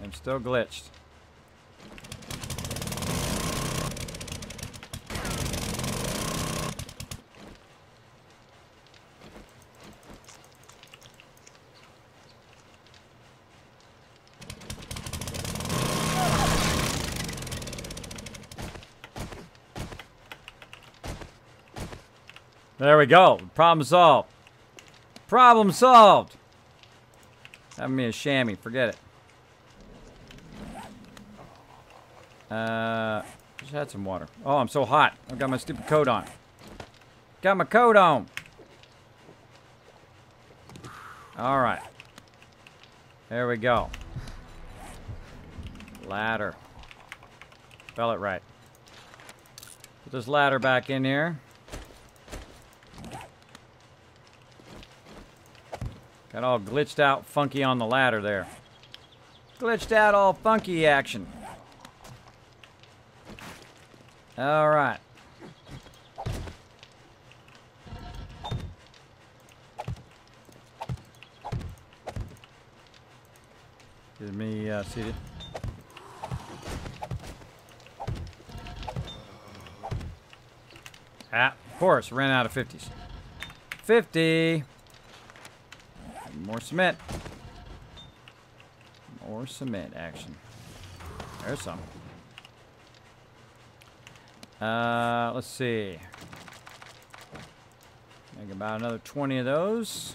I'm still glitched. There we go. Problem solved. Problem solved. Having me a chamois. Forget it. Just had some water. Oh, I'm so hot. I've got my stupid coat on. Got my coat on. All right. There we go. Ladder. Spell it right. Put this ladder back in here. Got all glitched out funky on the ladder there. Glitched out all funky action. All right. Give me seated. Ah, of course, ran out of 50s. 50. More cement. More cement action. There's some. Let's see. Make about another 20 of those.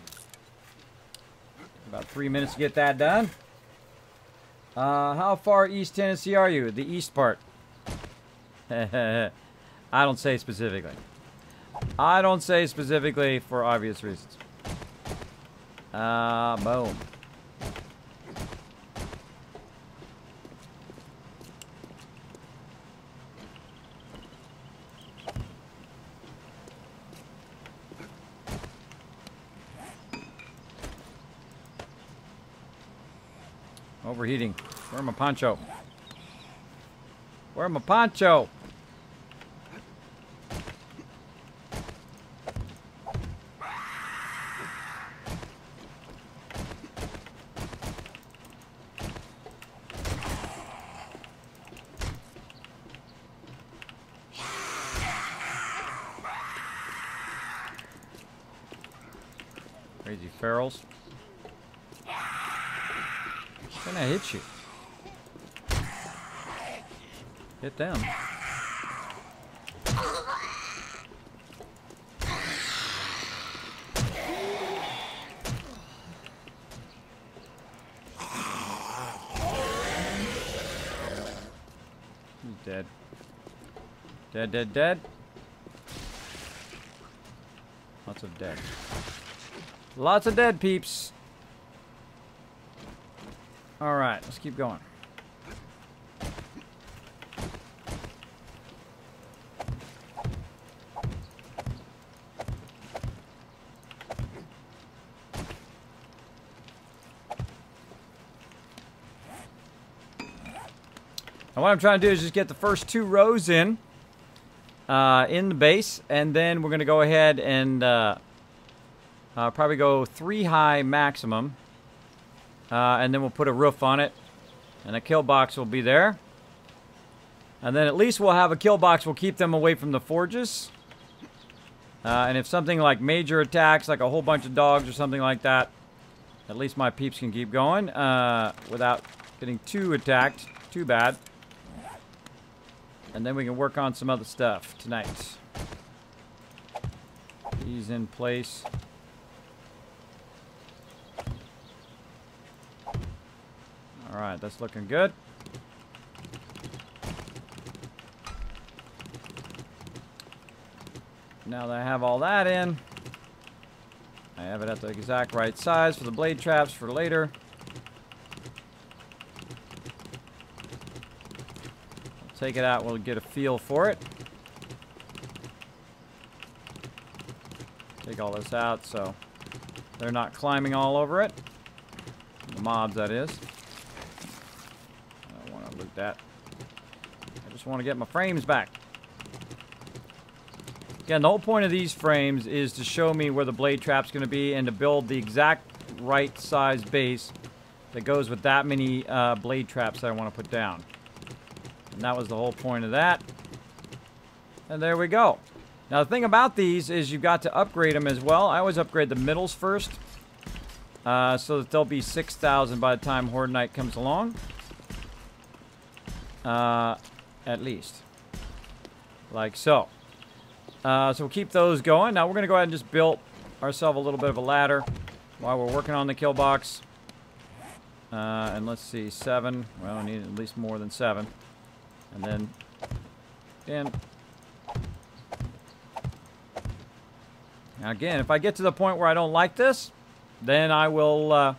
About 3 minutes to get that done. How far East Tennessee are you? The east part. I don't say specifically. I don't say specifically for obvious reasons. Boom. Overheating. Where's my poncho? Where's my poncho? Crazy ferals. Can I hit you? Hit them. He's dead. Dead, dead, dead. Lots of dead. Lots of dead peeps. All right, let's keep going. Now what I'm trying to do is just get the first 2 rows in the base, and then we're going to go ahead and probably go 3 high maximum. And then we'll put a roof on it, and a kill box will be there. And then at least we'll have a kill box. We'll keep them away from the forges. And if something like major attacks, like a whole bunch of dogs or something like that, at least my peeps can keep going without getting too attacked, too bad. And then we can work on some other stuff tonight. These in place. Alright, that's looking good. Now that I have all that in, I have it at the exact right size for the blade traps for later. I'll take it out, we'll get a feel for it. Take all this out so they're not climbing all over it. The mobs, that is. I don't want to loot that. I just want to get my frames back. Again, the whole point of these frames is to show me where the blade trap's going to be and to build the exact right size base that goes with that many blade traps that I want to put down. And that was the whole point of that. And there we go. Now the thing about these is you've got to upgrade them as well. I always upgrade the middles first. So that they'll be 6,000 by the time Horde Night comes along. At least. Like so. So we'll keep those going. Now we're going to go ahead and just build ourselves a little bit of a ladder while we're working on the kill box. And let's see, 7. Well, I need at least more than 7. And then in. Now again, if I get to the point where I don't like this, then I will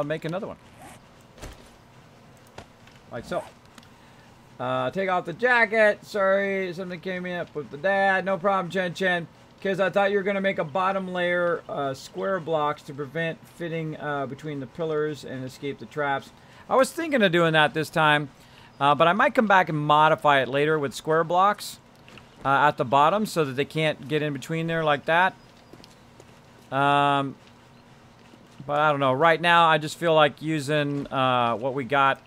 make another one. Like so. Take off the jacket. Sorry, something came up with the dad. No problem, Chen Chen. Because I thought you were going to make a bottom layer square blocks to prevent fitting between the pillars and escape the traps. I was thinking of doing that this time. But I might come back and modify it later with square blocks at the bottom so that they can't get in between there like that. But I don't know. Right now, I just feel like using what we got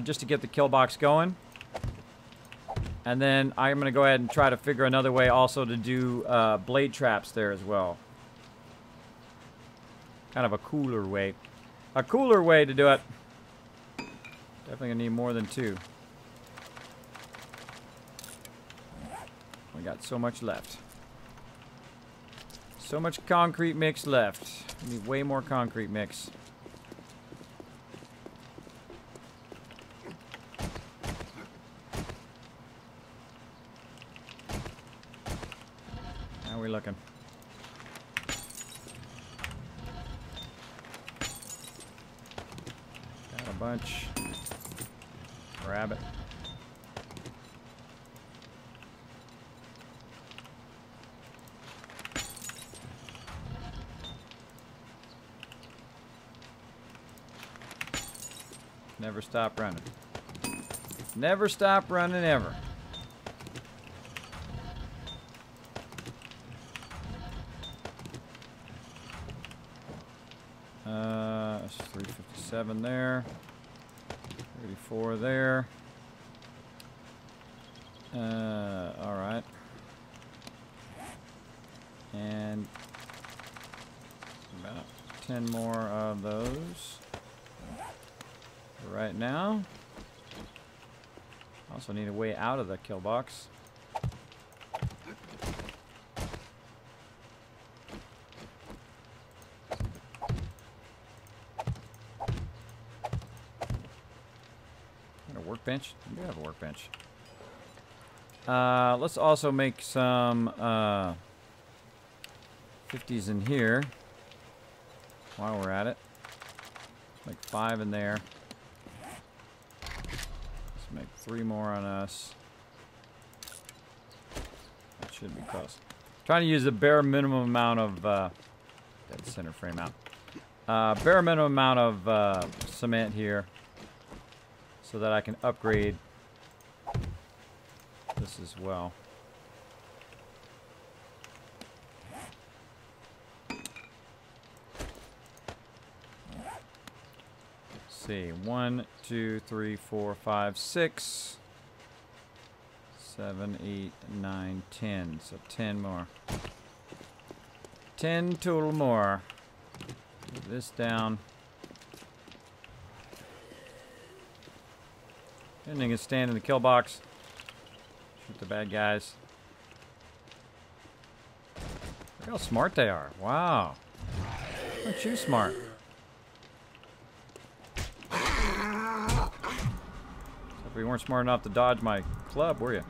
just to get the kill box going. And then I'm going to go ahead and try to figure another way also to do blade traps there as well. Kind of a cooler way. A cooler way to do it. Definitely going to need more than 2. We got so much left. So much concrete mix left. We need way more concrete mix. How are we looking? Got a bunch. Grab it. Never stop running. Never stop running ever. That's 357 there. 34 there. All right. And about 10 more of those. Right now. Also need a way out of the kill box. Got a workbench? We do have a workbench. Let's also make some 50s in here while we're at it. Let's make 5 in there. Make 3 more on us. That should be close. Trying to use the bare minimum amount of that center frame out. Bare minimum amount of cement here, so that I can upgrade this as well. See, 1, 2, 3, 4, 5, 6, 7, 8, 9, 10. So 10 more. 10 total more. Put this down. Anything can stand in the kill box. Shoot the bad guys. Look how smart they are. Wow. Aren't you smart? If we weren't smart enough to dodge my club, were you?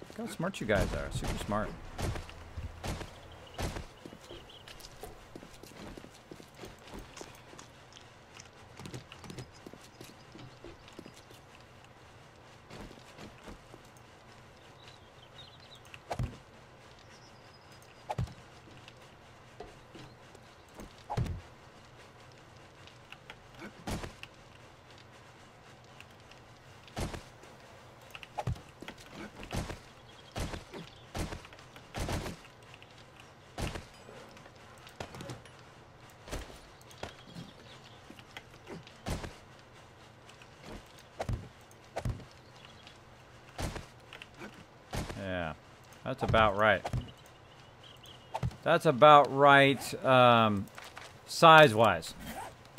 Look how smart you guys are. Super smart. That's about right. That's about right, size-wise.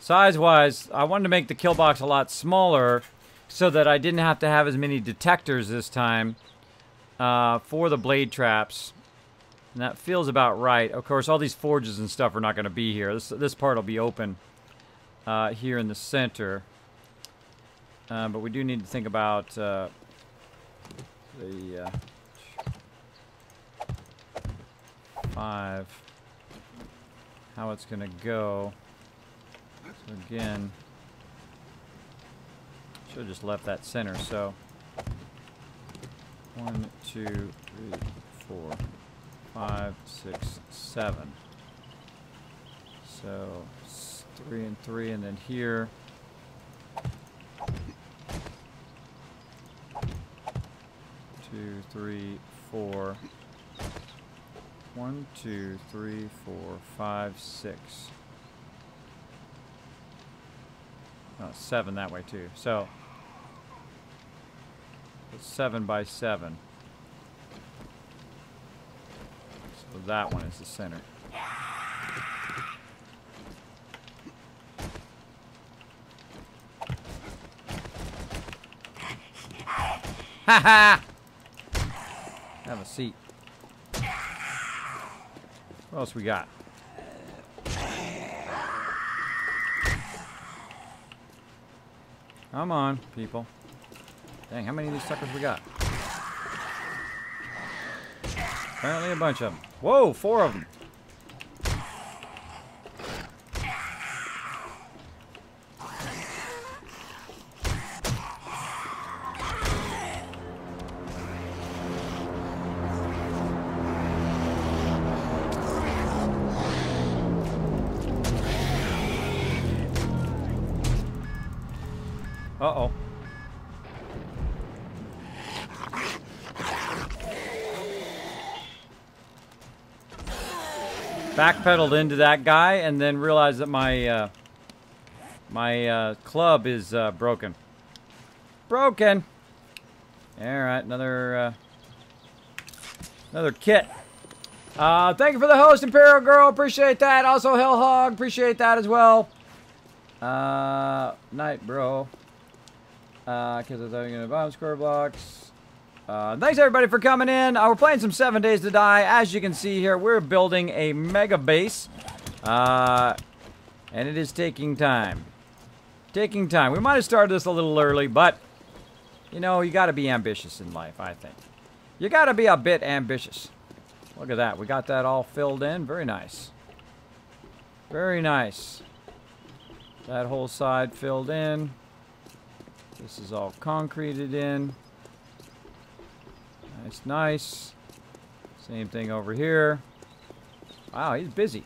Size-wise, I wanted to make the kill box a lot smaller so that I didn't have to have as many detectors this time for the blade traps. And that feels about right. Of course, all these forges and stuff are not going to be here. This part will be open here in the center. But we do need to think about the... how it's gonna go. So again, should have just left that center. So 1, 2, 3, 4, 5, 6, 7. So 3 and 3, and then here. 2, 3, 4. 1, 2, 3, 4, 5, 6. Oh, 7 that way too. So it's 7 by 7. So that one is the center. Ha ha! Have a seat. What else we got? Come on, people. Dang, how many of these suckers we got? Apparently a bunch of them. Whoa, 4 of them. Uh-oh. Backpedaled into that guy and then realized that my club is broken. Broken. All right, another kit. Thank you for the host, Imperial Girl. Appreciate that. Also, Hell Hog. Appreciate that as well. Night, bro. Because I thought you were gonna bomb square blocks. Thanks everybody for coming in. We're playing some 7 Days to Die. As you can see here, we're building a mega base. And it is taking time. Taking time. We might have started this a little early, but you know, you gotta be ambitious in life, I think. You gotta be a bit ambitious. Look at that. We got that all filled in. Very nice. Very nice. That whole side filled in. This is all concreted in. Nice, nice. Same thing over here. Wow, he's busy.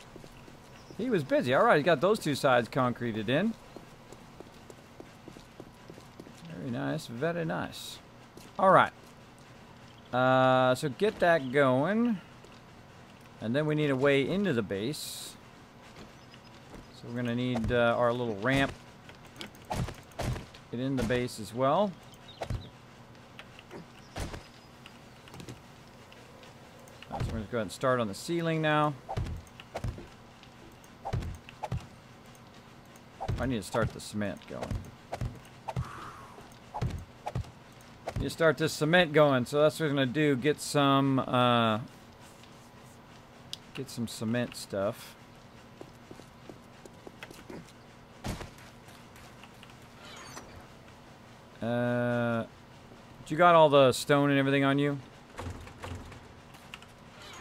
He was busy. All right, he got those 2 sides concreted in. Very nice, very nice. All right. So get that going. And then we need a way into the base. So we're going to need our little ramp. Get in the base as well. So we're going to go ahead and start on the ceiling now. I need to start the cement going. You start this cement going, so that's what we're going to do. Get some cement stuff. You got all the stone and everything on you?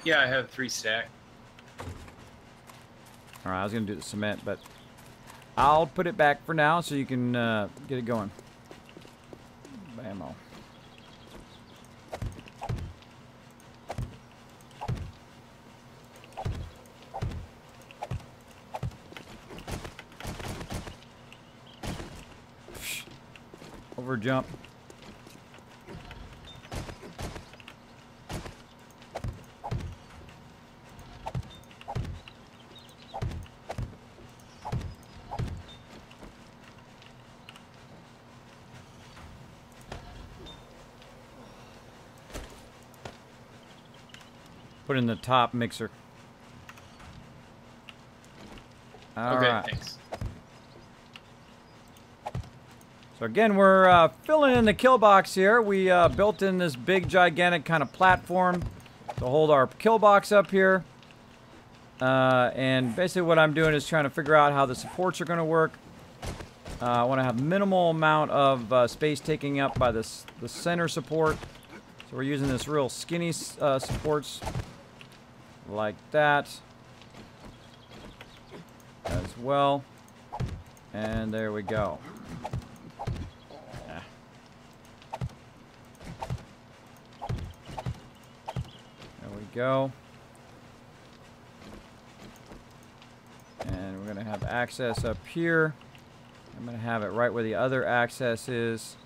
Yeah, I have 3 stack. Alright, I was going to do the cement, but I'll put it back for now so you can get it going. Bammo. Over jump. Put in the top mixer. All okay, right. thanks. So again, we're filling in the kill box here. We built in this big, gigantic kind of platform to hold our kill box up here. And basically what I'm doing is trying to figure out how the supports are going to work. I want to have minimal amount of space taking up by the center support. So we're using this real skinny supports like that as well. And there we go. There we go. And we're going to have access up here. I'm going to have it right where the other access is.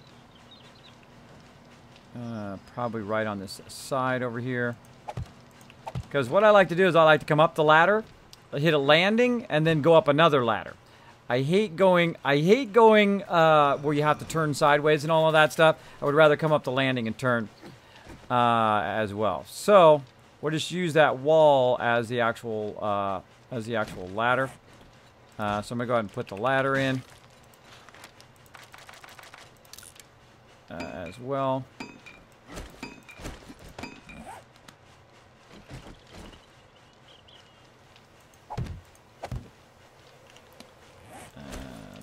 Probably right on this side over here. Because what I like to do is I like to come up the ladder, hit a landing, and then go up another ladder. I hate going where you have to turn sideways and all of that stuff. I would rather come up the landing and turn as well. So we'll just use that wall as the actual ladder. So I'm going to go ahead and put the ladder in as well.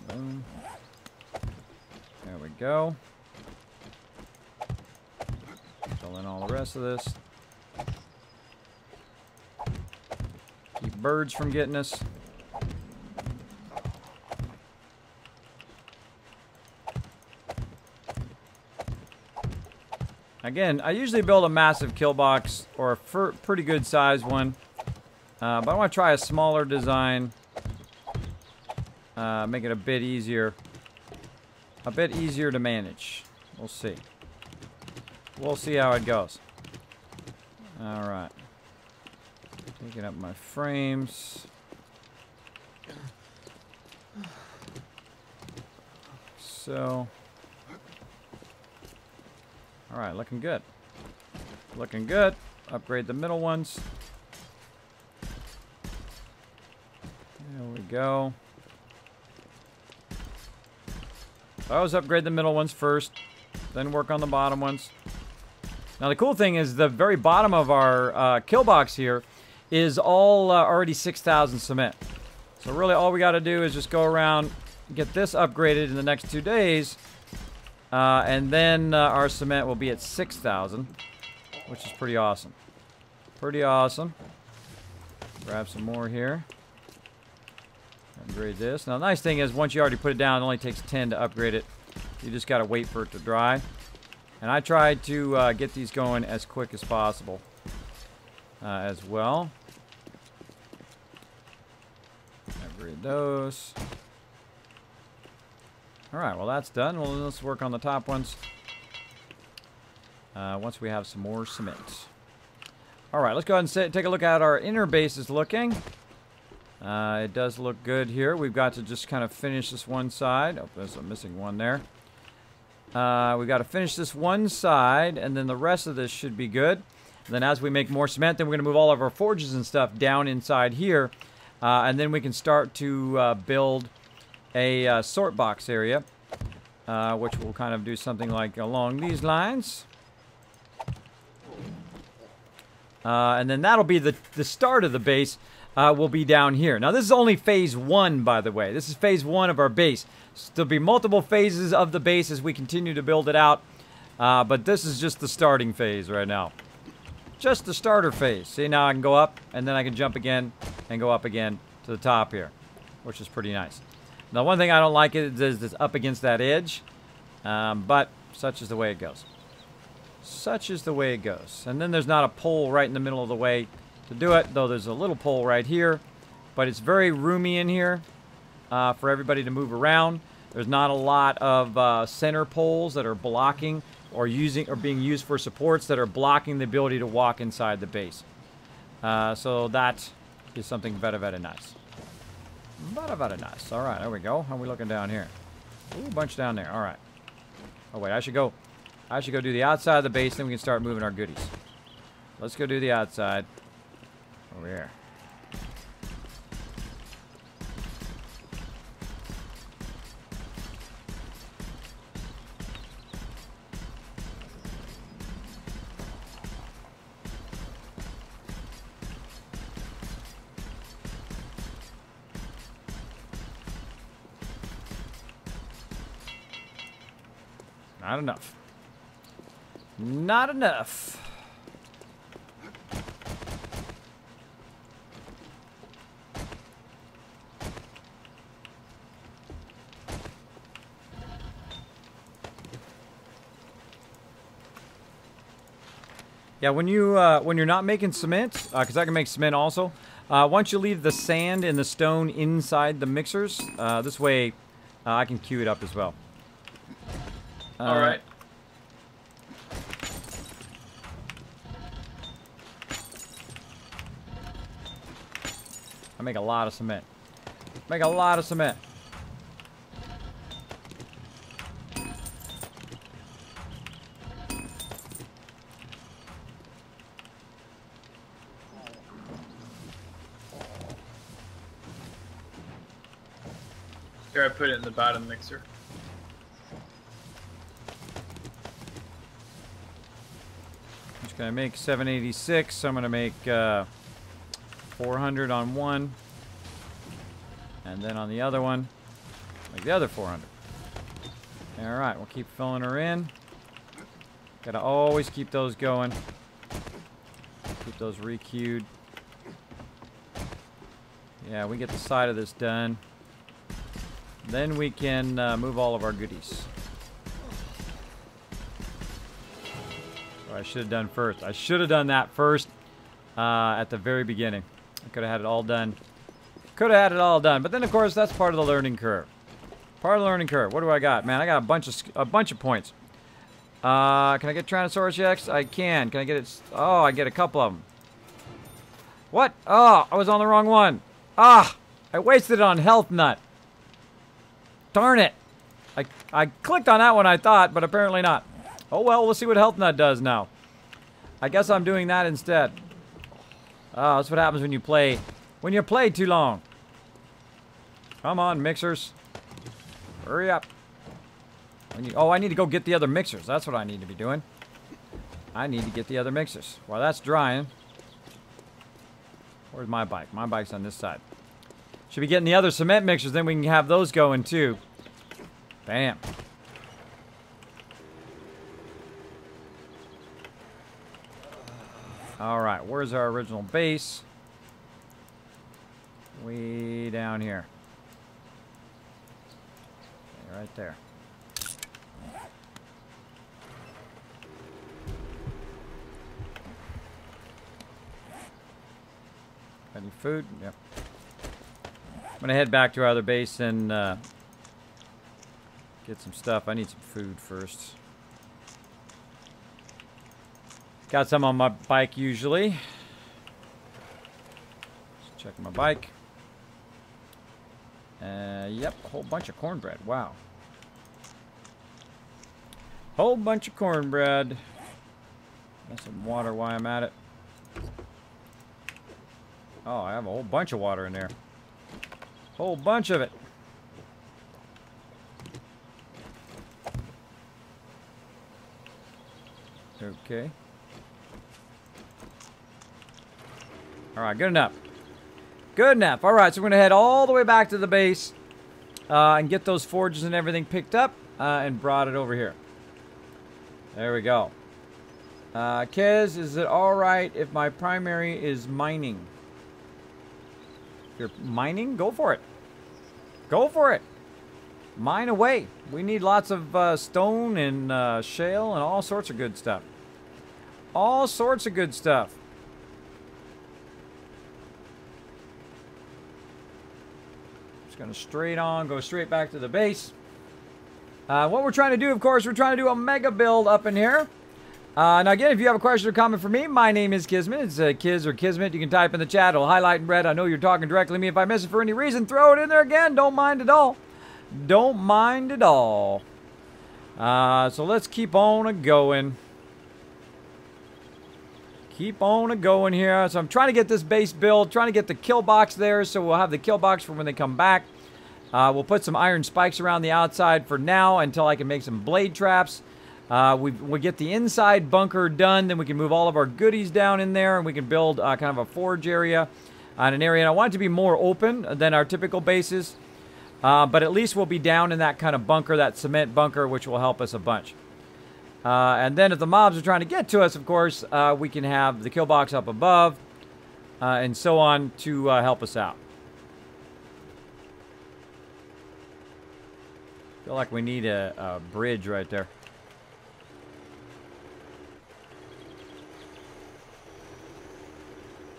Boom. There we go. Fill in all the rest of this. Keep birds from getting us. Again, I usually build a massive kill box or a pretty good size one. But I want to try a smaller design. Make it a bit easier. A bit easier to manage. We'll see. We'll see how it goes. Alright. Taking up my frames. So. Alright, looking good. Looking good. Upgrade the middle ones. There we go. I always upgrade the middle ones first, then work on the bottom ones. Now the cool thing is the very bottom of our kill box here is all already 6,000 cement. So really all we got to do is just go around, get this upgraded in the next 2 days, and then our cement will be at 6,000, which is pretty awesome. Pretty awesome. Grab some more here. Upgrade this. Now the nice thing is once you already put it down, it only takes 10 to upgrade it. You just got to wait for it to dry. And I tried to get these going as quick as possible as well. Upgrade those. Alright, well that's done. Well, let's work on the top ones once we have some more cement. Alright, let's go ahead and take a look at our inner bases looking. It does look good here. We've got to just kind of finish this one side. Oh, there's a missing one there. We've got to finish this one side, and then the rest of this should be good. And then as we make more cement, then we're going to move all of our forges and stuff down inside here. And then we can start to build a sort box area, which will kind of do something like along these lines. And then that'll be the start of the base. Will be down here. Now this is only phase 1, by the way. This is phase 1 of our base. So there'll be multiple phases of the base as we continue to build it out. But this is just the starting phase right now. Just the starter phase. See, now I can go up, and then I can jump again and go up again to the top here, which is pretty nice. Now one thing I don't like is this up against that edge. But such is the way it goes. Such is the way it goes. And then there's not a pole right in the middle of the way to do it, though there's a little pole right here, but it's very roomy in here for everybody to move around. There's not a lot of center poles that are blocking or being used for supports that are blocking the ability to walk inside the base. So that is something very, very nice. Very, very nice. All right, there we go. How are we looking down here? Ooh, a bunch down there. All right. Oh wait, I should go do the outside of the base, then we can start moving our goodies. Let's go do the outside. Over here. Not enough. Not enough. Yeah, when you're not making cement, because I can make cement also. Once you leave the sand and the stone inside the mixers, this way I can queue it up as well. All right. I make a lot of cement. Make a lot of cement. Here, I put it in the bottom mixer. I'm just gonna make 786. So I'm gonna make 400 on one, and then on the other one, like the other 400. All right, we'll keep filling her in. Gotta always keep those going. Keep those re-queued. Yeah, we get the side of this done. Then we can move all of our goodies. So I should have done first. I should have done that first at the very beginning. I could have had it all done. Could have had it all done. But then, of course, that's part of the learning curve. Part of the learning curve. What do I got? Man, I got a bunch of points. Can I get Tyrannosaurus Rex? I can. Can I get it? Oh, I get a couple of them. What? Oh, I was on the wrong one. Ah, I wasted it on Health Nut. Darn it. I clicked on that one, I thought, but apparently not. Oh, well, we'll see what Health Nut does now. I guess I'm doing that instead. Oh, that's what happens when you play too long. Come on, mixers. Hurry up. Oh, I need to go get the other mixers. That's what I need to be doing. I need to get the other mixers. While that's drying. Where's my bike? My bike's on this side. Should be getting the other cement mixers, then we can have those going too. Bam. Alright, where's our original base? Way down here. Okay, right there. Any food? Yep. I'm gonna head back to our other base and get some stuff. I need some food first. Got some on my bike usually. Just checking my bike. Yep, a whole bunch of cornbread. Wow. Whole bunch of cornbread. Got some water while I'm at it. Oh, I have a whole bunch of water in there. Whole bunch of it. Okay. Alright, good enough. Good enough. Alright, so we're going to head all the way back to the base and get those forges and everything picked up and brought it over here. There we go. Kez, is it alright if my primary is mining? If you're mining, go for it. Go for it. Mine away. We need lots of stone and shale and all sorts of good stuff. All sorts of good stuff. Just gonna go straight back to the base. What we're trying to do, of course, we're trying to do a mega build up in here. Now again, if you have a question or comment for me, my name is Kismet. It's Kiz or Kismet. You can type in the chat. It'll highlight in red. I know you're talking directly to me. If I miss it for any reason, throw it in there again. Don't mind at all. Don't mind at all. So let's keep on going. Keep on going here. So I'm trying to get this base built, trying to get the kill box there, so we'll have the kill box for when they come back. We'll put some iron spikes around the outside for now until I can make some blade traps. We'll get the inside bunker done, then we can move all of our goodies down in there, and we can build kind of a forge area on an area. And I want it to be more open than our typical bases, but at least we'll be down in that kind of bunker, that cement bunker, which will help us a bunch. And then if the mobs are trying to get to us, of course, we can have the kill box up above, and so on to help us out. I feel like we need a bridge right there.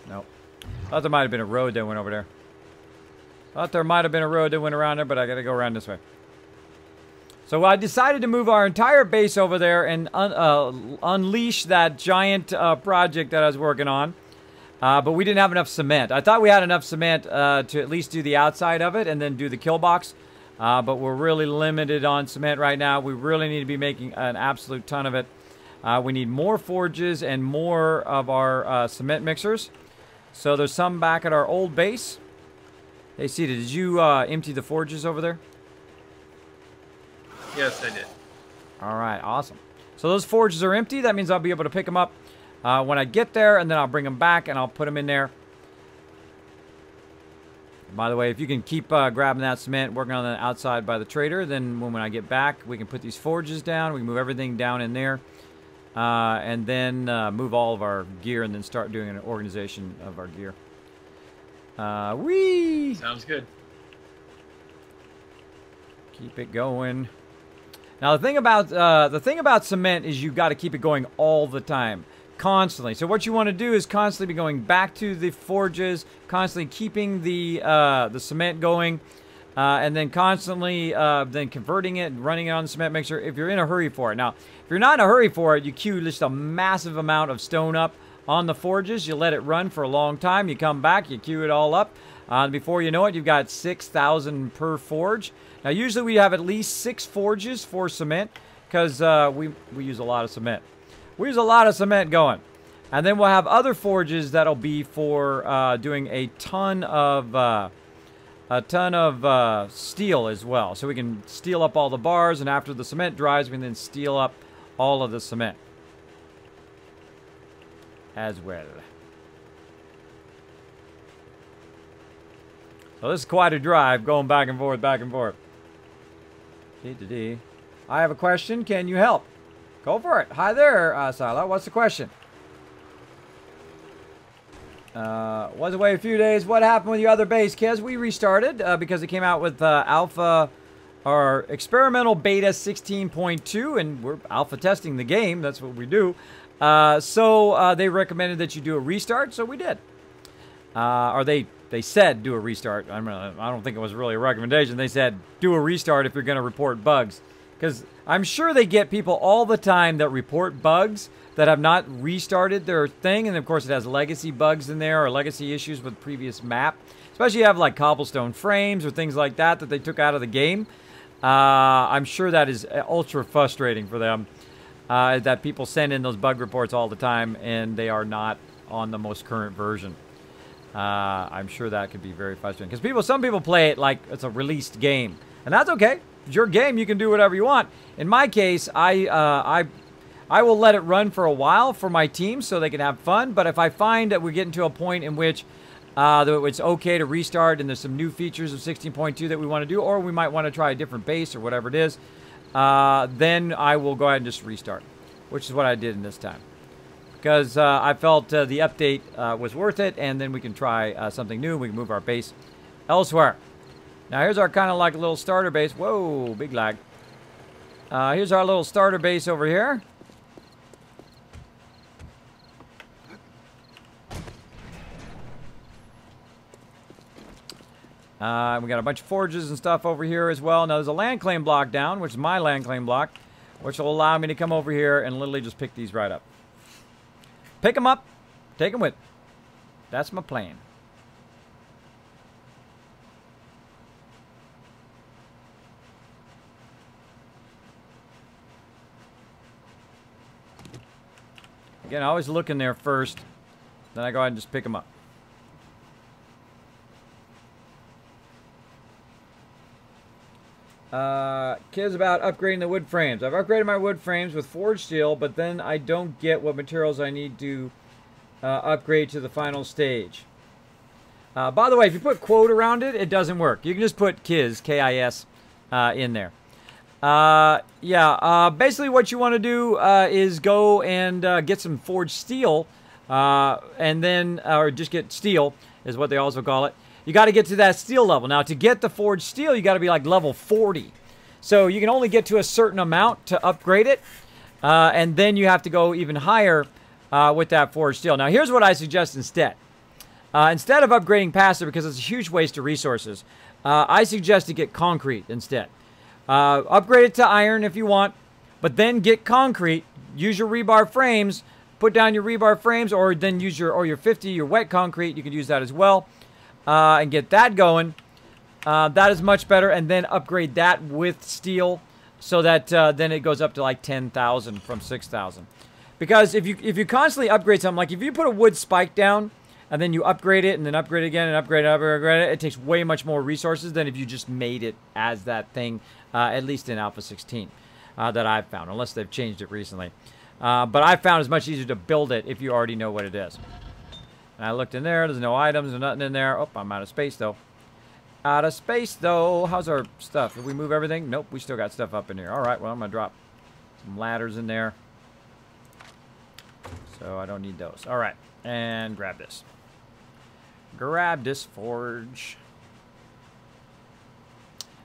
Nope. Thought there might have been a road that went over there. Thought there might have been a road that went around there, but I gotta go around this way. So I decided to move our entire base over there and unleash that giant project that I was working on. But we didn't have enough cement. I thought we had enough cement to at least do the outside of it and then do the kill box. But we're really limited on cement right now. We really need to be making an absolute ton of it. We need more forges and more of our cement mixers. So there's some back at our old base. Hey, Sita, did you empty the forges over there? Yes, I did. All right, awesome. So those forges are empty. That means I'll be able to pick them up when I get there, and then I'll bring them back, and I'll put them in there. By the way, if you can keep grabbing that cement, working on the outside by the trader, then when I get back, we can put these forges down. We can move everything down in there, and then move all of our gear, and then start doing an organization of our gear. Whee! Sounds good. Keep it going. Now the thing about cement is you've got to keep it going all the time, constantly. So what you want to do is constantly be going back to the forges, constantly keeping the cement going, and then constantly then converting it and running it on the cement mixer if you're in a hurry for it. Now, if you're not in a hurry for it, you queue just a massive amount of stone up on the forges. You let it run for a long time. You come back, you queue it all up. Before you know it, you've got 6,000 per forge. Now, usually we have at least 6 forges for cement because we use a lot of cement. We use a lot of cement going. And then we'll have other forges that'll be for doing a ton of steel as well. So we can steel up all the bars, and after the cement dries, we can then steel up all of the cement as well. So this is quite a drive, going back and forth, back and forth. I have a question. Can you help? Go for it. Hi there, Sila. What's the question? Was away a few days. What happened with your other base, Kez? We restarted because it came out with alpha or experimental beta 16.2, and we're alpha testing the game. That's what we do. So they recommended that you do a restart, so we did. Or they said do a restart. I don't think it was really a recommendation. They said do a restart if you're going to report bugs. Because I'm sure they get people all the time that report bugs that have not restarted their thing. And of course it has legacy bugs in there or legacy issues with previous map. Especially if you have like cobblestone frames or things like that that they took out of the game. I'm sure that is ultra frustrating for them. That people send in those bug reports all the time and they are not on the most current version. I'm sure that could be very frustrating because some people play it like it's a released game, and that's okay. It's your game; you can do whatever you want. In my case, I will let it run for a while for my team so they can have fun. But if I find that we're getting to a point in which it's okay to restart and there's some new features of 16.2 that we want to do, or we might want to try a different base or whatever it is, then I will go ahead and just restart, which is what I did in this time. Because I felt the update was worth it, and then we can try something new. We can move our base elsewhere. Now, here's our kind of like little starter base. Whoa, big lag. Here's our little starter base over here. We got a bunch of forges and stuff over here as well. Now, there's a land claim block down, which is my land claim block, which will allow me to come over here and literally just pick these right up. Pick them up, take them with. That's my plan. Again, I always look in there first. Then I go ahead and just pick them up. Kids about upgrading the wood frames. I've upgraded my wood frames with forged steel, but then I don't get what materials I need to upgrade to the final stage. By the way, if you put quote around it, it doesn't work. You can just put KIS, K-I-S, in there. Basically what you want to do is go and get some forged steel, and then, or just get steel, is what they also call it. You got to get to that steel level. Now, to get the forged steel, you got to be like level 40. So you can only get to a certain amount to upgrade it, and then you have to go even higher with that forged steel. Now, here's what I suggest instead. Instead of upgrading past it, because it's a huge waste of resources, I suggest to get concrete instead. Upgrade it to iron if you want, but then get concrete. Use your rebar frames. Put down your rebar frames, or then use your 50, your wet concrete. You can use that as well. And get that going. That is much better, and then upgrade that with steel, so that then it goes up to like 10,000 from 6,000. Because if you constantly upgrade something, like if you put a wood spike down and then you upgrade it and then upgrade it again and upgrade it, it takes way much more resources than if you just made it as that thing, at least in Alpha 16 that I've found, unless they've changed it recently. But I've found it's much easier to build it if you already know what it is. And I looked in there. There's no items. There's nothing in there. Oh, I'm out of space, though. Out of space, though. How's our stuff? Did we move everything? Nope, we still got stuff up in here. All right, well, I'm going to drop some ladders in there. So I don't need those. All right, and grab this. Grab this forge.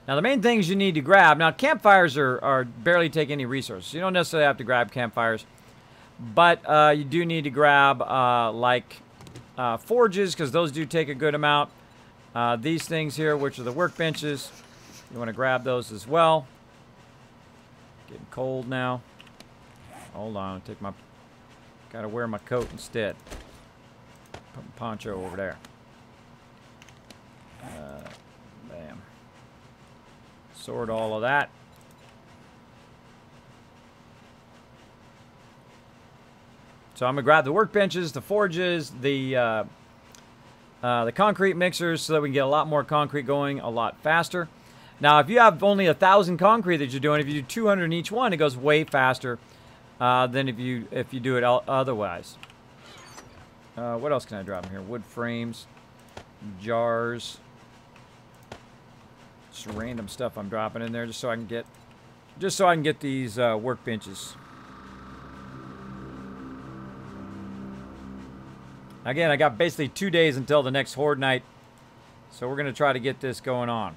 Now, the main things you need to grab. Now, campfires are barely take any resources. You don't necessarily have to grab campfires. But you do need to grab, forges, because those do take a good amount. These things here, which are the workbenches, you want to grab those as well. Getting cold now. Hold on, gotta wear my coat instead. Put my poncho over there. Bam. Sort all of that. So I'm gonna grab the workbenches, the forges, the concrete mixers, so that we can get a lot more concrete going a lot faster. Now, if you have only 1,000 concrete that you're doing, if you do 200 in each one, it goes way faster than if you do it otherwise. What else can I drop in here? Wood frames, jars, just random stuff I'm dropping in there, just so I can get these workbenches. Again, I got basically 2 days until the next Horde night, so we're going to try to get this going on.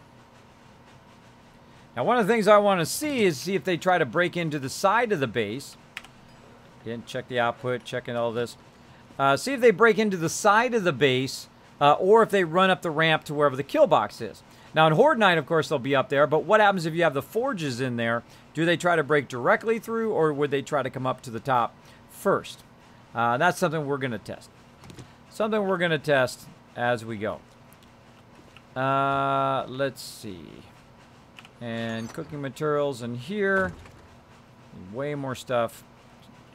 Now, one of the things I want to see if they try to break into the side of the base. Again, check the output, checking all this. See if they break into the side of the base, or if they run up the ramp to wherever the kill box is. Now, in Horde night, of course, they'll be up there, but what happens if you have the forges in there? Do they try to break directly through, or would they try to come up to the top first? That's something we're going to test. Something we're going to test as we go. Let's see. And cooking materials in here. Way more stuff.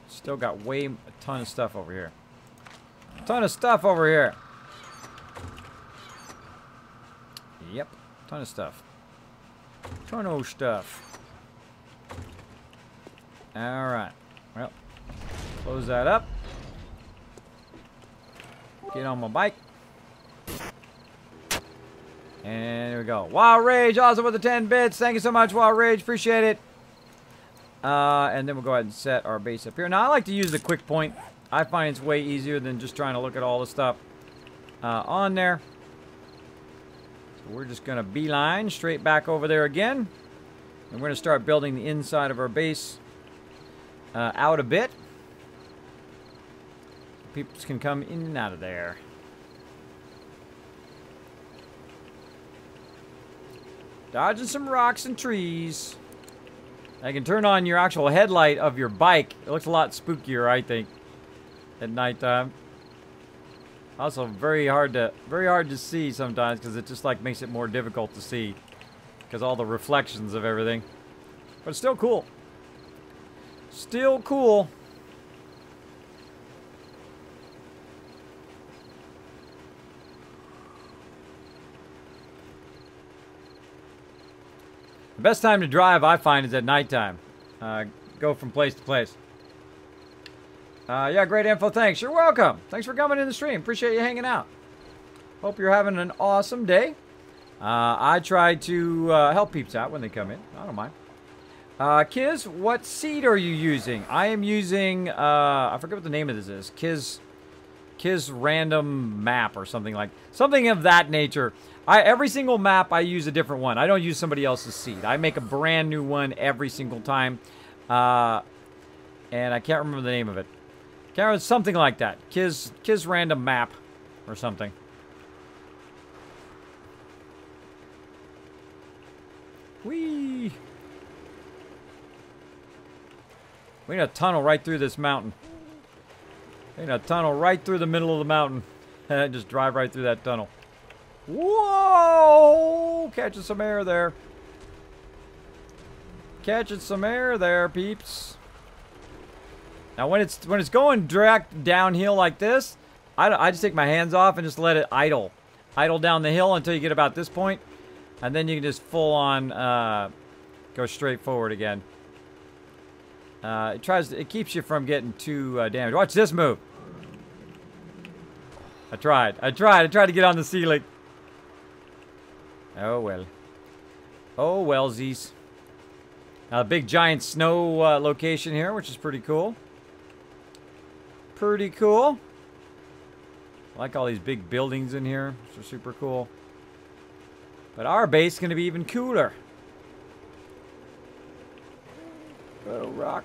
Still got a ton of stuff over here. A ton of stuff over here. Yep. Ton of stuff. Ton of stuff. Alright. Well, close that up. Get on my bike. And here we go. Wild Rage, awesome with the 10 bits. Thank you so much, Wild Rage. Appreciate it. And then we'll go ahead and set our base up here. Now, I like to use the quick point. I find it's way easier than just trying to look at all the stuff on there. So we're just going to beeline straight back over there again. And we're going to start building the inside of our base out a bit. People can come in and out of there. Dodging some rocks and trees. I can turn on your actual headlight of your bike. It looks a lot spookier, I think, at nighttime. Also, very hard to see sometimes, because it just like makes it more difficult to see, because all the reflections of everything. But it's still cool. Still cool. The best time to drive, I find, is at nighttime. Go from place to place. Yeah, great info. Thanks. You're welcome. Thanks for coming in the stream. Appreciate you hanging out. Hope you're having an awesome day. I try to help peeps out when they come in. I don't mind. Kiz, what seed are you using? I am using, I forget what the name of this is. Kiz random map or something of that nature. Every single map I use a different one. I don't use somebody else's seed. I make a brand new one every single time. And I can't remember the name of it. Can't remember, something like that. Kiz random map or something. Whee! We need a tunnel right through this mountain. We need a tunnel right through the middle of the mountain. Just drive right through that tunnel. Whoa! Catching some air there. Catching some air there, peeps. Now when it's going direct downhill like this, I just take my hands off and just let it idle. Idle down the hill until you get about this point. And then you can just full on go straight forward again. It keeps you from getting too damaged. Watch this move. I tried to get on the ceiling. Oh well. Oh wellsies. Now a big giant snow location here, which is pretty cool. Pretty cool. I like all these big buildings in here, which are super cool. But our base is going to be even cooler. Oh, rock.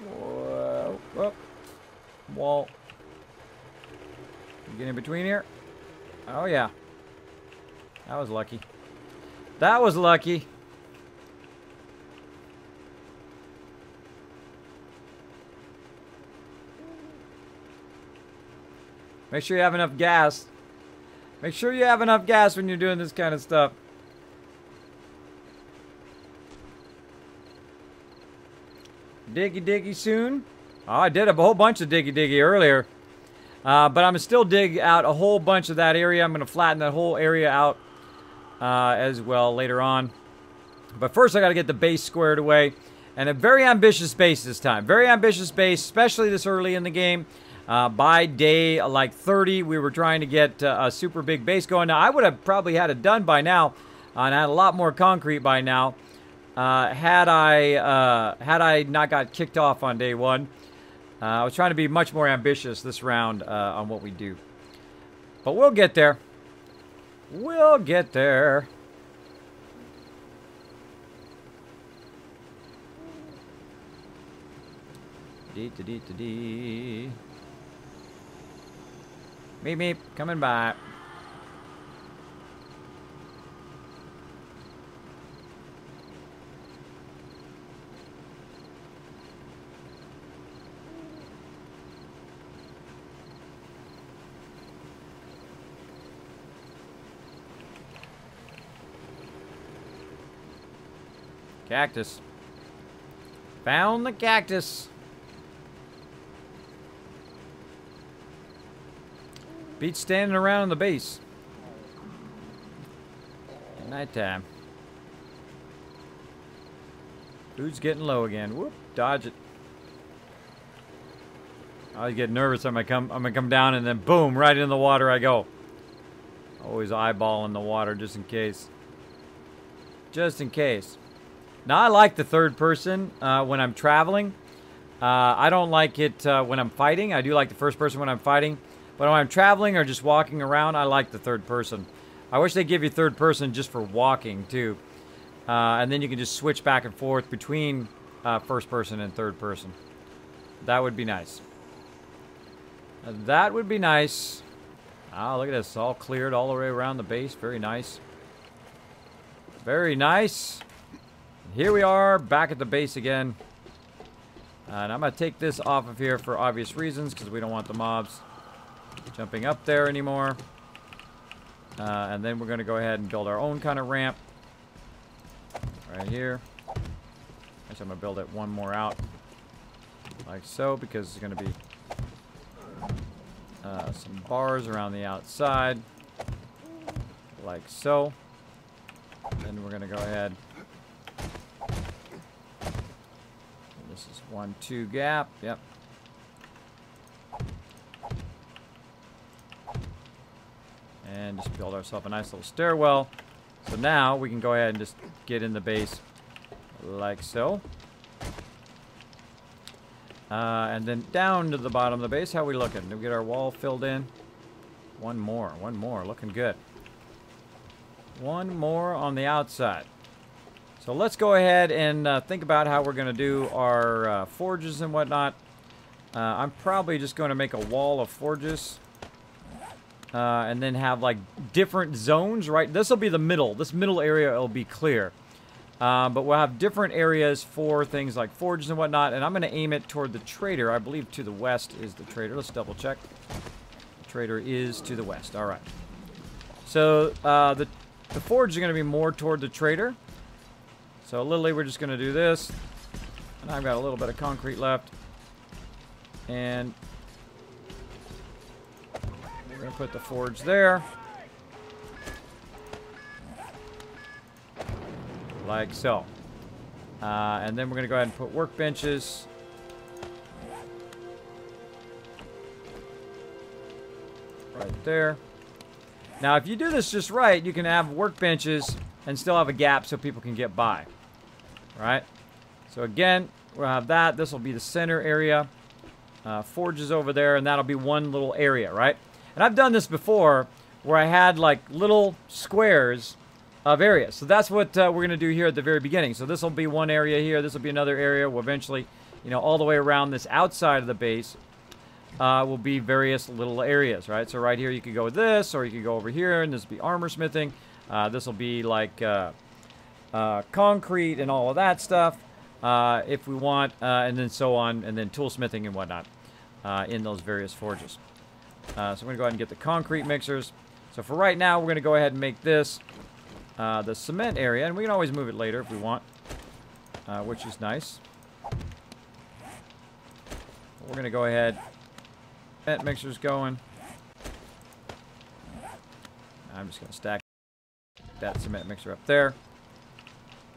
Whoa. Whoa. Wall. You get in between here? Oh, yeah. That was lucky. That was lucky. Make sure you have enough gas. Make sure you have enough gas when you're doing this kind of stuff. Diggy diggy soon. Oh, I did a whole bunch of diggy diggy earlier. But I'm going to still dig out a whole bunch of that area. I'm going to flatten that whole area out as well later on. But first I got to get the base squared away. And a very ambitious base this time. Very ambitious base, especially this early in the game. By day like 30, we were trying to get a super big base going. Now, I would have probably had it done by now, and had a lot more concrete by now, had I not got kicked off on day one. I was trying to be much more ambitious this round on what we do. But we'll get there. We'll get there. Dee-dee-dee-dee-dee. Meep, meep, coming by. Cactus. Found the cactus. Beats standing around in the base. At nighttime. Food's getting low again. Whoop, dodge it. I always get nervous. I'm gonna come down and then boom, right in the water I go. Always eyeballing the water just in case. Just in case. Now I like the third person when I'm traveling. I don't like it when I'm fighting. I do like the first person when I'm fighting. But when I'm traveling or just walking around, I like the third person. I wish they give you third person just for walking, too. And then you can just switch back and forth between first person and third person. That would be nice. That would be nice. Oh, look at this. All cleared all the way around the base. Very nice. Very nice. Here we are, back at the base again. And I'm going to take this off of here for obvious reasons, because we don't want the mobs jumping up there anymore. And then we're going to go ahead and build our own kind of ramp. Right here. Actually, I'm going to build it one more out. Like so, because it's going to be some bars around the outside. Like so. Then we're going to go ahead this is 1-2 gap. Yep. And just build ourselves a nice little stairwell. So now we can go ahead and just get in the base like so. And then down to the bottom of the base, how are we looking? Did we get our wall filled in? One more, looking good. One more on the outside. So let's go ahead and think about how we're going to do our forges and whatnot. I'm probably just going to make a wall of forges. And then have like different zones, right? This will be the middle. This middle area will be clear. But we'll have different areas for things like forges and whatnot. And I'm going to aim it toward the trader. I believe to the west is the trader. Let's double check. The trader is to the west. All right. So the forge is going to be more toward the trader. So literally we're just going to do this. And I've got a little bit of concrete left. And we're going to put the forge there. Like so. And then we're going to go ahead and put workbenches. Right there. Now, if you do this just right, you can have workbenches and still have a gap so people can get by. Right? So again, we'll have that. This will be the center area. Forges over there, and that'll be one little area, right? And I've done this before where I had like little squares of areas. So that's what we're going to do here at the very beginning. So this will be one area here. This will be another area. We'll eventually, you know, all the way around this outside of the base will be various little areas, right? So right here you could go with this, or you could go over here, and this will be armor smithing. This will be like concrete and all of that stuff if we want, and then so on, and then toolsmithing and whatnot in those various forges. So I'm going to go ahead and get the concrete mixers. So for right now, we're going to go ahead and make this the cement area, and we can always move it later if we want, which is nice. We're going to go ahead, cement mixers going. I'm just going to stack that cement mixer up there.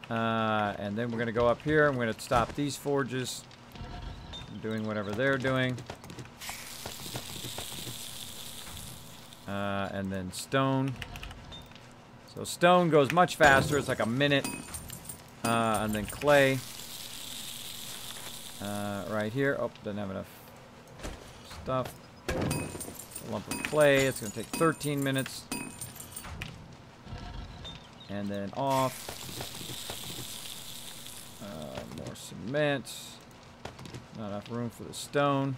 And then we're going to go up here. I'm going to stop these forges from doing whatever they're doing. And then stone. So stone goes much faster. It's like a minute. And then clay. Right here. Oh, doesn't have enough stuff. A lump of clay. It's going to take 13 minutes. And then off. More cement. Not enough room for the stone.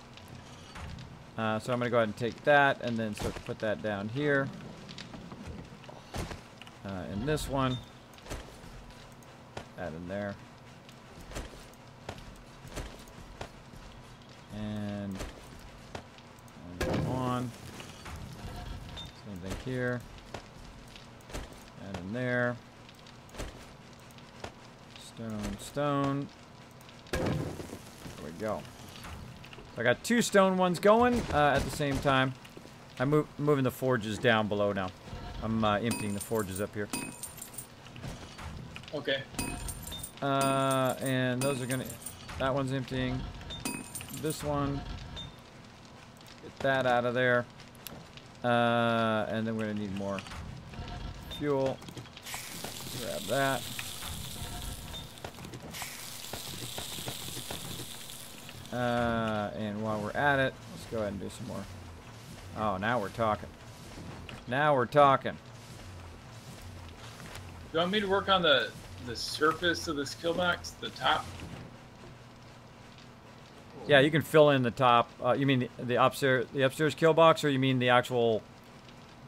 So I'm going to go ahead and take that and then start to put that down here. In this one. That in there. And go on. Same thing here. And in there. Stone, stone. There we go. So I got two stone ones going at the same time. I'm moving the forges down below now. I'm emptying the forges up here. Okay. And those are gonna... That one's emptying. This one. Get that out of there. And then we're gonna need more fuel. Grab that. And while we're at it, let's go ahead and do some more. Oh, now we're talking. Now we're talking. Do you want me to work on the surface of the skill box, the top? Yeah, you can fill in the top. You mean the upstairs kill box, or you mean the actual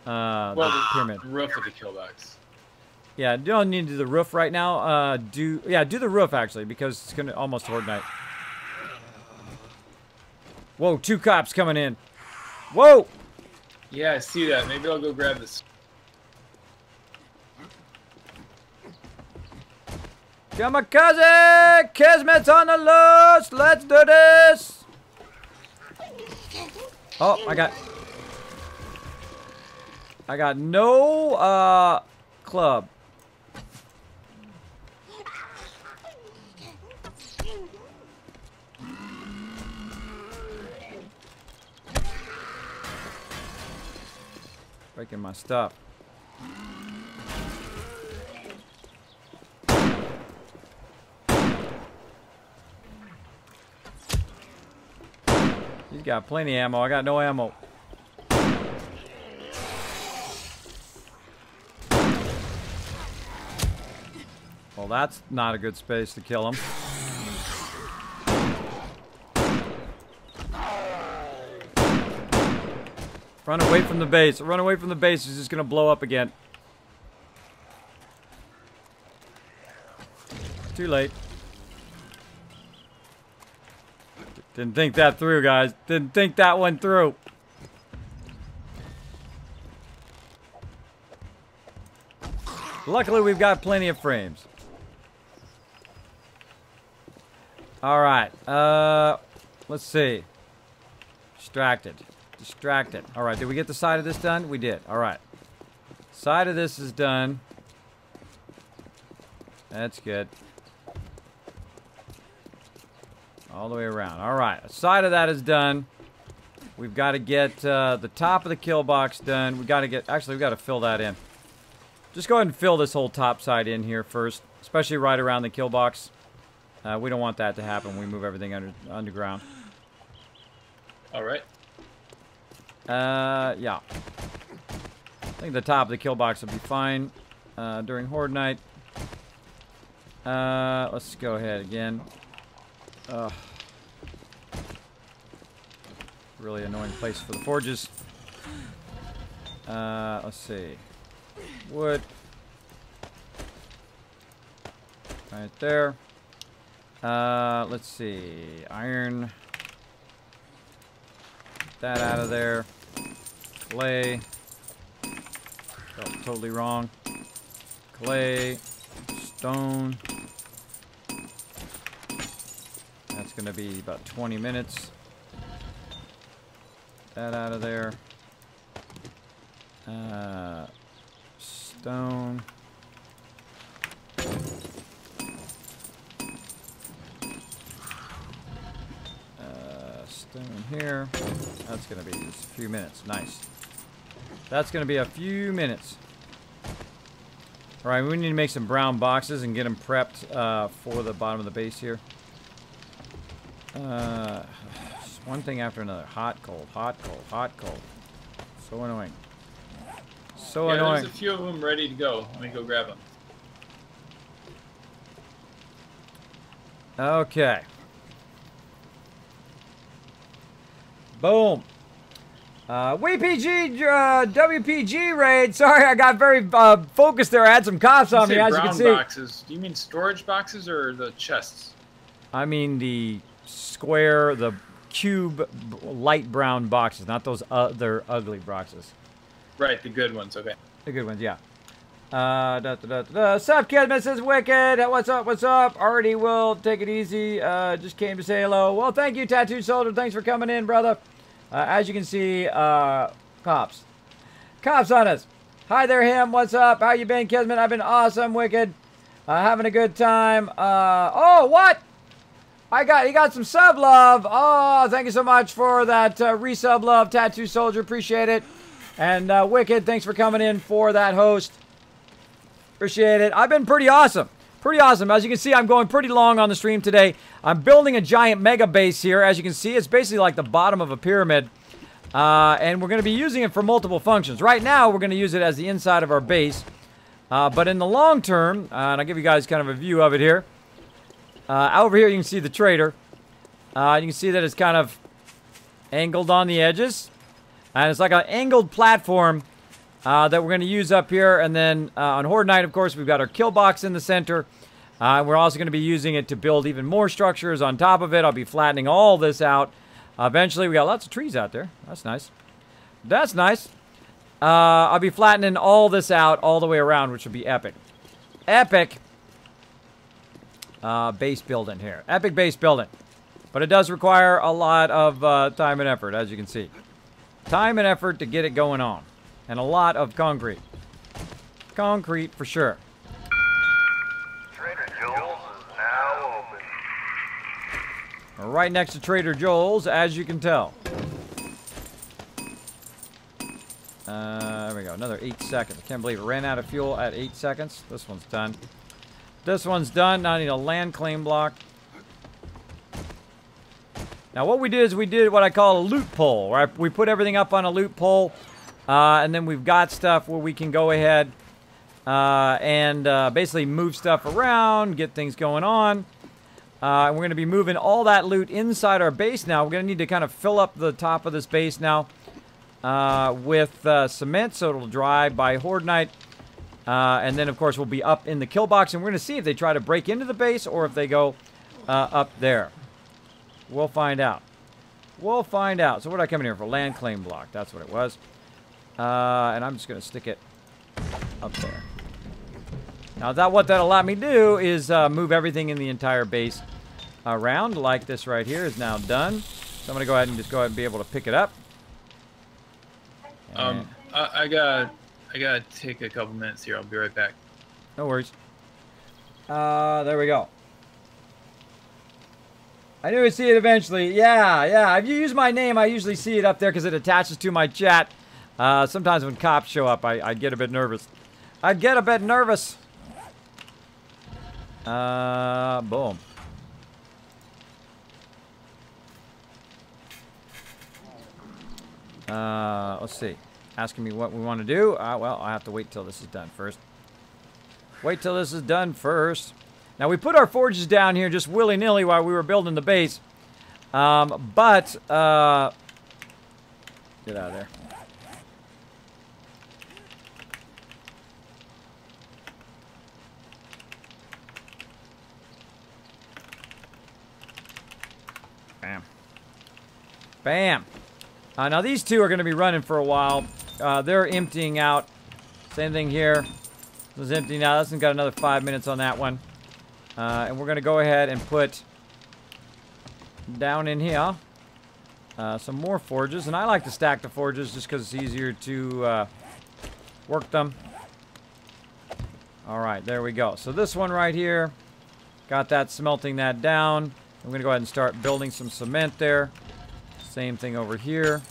the pyramid? The roof of the kill box. Yeah, you don't need to do the roof right now. Do the roof actually, because it's gonna almost horde night. Whoa, 2 cops coming in. Whoa! Yeah, I see that. Maybe I'll go grab this. Kamikaze! Kismet's on the loose! Let's do this! Oh, I got no club. Breaking my stuff. He's got plenty of ammo. I got no ammo. Well, that's not a good space to kill him. Run away from the base. Run away from the base. He's just going to blow up again. Too late. Didn't think that through, guys. Didn't think that one through. Luckily, we've got plenty of frames. All right. Let's see. Distracted. Distracted. All right. Did we get the side of this done? We did. All right. Side of this is done. That's good. All the way around. All right. A side of that is done. We've got to get the top of the kill box done. We've got to get... Actually, we've got to fill that in. Just go ahead and fill this whole top side in here first. Especially right around the kill box. We don't want that to happen when we move everything underground. All right. Yeah. I think the top of the kill box will be fine during Horde Night. Let's go ahead again. Really annoying place for the forges. Let's see. Wood. Right there. Let's see. Iron. Get that out of there. Clay. Felt totally wrong. Clay. Stone. That's going to be about 20 minutes. That out of there. Stone. Stone here. That's going to be just a few minutes. Nice. That's going to be a few minutes. Alright, we need to make some brown boxes and get them prepped for the bottom of the base here. Just one thing after another. Hot, cold, hot, cold, hot, cold. So annoying. So annoying. There's a few of them ready to go. Let me go grab them. Okay. Boom. WPG, WPG raid. Sorry, I got very focused there. I had some coughs on me, as you can see. Boxes. Do you mean storage boxes or the chests? I mean the square, the cube, light brown boxes, not those other ugly boxes. Right, the good ones. Okay. The good ones, yeah. Sup, Kismet says Wicked. What's up? What's up? Already will take it easy. Just came to say hello. Well, thank you, Tattoo Soldier. Thanks for coming in, brother. As you can see, cops on us. Hi there, him. What's up? How you been, Kismet? I've been awesome, Wicked. Having a good time. Oh, what? He got some sub love. Oh, thank you so much for that resub love, Tattoo Soldier. Appreciate it. And Wicked, thanks for coming in for that host. Appreciate it. I've been pretty awesome. Pretty awesome. As you can see, I'm going pretty long on the stream today. I'm building a giant mega base here. As you can see, it's basically like the bottom of a pyramid. And we're going to be using it for multiple functions. Right now, we're going to use it as the inside of our base. But in the long term, and I'll give you guys kind of a view of it here. Over here, you can see the trader. You can see that it's kind of angled on the edges. And it's like an angled platform that we're going to use up here. And then on Horde Night, of course, we've got our kill box in the center. We're also going to be using it to build even more structures on top of it. I'll be flattening all this out. Eventually, we got lots of trees out there. That's nice. That's nice. I'll be flattening all this out all the way around, which will be epic. Epic base building here. Epic base building. But it does require a lot of time and effort, as you can see. Time and effort to get it going on. And a lot of concrete. Concrete for sure. Trader Joel's is now open. Right next to Trader Joel's, as you can tell. we go. Another 8 seconds. I can't believe it. Ran out of fuel at 8 seconds. This one's done. This one's done. Now I need a land claim block. Now what we did is we did what I call a loot pole, where we put everything up on a loot pole, and then we've got stuff where we can go ahead and basically move stuff around, get things going on. And we're going to be moving all that loot inside our base now. We're going to need to kind of fill up the top of this base now with cement so it'll dry by Horde Night. And then, of course, we'll be up in the kill box. And we're going to see if they try to break into the base or if they go up there. We'll find out. We'll find out. So what did I come in here for? Land claim block. That's what it was. And I'm just going to stick it up there. Now, what that allowed me to do is move everything in the entire base around, like this right here is now done. So I'm going to go ahead and just be able to pick it up. And I gotta take a couple minutes here. I'll be right back. no worries. There we go. I knew I'd see it eventually. Yeah. If you use my name, I usually see it up there because it attaches to my chat. Sometimes when cops show up, I get a bit nervous. Boom. Let's see. Asking me what we want to do. Well, I have to wait till this is done first. Now, we put our forges down here just willy-nilly while we were building the base. Get out of there. Bam. Now these two are going to be running for a while. They're emptying out. Same thing here. This is emptying out. This one's got another 5 minutes on that one. And we're going to go ahead and put down in here some more forges. And I like to stack the forges just because it's easier to work them. All right, there we go. So this one right here, got that, smelting that down. I'm going to go ahead and start building some cement there. Same thing over here.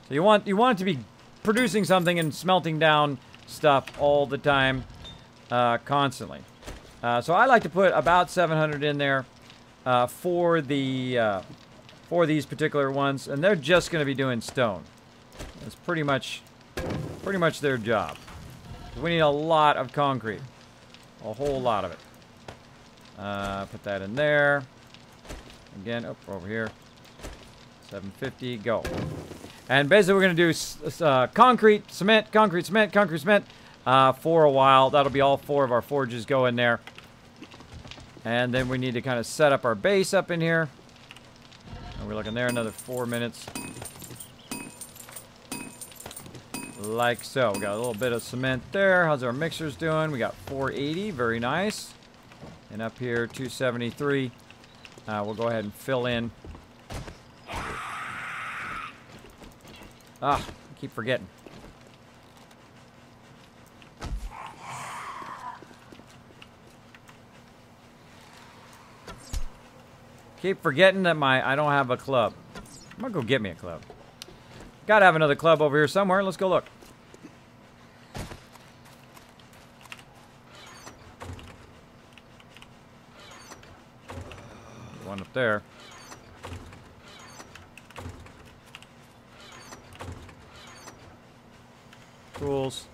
So you want it to be producing something and smelting down stuff all the time, constantly. So I like to put about 700 in there for these particular ones, and they're just going to be doing stone. That's pretty much their job. We need a lot of concrete, a whole lot of it. Put that in there. Again, over here. 750, go. And basically we're going to do concrete, cement, for a while. That'll be all 4 of our forges go in there. And then we need to kind of set up our base up in here. And we're looking there, another 4 minutes. Like so. We got a little bit of cement there. How's our mixers doing? We got 480, very nice. And up here, 273. We'll go ahead and fill in. I keep forgetting. Keep forgetting that I don't have a club. I'm gonna go get me a club. Gotta have another club over here somewhere. Let's go look. One up there. Tools.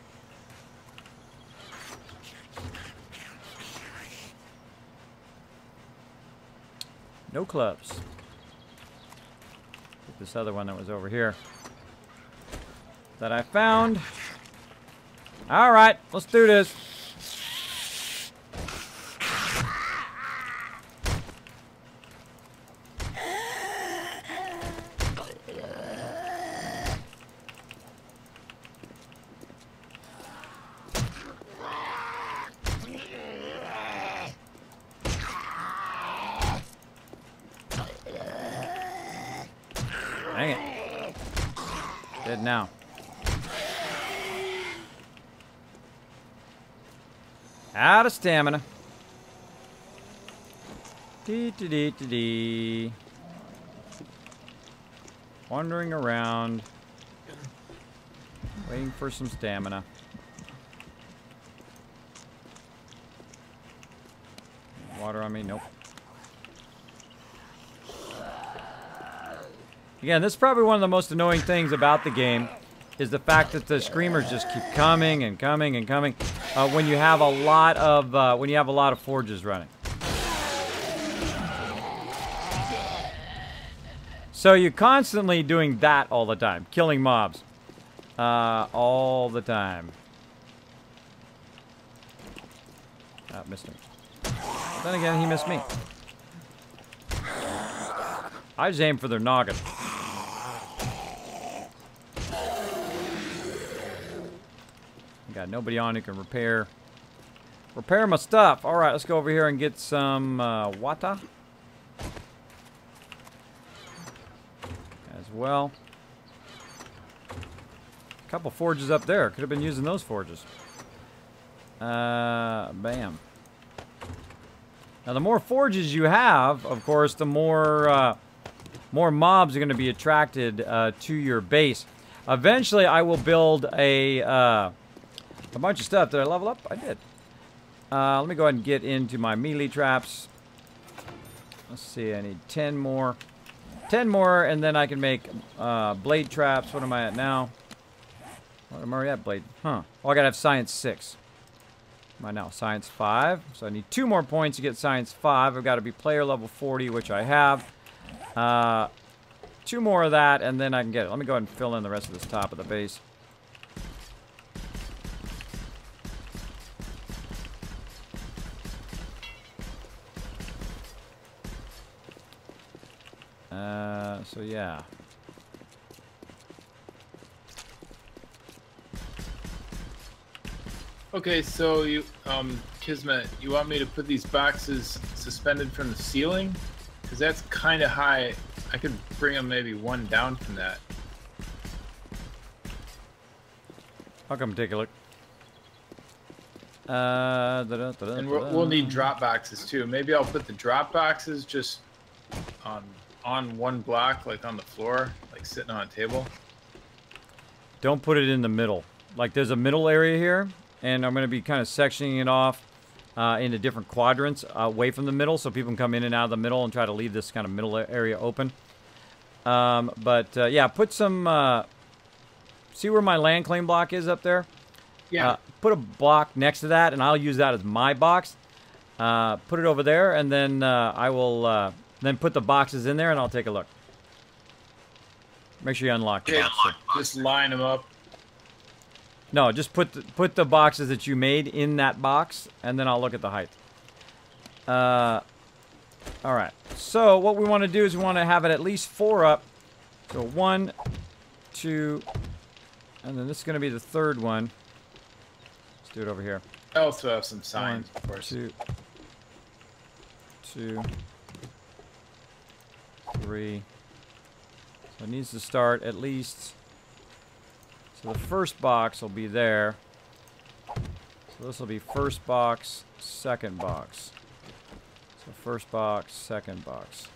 No clubs. Get this other one that was over here that I found. All right, let's do this. Dang it. Dead now. Out of stamina. Dee. Wandering around. Waiting for some stamina. Water on me? Nope. Again, this is probably one of the most annoying things about the game, is the fact that the screamers just keep coming and coming and coming when you have a lot of forges running. So you're constantly doing that all the time, killing mobs all the time. Missed him. Then again, he missed me. I just aim for their noggin. Got nobody on who can repair my stuff. All right, let's go over here and get some wata as well. A couple forges up there. Could have been using those forges. Bam. Now, the more forges you have, of course, the more mobs are going to be attracted to your base. Eventually, I will build a bunch of stuff. Did I level up? I did. Let me go ahead and get into my melee traps. Let's see. I need 10 more. 10 more, and then I can make blade traps. What am I at now? What am I already at? Blade. Huh. Oh, I got to have science 6. Am I now? Science 5. So I need 2 more points to get science 5. I've got to be player level 40, which I have. 2 more of that, and then I can get it. Let me go ahead and fill in the rest of this top of the base. So yeah. Okay, so you, Kismet, you want me to put these boxes suspended from the ceiling? Because that's kind of high. I could bring them maybe 1 down from that. I'll come take a look. And we'll need drop boxes too. Maybe I'll put the drop boxes just on 1 block, like on the floor, like sitting on a table. Don't put it in the middle. Like, there's a middle area here, and I'm going to be kind of sectioning it off into different quadrants away from the middle, so people can come in and out of the middle and try to leave this kind of middle area open. Yeah, put some... see where my land claim block is up there? Yeah. Put a block next to that, and I'll use that as my box. Put it over there, and then I will then put the boxes in there, and I'll take a look. Make sure you unlock the box. Just line them up. No, just put the boxes that you made in that box, and then I'll look at the height. All right. So what we want to do is we want to have it at least 4 up. So 1, 2, and then this is going to be the 3rd one. Let's do it over here. I also have some signs, 1, of course. 2, 3. So it needs to start at least. So the first box will be there. So this will be first box, second box. So first box, second box.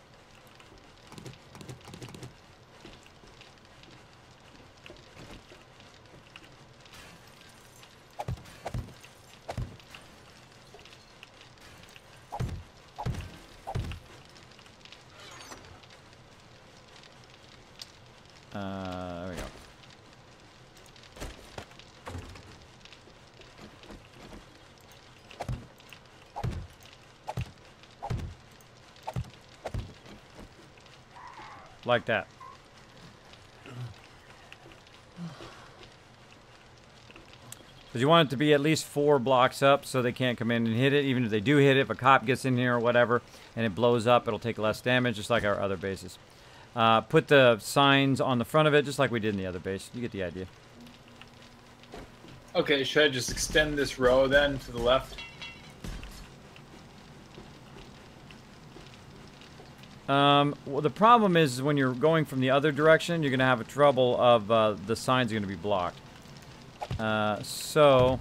There we go. Like that. Because you want it to be at least 4 blocks up so they can't come in and hit it. Even if they do hit it, if a cop gets in here or whatever and it blows up, it'll take less damage, just like our other bases. Put the signs on the front of it, just like we did in the other base. You get the idea. Okay, should I just extend this row then to the left? Well, the problem is when you're going from the other direction, you're going to have a trouble of the signs are going to be blocked. So,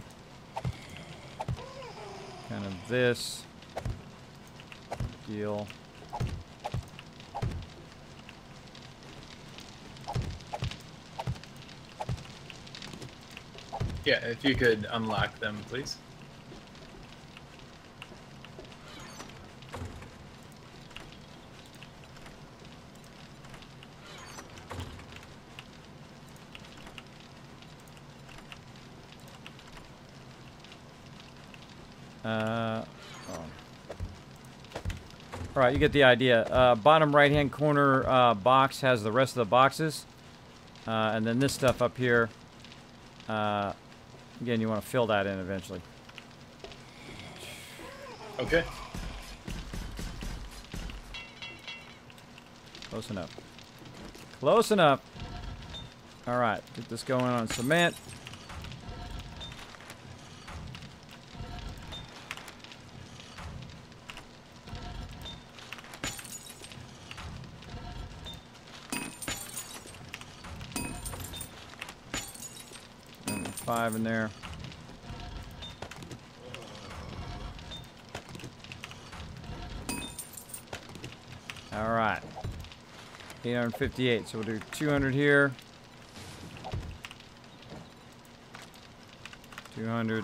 kind of this deal. Yeah, if you could unlock them, please. All right, you get the idea. Bottom right-hand corner box has the rest of the boxes. And then this stuff up here, again, you want to fill that in eventually. Okay. Close enough. Close enough. All right, get this going on cement. And 5 in there. All right. 858, so we'll do 200 here. 200.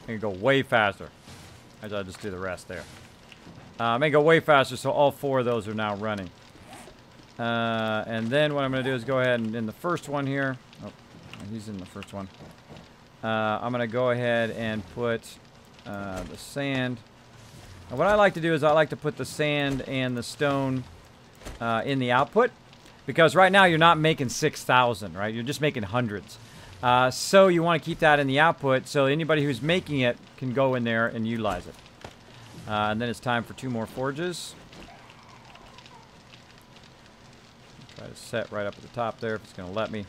I can go way faster. As I'll just do the rest there. I may go way faster, so all 4 of those are now running. And then what I'm going to do is go ahead and in the first one here. Oh, he's in the first one. I'm going to go ahead and put the sand. And what I like to do is I like to put the sand and the stone in the output. Because right now you're not making 6,000, right? You're just making hundreds. So you want to keep that in the output so anybody who's making it can go in there and utilize it. And then it's time for 2 more forges. Try to set right up at the top there if it's going to let me.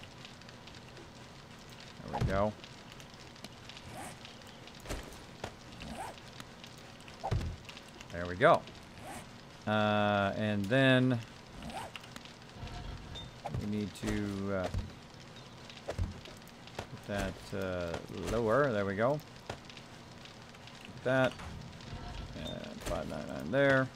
There we go. There we go. And then we need to put that lower. There we go. Like that. And 599 there.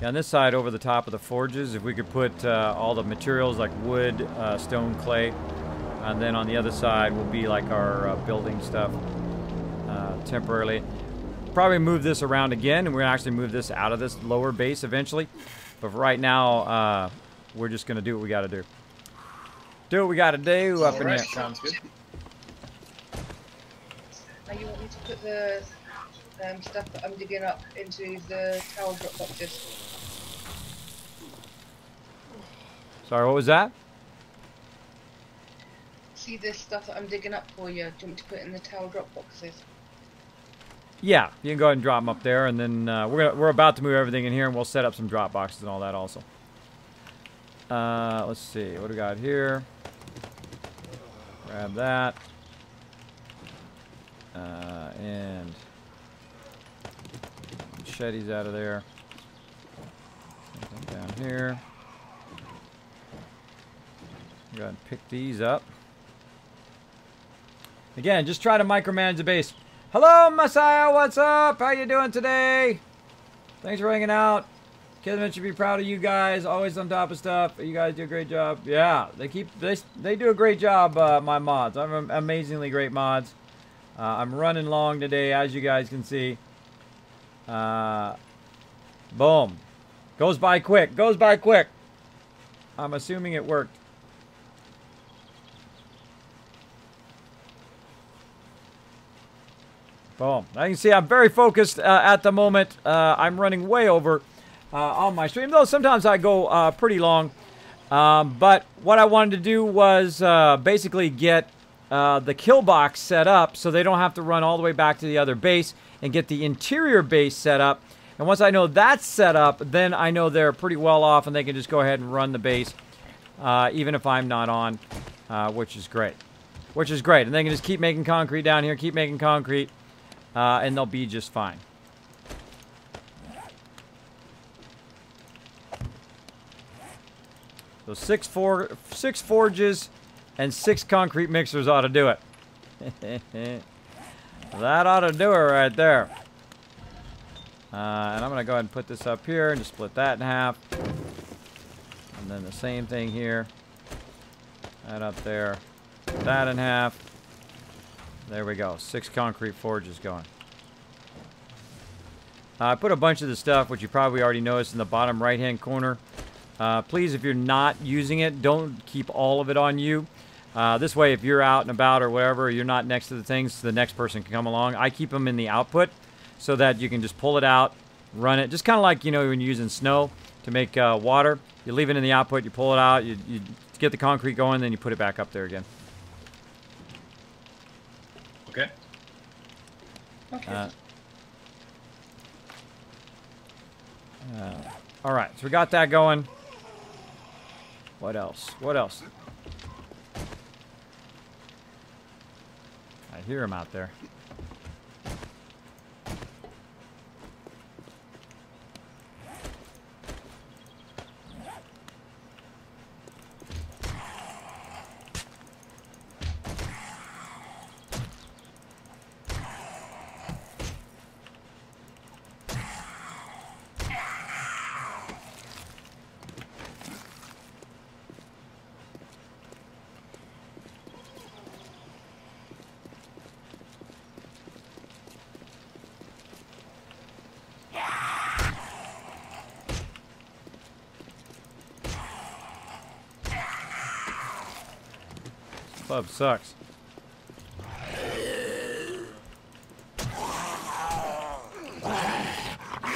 Yeah, on this side over the top of the forges, if we could put all the materials like wood, stone, clay, and then on the other side will be like our building stuff. Temporarily. Probably move this around again, and we're going to actually move this out of this lower base eventually. But for right now, we're just going to do what we got to do. Do what we got to do up in here. Sounds good. Now you want me to put the stuff that I'm digging up into the tower drop boxes? Sorry, what was that? See this stuff that I'm digging up for you? Do you want me to put it in the tower drop boxes? Yeah, you can go ahead and drop them up there, and then we're about to move everything in here, and we'll set up some drop boxes and all that also. Let's see, what do we got here? Grab that. And machetes out of there. Down here. Go ahead and pick these up. Again, just try to micromanage the base. Hello, Messiah. What's up? How you doing today? Thanks for hanging out. Kismet should be proud of you guys. Always on top of stuff. You guys do a great job. Yeah, they do a great job. My mods. I'm amazingly great mods. I'm running long today, as you guys can see. Boom. Goes by quick. Goes by quick. I'm assuming it worked. Boom. Now you can see I'm very focused at the moment. I'm running way over on my stream, though sometimes I go pretty long. But what I wanted to do was basically get the kill box set up so they don't have to run all the way back to the other base and get the interior base set up. And once I know that's set up, then I know they're pretty well off and they can just go ahead and run the base even if I'm not on, which is great. Which is great. And they can just keep making concrete down here, keep making concrete. And they'll be just fine. So 6 forges and 6 concrete mixers ought to do it. That ought to do it right there. And I'm going to go ahead and put this up here and just split that in half. And then the same thing here. That up there. That in half. There we go. 6 concrete forges going. I put a bunch of the stuff, which you probably already noticed, in the bottom right-hand corner. Please, if you're not using it, don't keep all of it on you. This way, if you're out and about or whatever, you're not next to the things, the next person can come along. I keep them in the output so that you can just pull it out, run it. Just kind of like, you know, when you're using snow to make water. You leave it in the output, you pull it out, you get the concrete going, then you put it back up there again. Okay. Okay. All right, so we got that going. What else? What else? I hear him out there. Club sucks.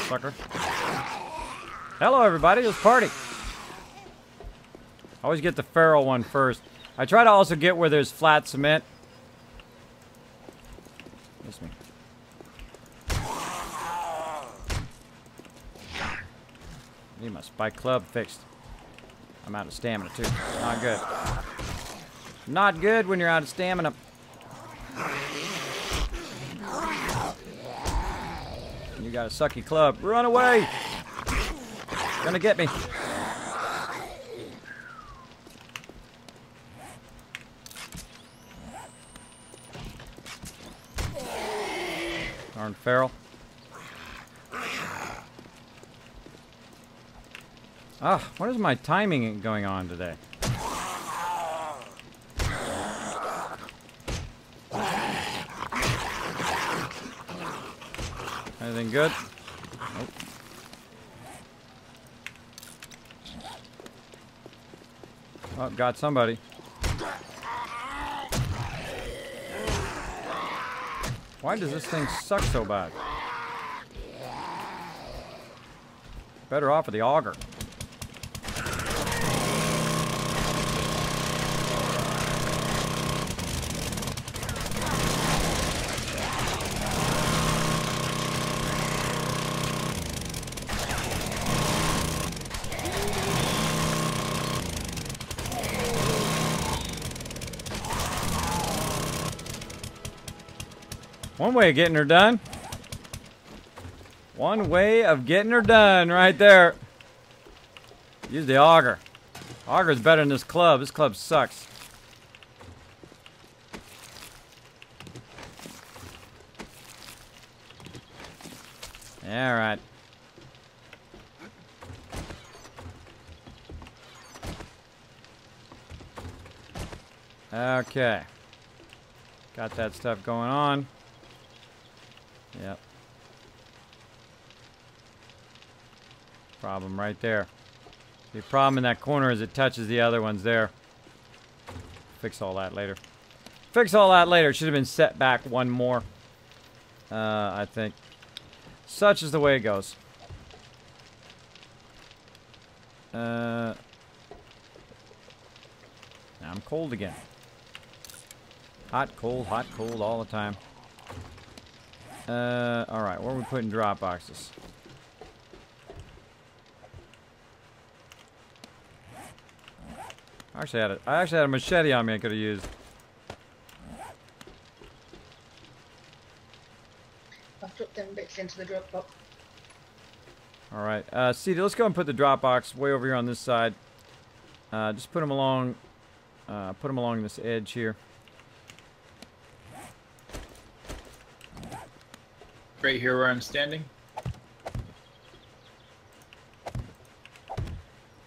Sucker. Hello, everybody. Let's party. Always get the feral one first. I try to also get where there's flat cement. Miss me. Need my spike club fixed. I'm out of stamina, too. Not good. Not good when you're out of stamina. You got a sucky club. Run away! Gonna get me. Darn feral. Ah, what is my timing going on today? Anything good? Nope. Oh, got somebody. Why does this thing suck so bad? Better off with the auger. One way of getting her done. One way of getting her done right there. Use the auger. Auger's better than this club. This club sucks. All right. Okay. Got that stuff going on. Yep. Problem right there. The problem in that corner is it touches the other ones there. Fix all that later. Fix all that later. Should have been set back one more. I think. Such is the way it goes. Now I'm cold again. Hot, cold all the time. Alright, where are we putting drop boxes? I actually had a machete on me I could have used. I've dropped them bits into the drop box. Alright, see, let's go and put the drop box way over here on this side. Just put them along this edge here. Right here where I'm standing?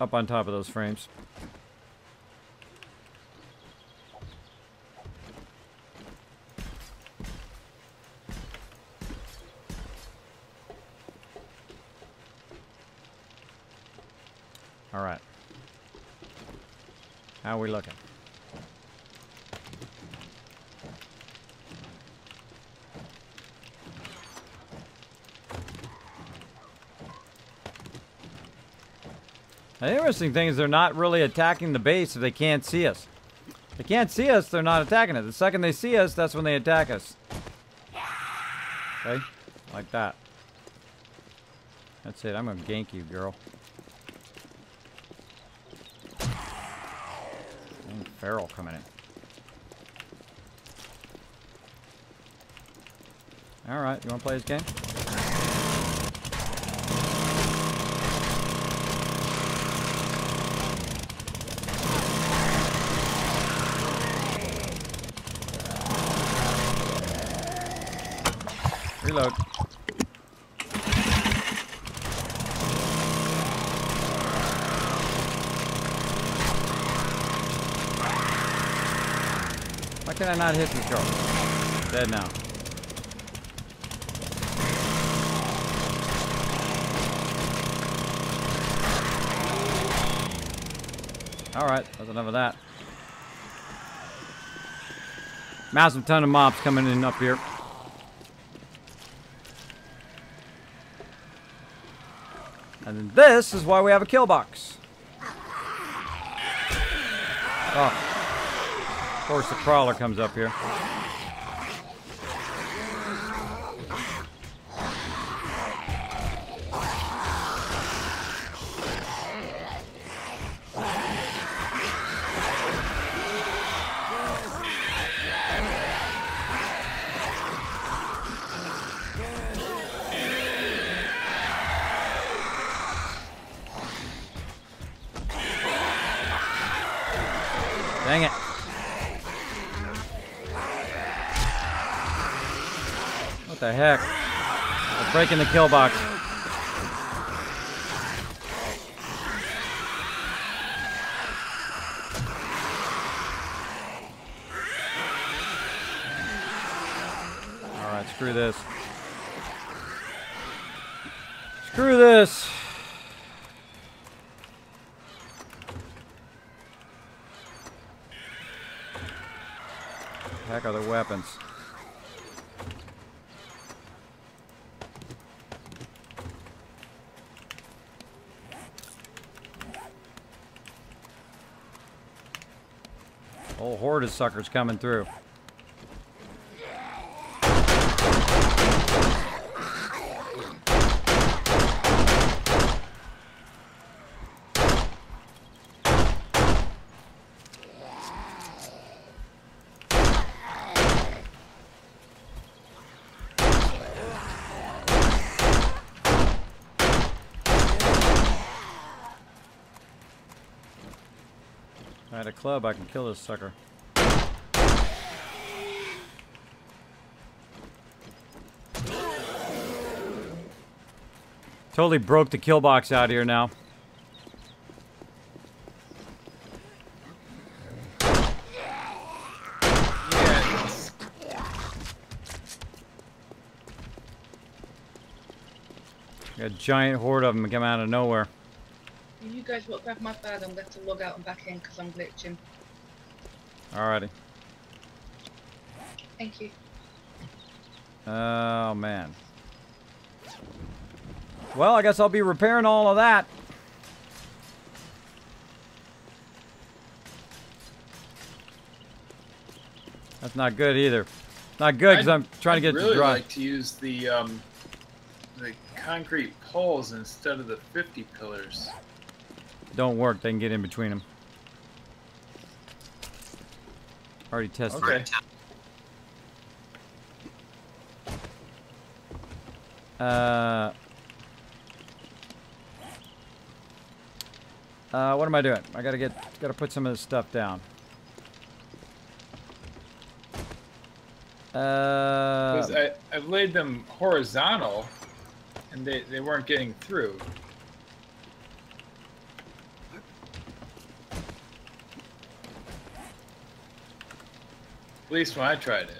up on top of those frames. All right. How are we looking? The interesting thing is they're not really attacking the base if they can't see us. If they can't see us, they're not attacking it. The second they see us, that's when they attack us. Okay? Like that. That's it. I'm gonna gank you, girl. And Feral coming in. Alright, you wanna play this game? Reload. Why can I not hit this girl? Dead now. Alright, that's enough of that. Massive ton of mobs coming in up here. And then this is why we have a kill box. Oh. Of course the crawler comes up here. Dang it. What the heck? They're breaking the kill box. Alright, screw this. Screw this. Heck are the weapons? Whole horde of suckers coming through. If I had a club, I can kill this sucker. Totally broke the kill box out here now. Yes. Got a giant horde of them come out of nowhere. You guys will grab my bag. I'm going to log out and back in because I'm glitching. Alrighty. Thank you. Oh, man. Well, I guess I'll be repairing all of that. That's not good either. Not good because I'm trying to get really to dry. like to use the concrete poles instead of the 50 pillars. Don't work. They can get in between them. Already tested Okay. it. What am I doing? I gotta put some of this stuff down. 'Cause I've laid them horizontal, and they weren't getting through. At least when I tried it.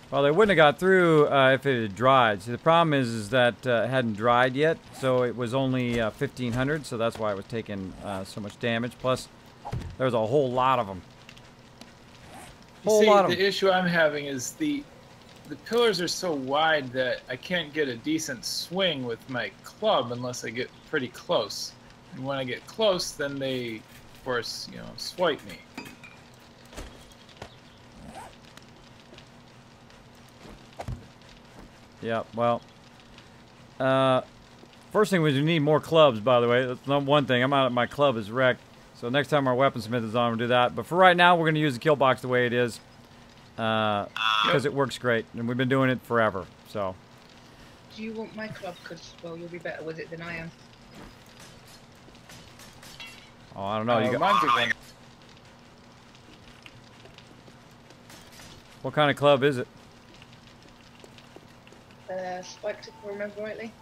Well, they wouldn't have got through if it had dried. See, the problem is that it hadn't dried yet, so it was only 1,500, so that's why it was taking so much damage. Plus, there was a whole lot of them. The issue I'm having is the pillars are so wide that I can't get a decent swing with my club unless I get pretty close. And when I get close, then they, of course, you know, swipe me. Yeah, well, first thing was we need more clubs, by the way. That's not one thing. I'm out. My club is wrecked. So next time our weaponsmith is on, we'll do that. But for right now, we're going to use the kill box the way it is. Because it works great. And we've been doing it forever. So. Do you want my club? Because, well, you'll be better with it than I am. Oh, I don't know. You got, mine's a one. what kind of club is it? Spiked, if I remember rightly.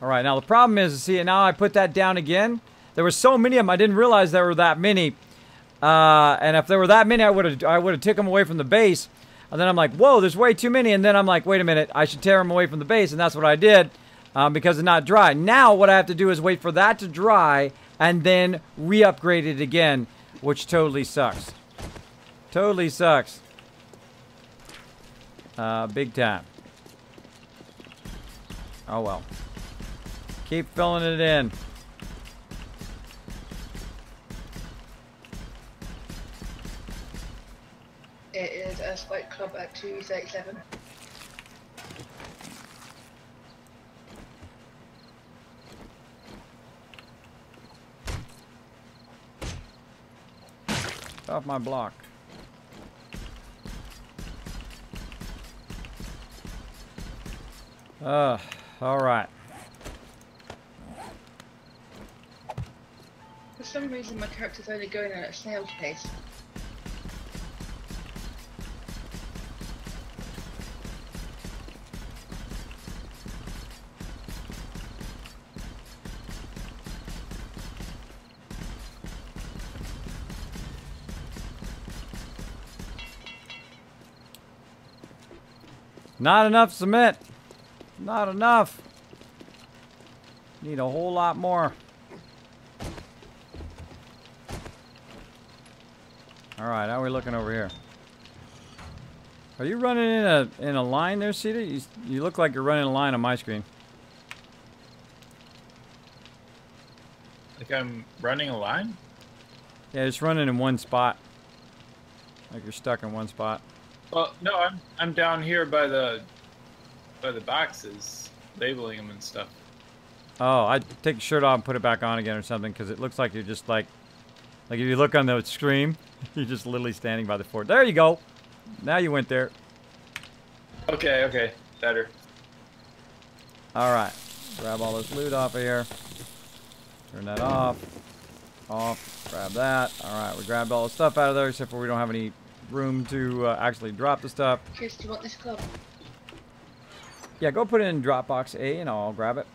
All right. Now, the problem is, see, now I put that down again. There were so many of them. I didn't realize there were that many. And if there were that many, I would have took them away from the base. And then I'm like, whoa, there's way too many. And then I'm like, wait a minute, I should tear them away from the base. And that's what I did because it's not dry. Now what I have to do is wait for that to dry and then re-upgrade it again, which totally sucks. Totally sucks. Big time. Oh well. Keep filling it in. It is a spike club at 237. Off my block. All right. For some reason, my character's only going at a snail's pace. Not enough cement. Not enough. Need a whole lot more. All right, how are we looking over here? Are you running in a line there, Cedar? You look like you're running a line on my screen. Like I'm running a line? Yeah, just running in one spot. Like you're stuck in one spot. Well, no, I'm down here by the boxes, labeling them and stuff. Oh, I'd take the shirt off and put it back on again or something, because it looks like you're just like if you look on the screen, you're just literally standing by the fort. There you go. Now you went there. Okay, better. All right, grab all this loot off of here. Turn that off. Grab that. All right, we grabbed all the stuff out of there, except for we don't have any room to actually drop the stuff. Chris, do you want this club? Yeah, go put it in Dropbox A and I'll grab it.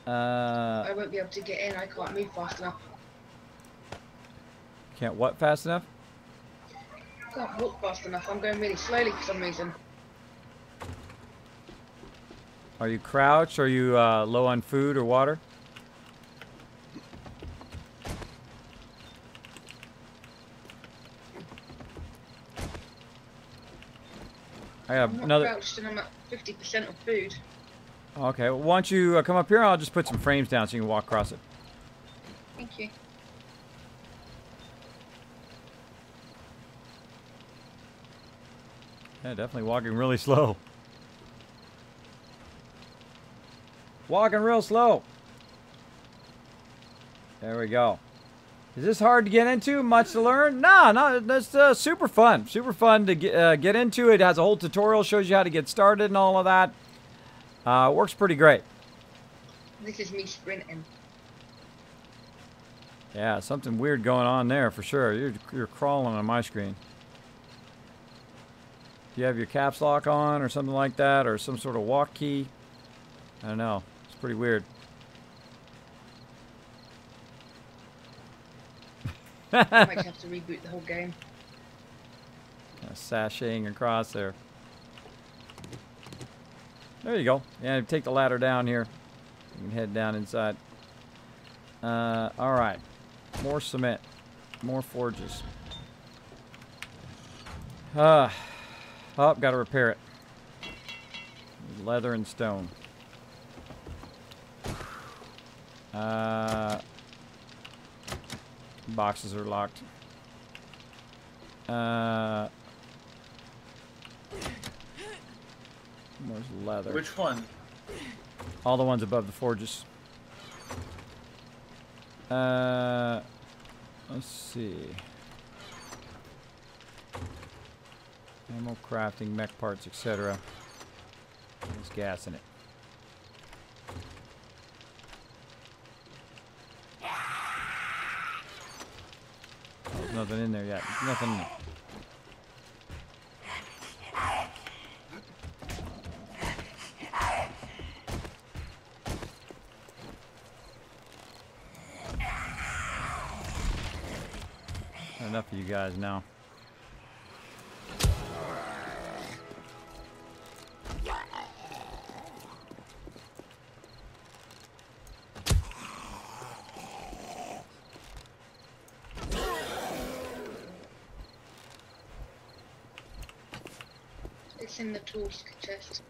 I won't be able to get in. I can't move fast enough. Can't what fast enough? I can't walk fast enough. I'm going really slowly for some reason. Are you crouched? Are you low on food or water? I have I'm not another. crouched and I'm at 50% of food. Okay, well, why don't you come up here? I'll just put some frames down so you can walk across it. Thank you. Yeah, definitely walking really slow. Walking real slow. There we go. Is this hard to get into? Much to learn? No, that's super fun. Super fun to get into. It has a whole tutorial, shows you how to get started and all of that. Works pretty great. This is me sprinting. Yeah, something weird going on there for sure. You're crawling on my screen. Do you have your caps lock on or something like that, or some sort of walk key? I don't know. It's pretty weird. I might have to reboot the whole game. Sashaying across there. There you go. Yeah, take the ladder down here. You can head down inside. Alright. More cement. More forges. Oh, gotta repair it. Leather and stone. Boxes are locked. Where's leather? Which one? All the ones above the forges. Let's see. Ammo, crafting, mech parts, etc. There's gas in it. There's nothing in there yet. Nothing in there. Enough of you guys now. It's in the tools chest.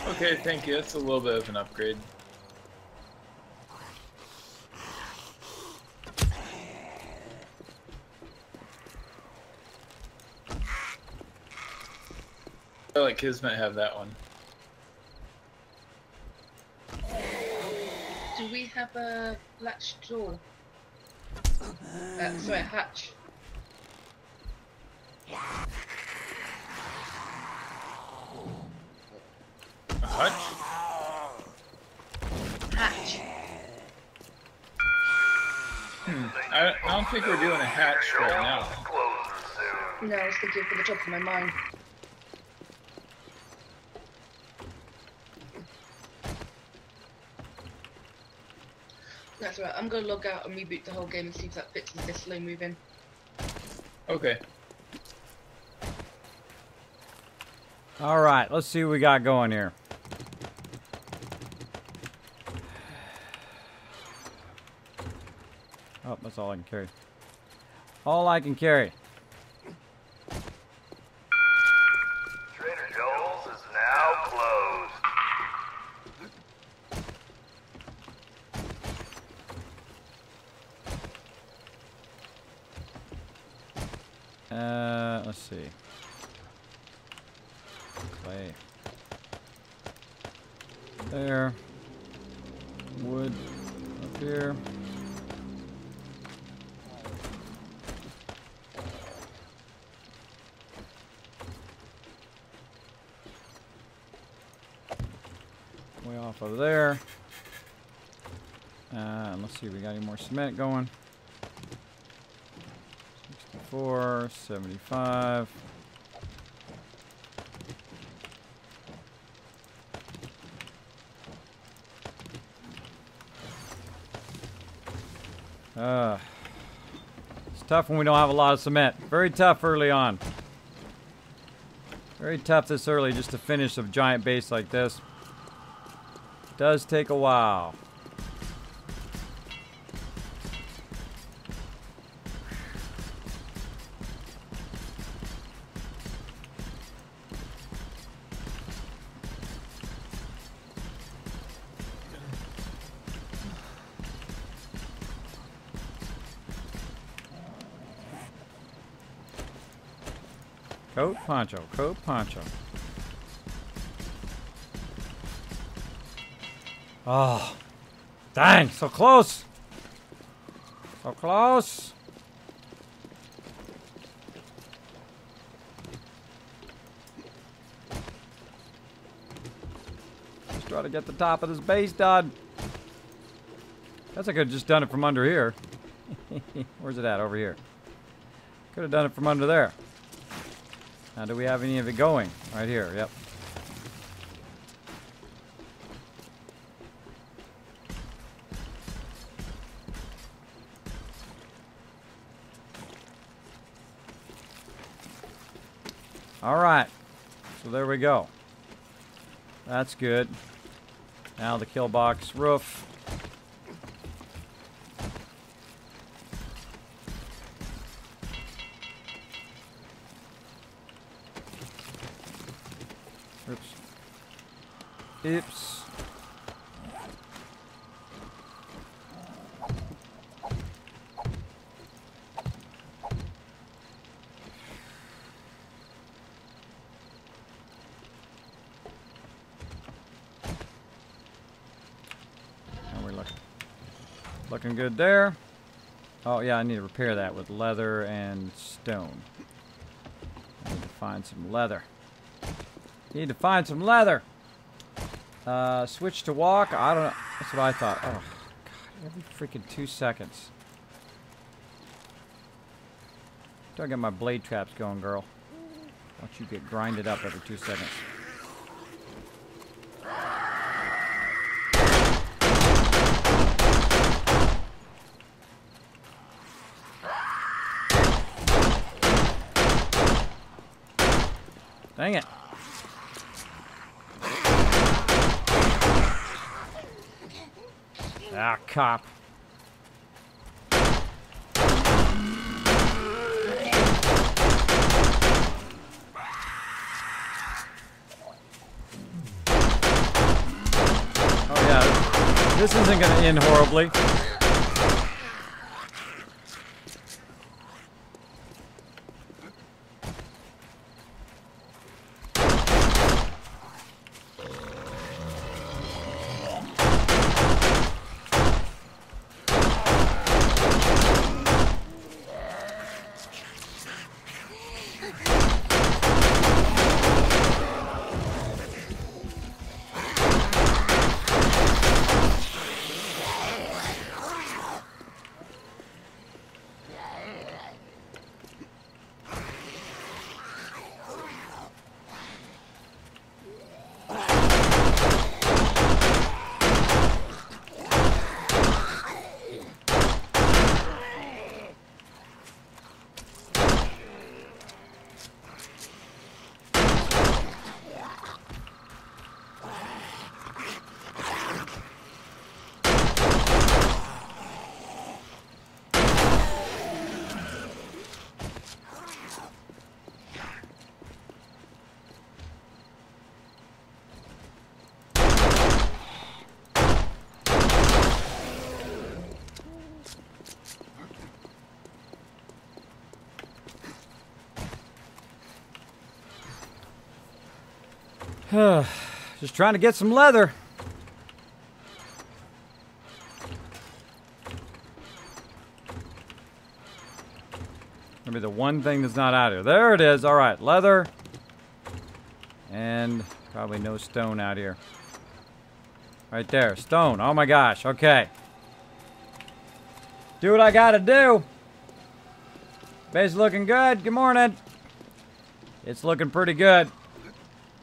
Okay, thank you. That's a little bit of an upgrade. I like Kismet have that one. Do we have a latched door? Sorry, a hatch. A hutch? Hatch. I don't think we're doing a hatch right now. Closes soon. No, I was thinking for the top of my mind. That's right. I'm gonna log out and reboot the whole game and see if that fixes this slow moving. Okay. Alright, let's see what we got going here. Oh, that's all I can carry. All I can carry. Trader Joel's is now closed. Let's see. Clay. There. Wood up here. Way off over there. Let's see, we got any more cement going. 64, 75. It's tough when we don't have a lot of cement. Very tough early on. Very tough this early just to finish a giant base like this. Does take a while. Coat poncho, coat poncho. Oh, dang, so close. So close. Just try to get the top of this base done. Guess I could have just done it from under here. Where's it at? Over here. Could have done it from under there. Now, do we have any of it going? Right here, yep. All right, so there we go. That's good. Now the kill box roof. Oops. Oops. Looking good there. Oh yeah, I need to repair that with leather and stone. I need to find some leather. Need to find some leather. Switch to walk. I don't know. That's what I thought. Oh, God. Every freaking 2 seconds. Don't get my blade traps going, girl. Watch you get grinded up every 2 seconds. Dang it. Ah, cop. Oh yeah, this isn't gonna end horribly. Just trying to get some leather. Maybe the one thing that's not out here. There it is. All right, leather. And probably no stone out here. Right there, stone. Oh my gosh, okay. Do what I gotta do. Base looking good. Good morning. It's looking pretty good.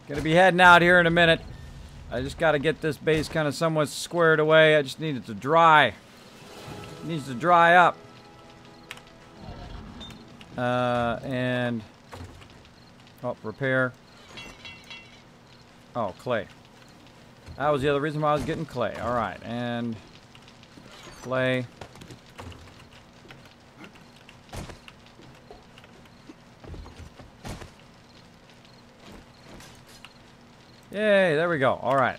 Gonna be heading out here in a minute. I just gotta get this base kind of somewhat squared away. I just need it to dry. It needs to dry up. And oh, repair. Oh, clay. That was the other reason why I was getting clay. All right, and clay. Yay, there we go. All right.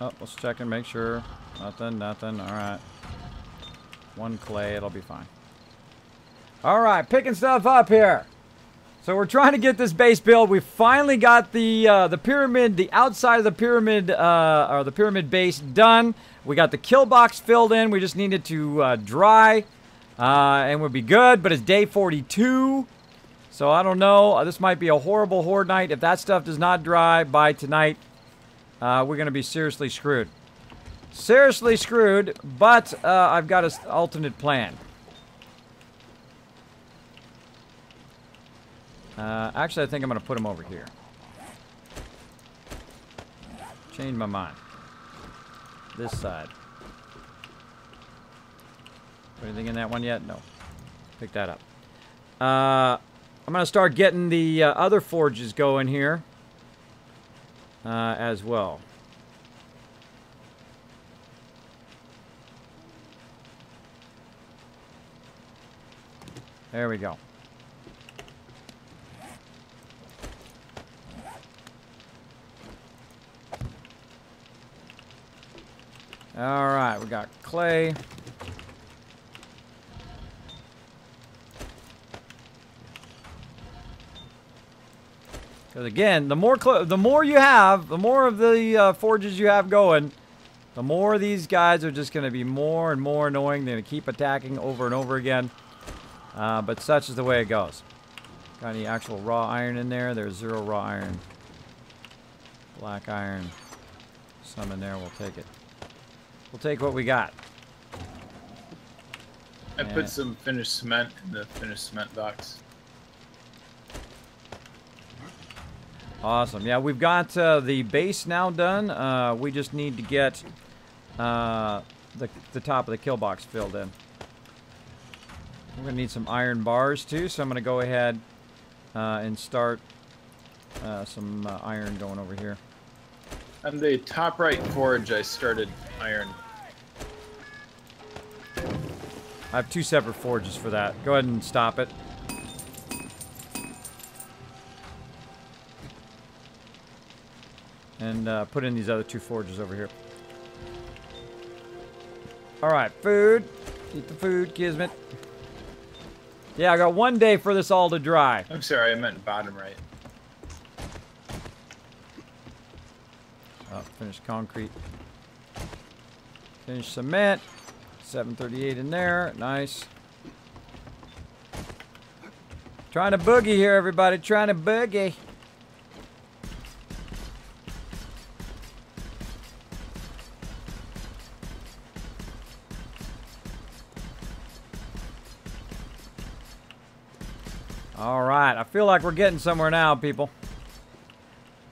Oh, let's check and make sure. Nothing, nothing. All right. One clay, it'll be fine. All right, picking stuff up here. So we're trying to get this base built. We finally got the pyramid, the outside of the pyramid, or the pyramid base done. We got the kill box filled in. We just needed to dry, and we'll be good. But it's day 42. So I don't know. This might be a horrible horde night. If that stuff does not dry by tonight, we're going to be seriously screwed. Seriously screwed, but I've got an alternate plan. Actually, I think I'm going to put them over here. Change my mind. This side. Anything in that one yet? No. Pick that up. I'm going to start getting the other forges going here as well. There we go. All right, we got clay. Because again, the more you have, the more of the forges you have going, the more these guys are just going to be more and more annoying. They're going to keep attacking over and over again. But such is the way it goes. Got any actual raw iron in there? There's 0 raw iron. Black iron. Some in there. We'll take it. We'll take what we got. I put some finished cement in the finished cement box. Awesome. Yeah, we've got the base now done. We just need to get the top of the kill box filled in. We're going to need some iron bars too, so I'm going to go ahead and start some iron going over here. On the top right forge, I started iron. I have 2 separate forges for that. Go ahead and stop it. And put in these other 2 forges over here. Alright, food. Eat the food, Kismet. Yeah, I got 1 day for this all to dry. I'm sorry, I meant bottom right. Oh, finished concrete. Finished cement. 738 in there. Nice. Trying to boogie here, everybody. Trying to boogie. All right. I feel like we're getting somewhere now, people.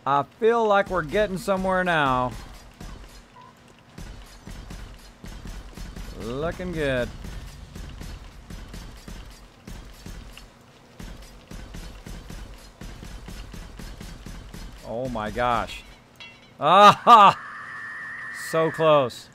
I feel like we're getting somewhere now. Looking good. Oh my gosh. Ah! So close.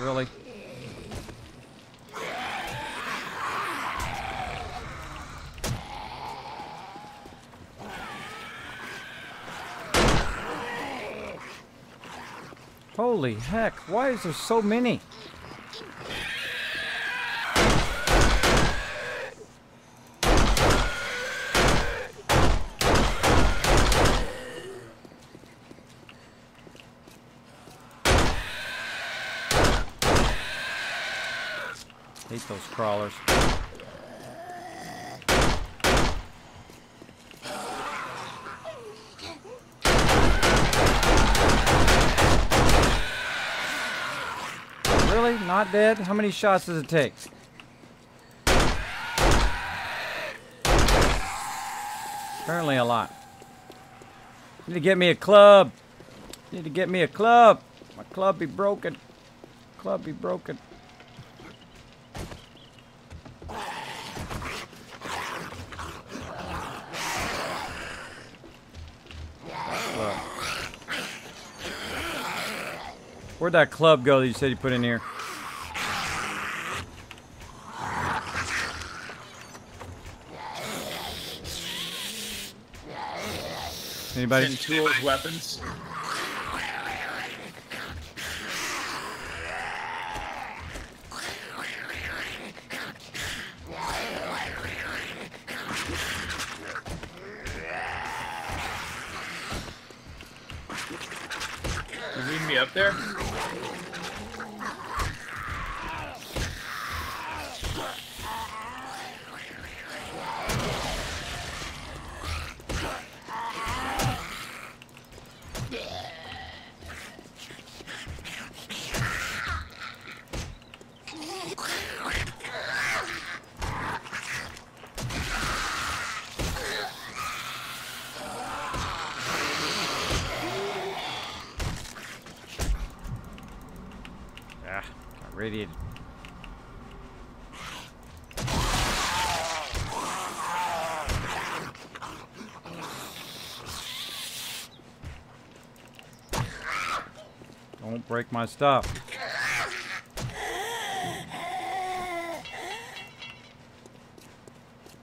Really? Holy heck, why is there so many? Hate those crawlers. Really? Not dead? How many shots does it take? Apparently a lot. Need to get me a club. Need to get me a club. My club be broken. Club be broken. Where'd that club go that you said you put in here? Anybody? And tools, weapons. up there? Got radiated. Don't break my stuff.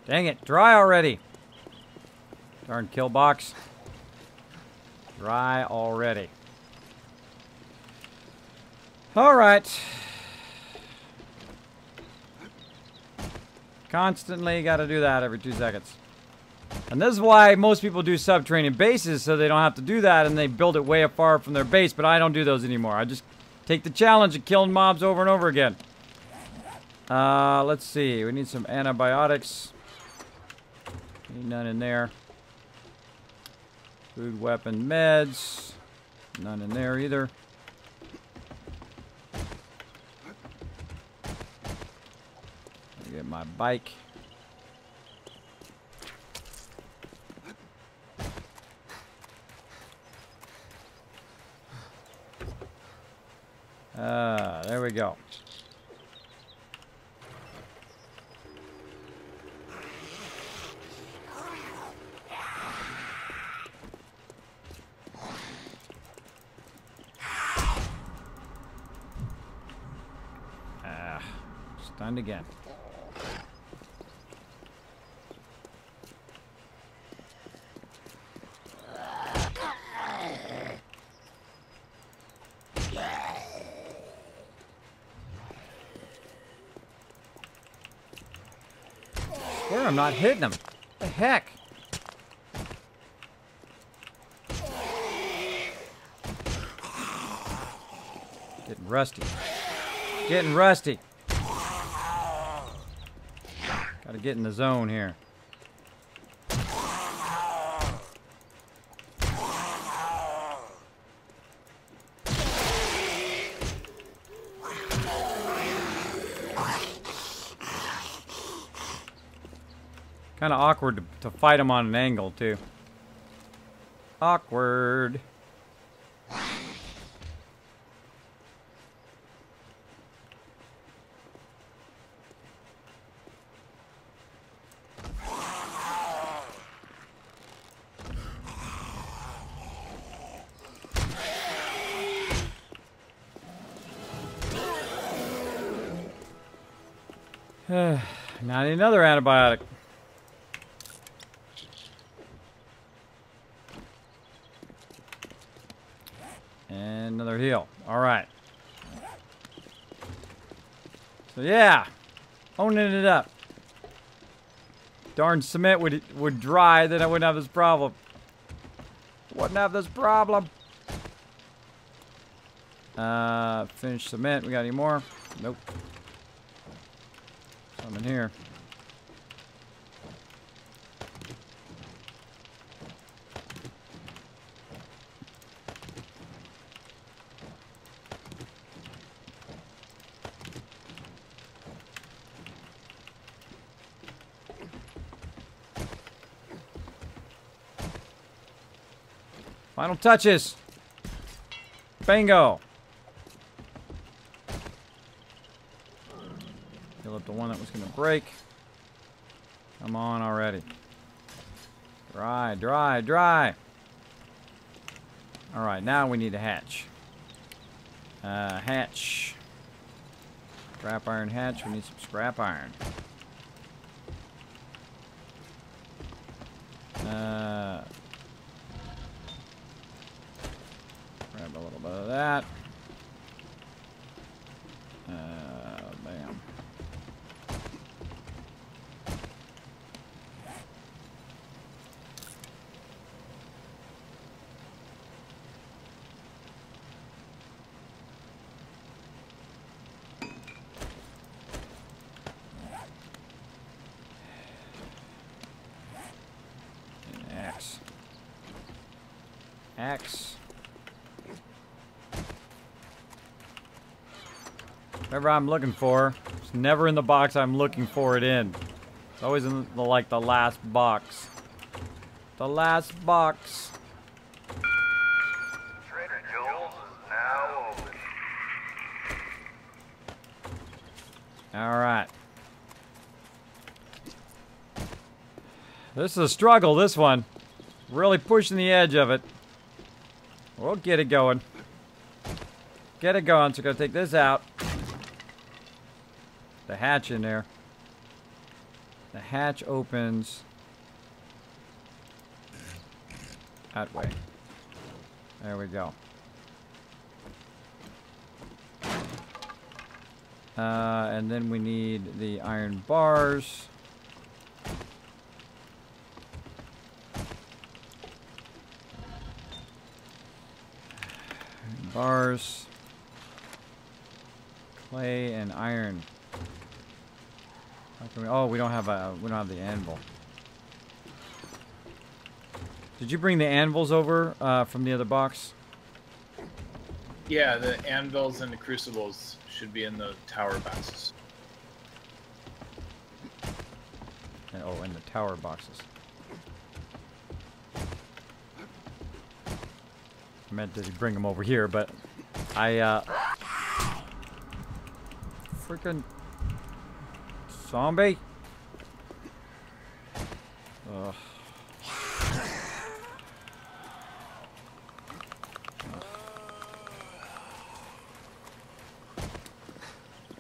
Dang it, dry already. Darn kill box. Dry already. All right. Constantly got to do that every 2 seconds. And this is why most people do subterranean bases, so they don't have to do that, and they build it way far from their base, but I don't do those anymore. I just take the challenge of killing mobs over and over again. Let's see. We need some antibiotics. Need none in there. Food, weapon, meds. None in there either. Get my bike. There we go. Stunned again. Where I'm not hitting him. What the heck? Getting rusty. Getting rusty. Gotta get in the zone here. Kind of awkward to fight him on an angle, too. Awkward. Now I need another antibiotic. And another heal. All right. So yeah, owning it up. Darn cement would dry, then I wouldn't have this problem. Wouldn't have this problem. Finished cement. We got any more? Nope. Some in here. Final touches. Bingo. Heal up the one that was going to break. Come on already. Dry, dry, dry. All right, now we need a hatch. Hatch. Scrap iron hatch. We need some scrap iron. Grab a little bit of that. Bam. Axe. Whatever I'm looking for, it's never in the box I'm looking for it in. It's always in the, like the last box. The last box. Trader Joel's is now open. All right. This is a struggle, this one. Really pushing the edge of it. We'll get it going. Get it going. So we're going to take this out. The hatch in there. The hatch opens that way. There we go. And then we need the iron bars. Bars, clay, and iron. How can we, oh, we don't have the anvil. Did you bring the anvils over from the other box? Yeah, the anvils and the crucibles should be in the tower boxes. And, oh, in the tower boxes. I meant to bring them over here, but I freaking zombie.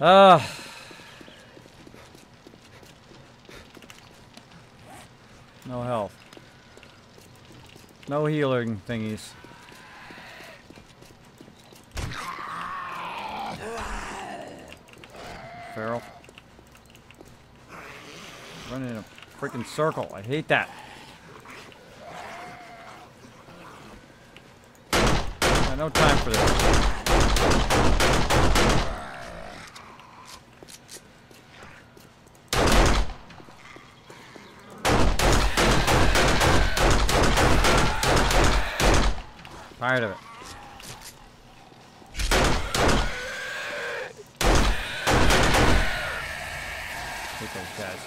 Ugh. No health. No healing thingies. Feral. Running in a freaking circle. I hate that. Got no time for this. Tired of it. Hate those guys.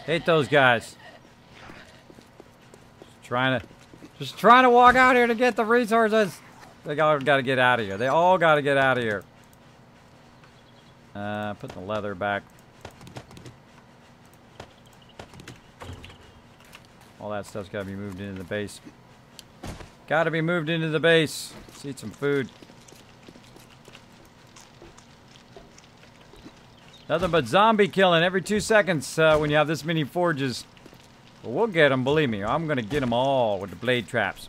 Hate those guys. Just trying to walk out here to get the resources. They all got to get out of here. They all got to get out of here. Put the leather back. All that stuff's got to be moved into the base. Got to be moved into the base. Let's eat some food. Nothing but zombie killing every 2 seconds when you have this many forges. But we'll get them, believe me. I'm going to get them all with the blade traps.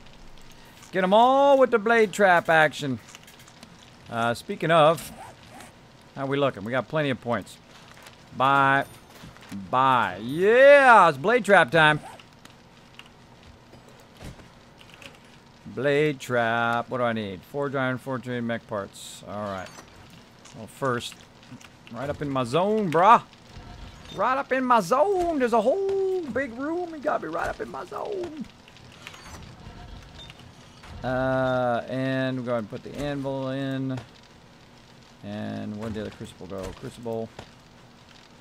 Get them all with the blade trap action. Speaking of, how we looking? We got plenty of points. Bye. Bye. Yeah, it's blade trap time. Blade trap. What do I need? 4 iron, 4 mech parts. All right. Well, first, right up in my zone, brah. Right up in my zone. There's a whole big room. You gotta be right up in my zone. And we're going to put the anvil in. And where did the other crucible go? Crucible.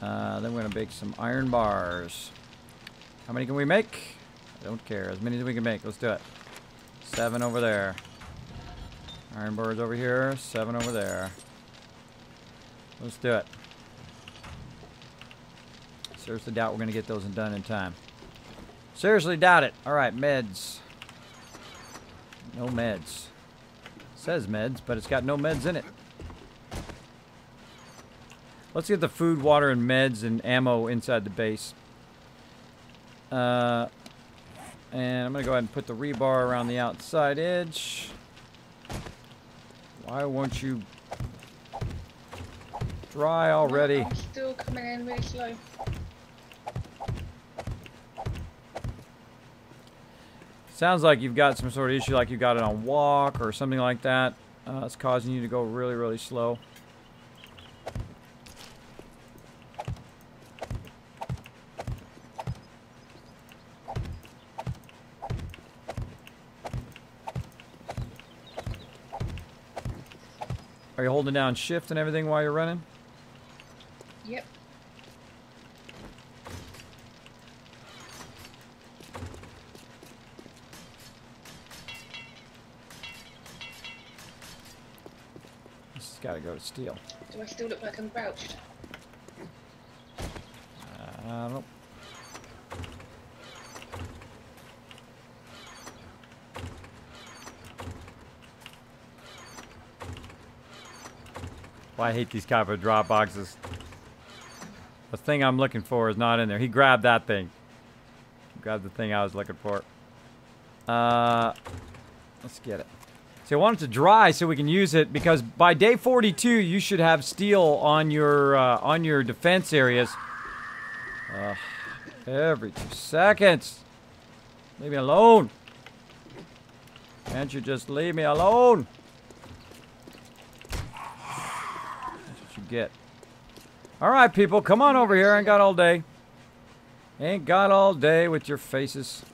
Then we're going to bake some iron bars. How many can we make? I don't care. As many as we can make. Let's do it. 7 over there. Iron bars over here. 7 over there. Let's do it. Seriously doubt we're going to get those done in time. Seriously doubt it. Alright, meds. No meds. It says meds, but it's got no meds in it. Let's get the food, water, and meds and ammo inside the base. And I'm going to go ahead and put the rebar around the outside edge. Why won't you dry already? I'm still coming in really slow. Sounds like you've got some sort of issue, like you got it on walk or something like that. It's causing you to go really, really slow. Are you holding down shift and everything while you're running? Yep. This has got to go to steel. Do I still look like I'm crouched? I don't know. Well, I hate these kind of drop boxes. The thing I'm looking for is not in there. He grabbed that thing. Grabbed the thing I was looking for. Let's get it. See, I want it to dry so we can use it, because by day 42 you should have steel on your defense areas. Every 2 seconds. Leave me alone. Can't you just leave me alone? That's what you get. Alright, people, come on over here. Ain't got all day. Ain't got all day with your faces.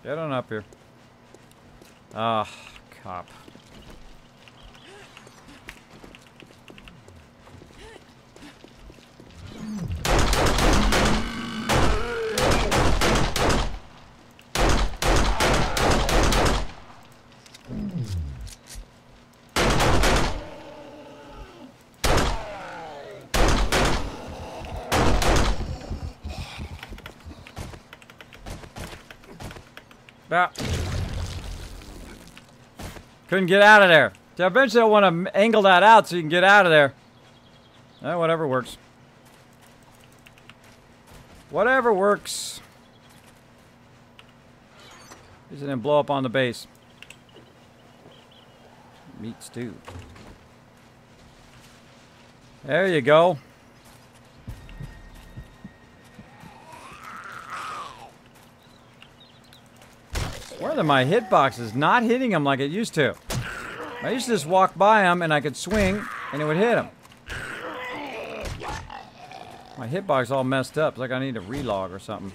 Get on up here. Ah, cop. Ah. Couldn't get out of there. So eventually I want to angle that out so you can get out of there. Whatever works. Whatever works. Just didn't blow up on the base. Meat stew. There you go. Where are my hitboxes not hitting them like it used to? I used to just walk by them and I could swing and it would hit them. My hitbox all messed up. It's like I need a relog or something.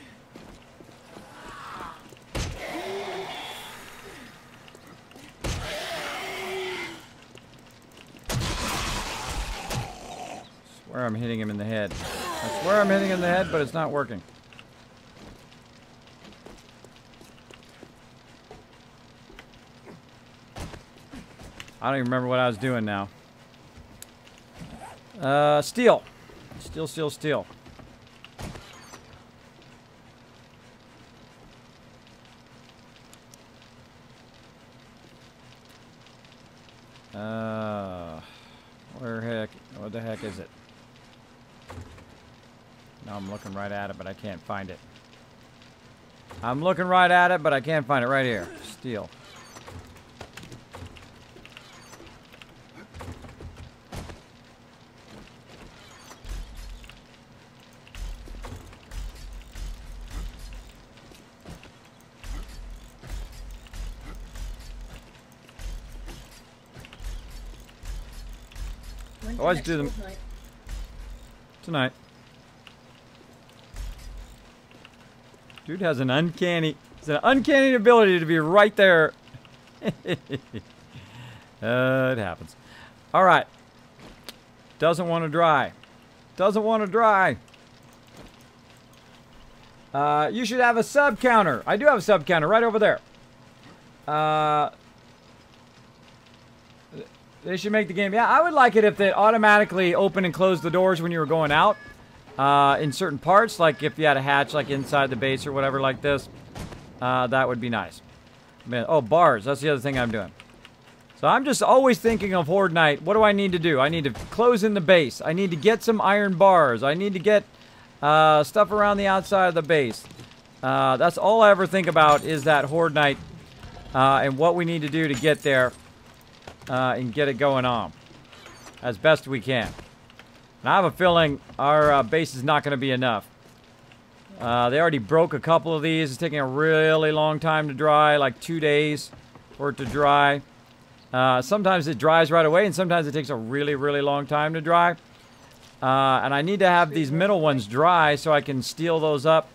I swear I'm hitting him in the head. I swear I'm hitting him in the head, but it's not working. I don't even remember what I was doing now. Steel. Steel, steel, steel. Where the heck is it? Now I'm looking right at it, but I can't find it. I'm looking right at it, but I can't find it. Right here. Steel. Always do them tonight. Dude has an uncanny ability to be right there. It happens. All right. Doesn't want to dry. Doesn't want to dry. You should have a sub counter. I do have a sub counter right over there. They should make the game. Yeah, I would like it if they automatically open and close the doors when you were going out. In certain parts, like if you had a hatch like inside the base or whatever like this. That would be nice. Man, oh, bars. That's the other thing I'm doing. So I'm just always thinking of Horde Night. What do I need to do? I need to close in the base. I need to get some iron bars. I need to get stuff around the outside of the base. That's all I ever think about is that Horde Night and what we need to do to get there. And get it going on as best we can. And I have a feeling our base is not going to be enough. They already broke a couple of these. It's taking a really long time to dry, like 2 days for it to dry. Sometimes it dries right away, and sometimes it takes a really, really long time to dry. And I need to have these middle ones dry so I can steel those up.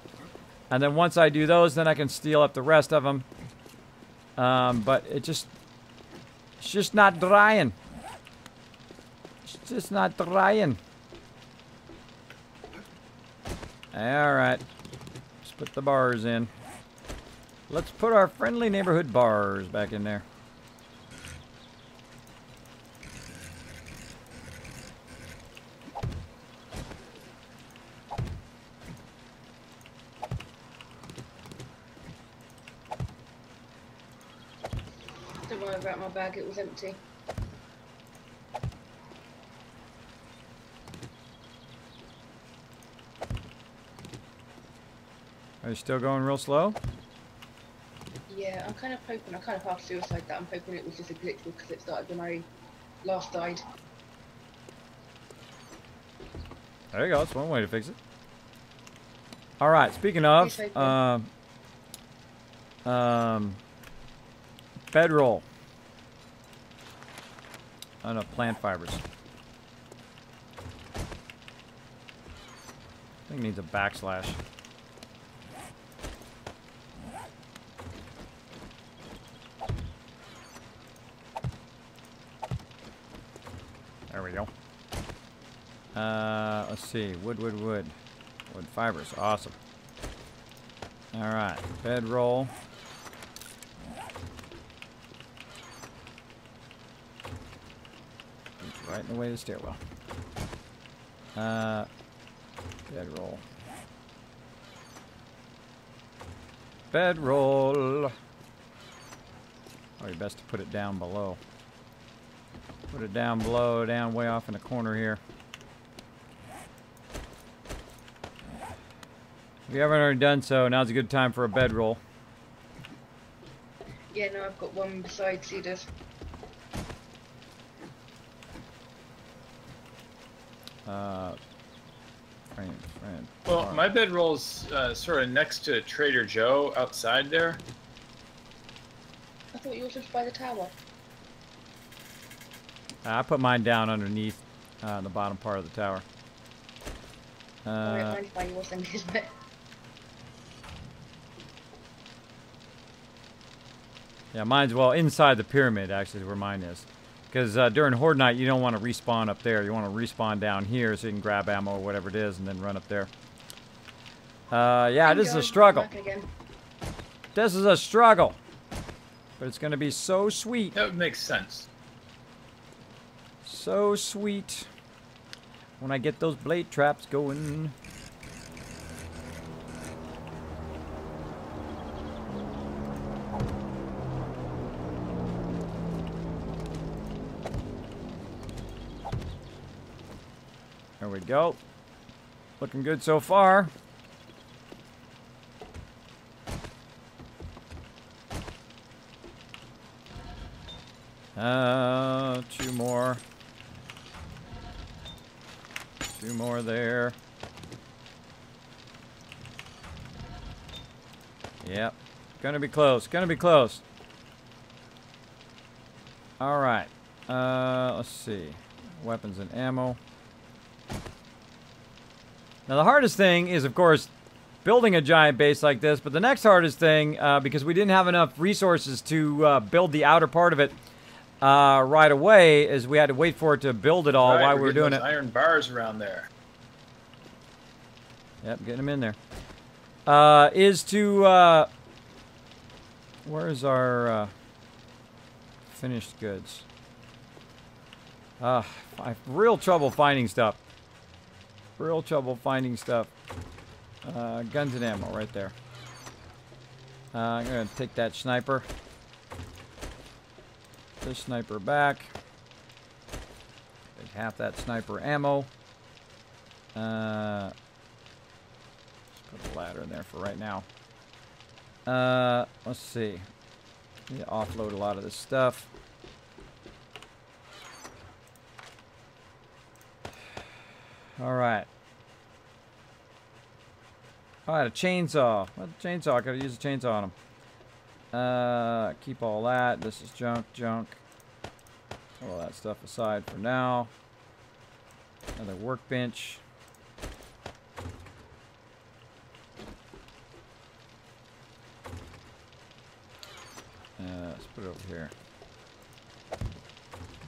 And then once I do those, then I can steel up the rest of them. But it's just not drying. It's just not drying. Alright. Let's put the bars in. Let's put our friendly neighborhood bars back in there. Don't worry about my bag, it was empty. Are you still going real slow? Yeah, I'm kind of hoping, I kind of half suicide that. I'm hoping it was just a glitch because it started when I last died. There you go. That's one way to fix it. All right. Speaking of, bedroll. Oh no, plant fibers. I think it needs a backslash. There we go. Let's see. Wood. Wood fibers. Awesome. All right. Bedroll. It's right in the way of the stairwell. Bedroll. Bedroll. Probably best to put it down below. Put it down below, down way off in the corner here. If you haven't already done so, now's a good time for a bedroll. Yeah, no, I've got one beside Cedars. Friend. Well, my bedroll's sort of next to Trader Joe outside there. I thought yours was by the tower. I put mine down underneath the bottom part of the tower. Alright, mine's by yours then, Kismet. Yeah, mine's well inside the pyramid, actually, is where mine is. Because during Horde Night, you don't want to respawn up there. You want to respawn down here so you can grab ammo or whatever it is and then run up there. Yeah, this is a struggle. This is a struggle. But it's going to be so sweet. That would make sense. So sweet. When I get those blade traps going. There we go. Looking good so far. Two more. Two more there. Yep. Gonna be close. Gonna be close. Alright. Let's see. Weapons and ammo. Now the hardest thing is, of course, building a giant base like this, but the next hardest thing, because we didn't have enough resources to build the outer part of it right away, is we had to wait for it to build it all while we were doing it. Iron bars around there. Yep, getting them in there. Is to, where's our finished goods? I have real trouble finding stuff. Real trouble finding stuff. Guns and ammo right there. I'm going to take that sniper. This sniper back. Take half that sniper ammo. Let's put a ladder in there for right now. Let's see. Need to offload a lot of this stuff. Alright. Oh, I had a chainsaw. What a chainsaw? I could have used a chainsaw on him. Keep all that. This is junk. Put all that stuff aside for now. Another workbench. Let's put it over here.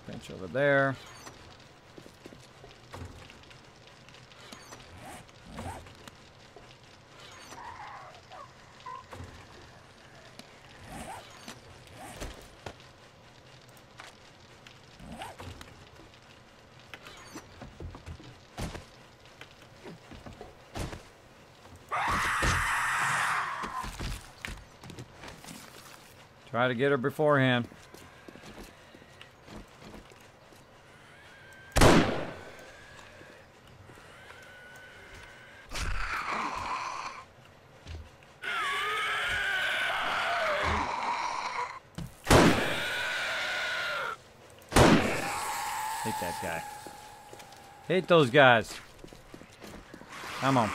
Bench over there. Try to get her beforehand. Hate that guy. Hate those guys. Come on.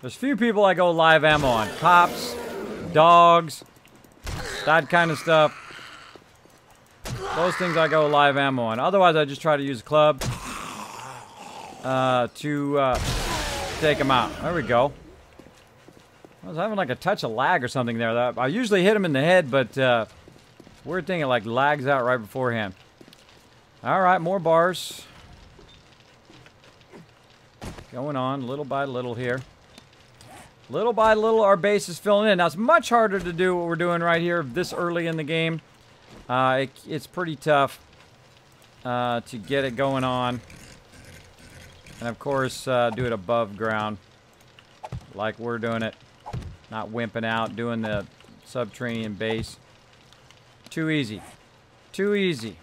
There's few people I go live ammo on. Cops, dogs, that kind of stuff. Those things I go live ammo on. Otherwise, I just try to use a club to take them out. There we go. I was having like a touch of lag or something there. I usually hit them in the head, but weird thing, it like lags out right beforehand. All right, more bars. Going on little by little here. Little by little, our base is filling in. Now, it's much harder to do what we're doing right here this early in the game. It's pretty tough to get it going on. And, of course, do it above ground like we're doing it. Not wimping out, doing the subterranean base. Too easy. Too easy.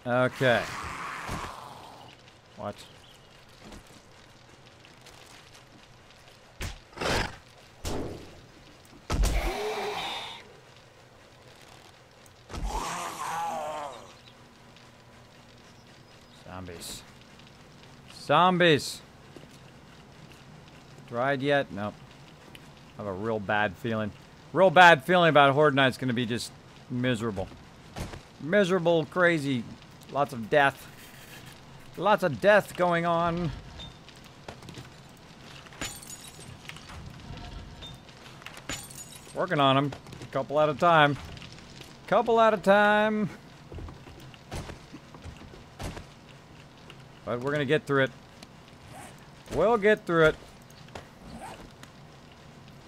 Okay. What? Zombies. Zombies! Dried yet? Nope. I have a real bad feeling. Real bad feeling about Horde Night's gonna be just miserable. Miserable, crazy. Lots of death. Lots of death going on. Working on them. A couple at a time. Couple at a time. But we're gonna get through it. We'll get through it.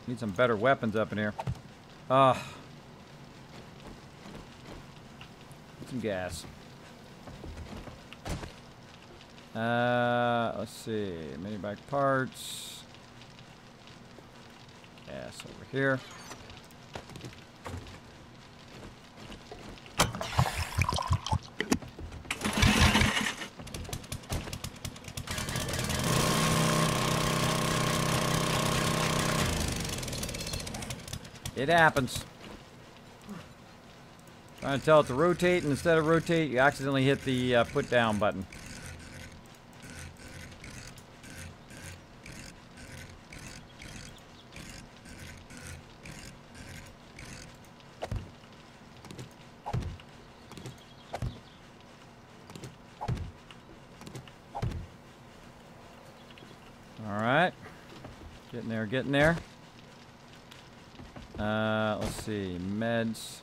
Need some better weapons up in here. Some gas. Let's see. Mini bike parts. Gas over here. It happens. Trying to tell it to rotate, and instead of rotate, you accidentally hit the put down button. All right. Getting there, getting there. Let's see, meds.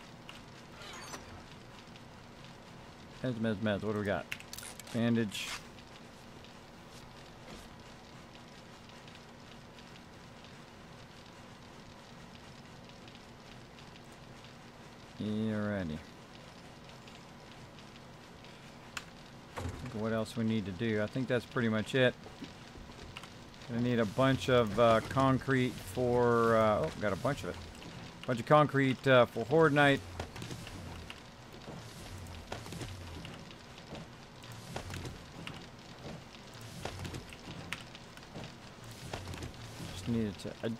Meds. What do we got? Bandage. Alrighty. What else we need to do? I think that's pretty much it. Gonna need a bunch of concrete for. Oh, got a bunch of it. Bunch of concrete for Horde Night. I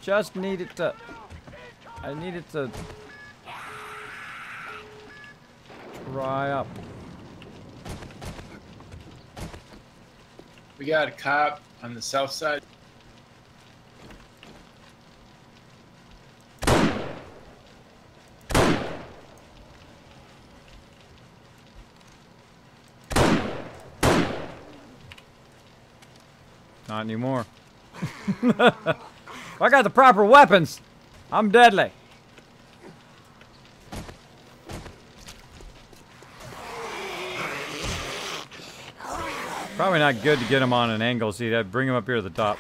needed to dry up. We got a cop on the south side. Not anymore. If I got the proper weapons, I'm deadly. Probably not good to get him on an angle, see, I'd bring him up here to the top.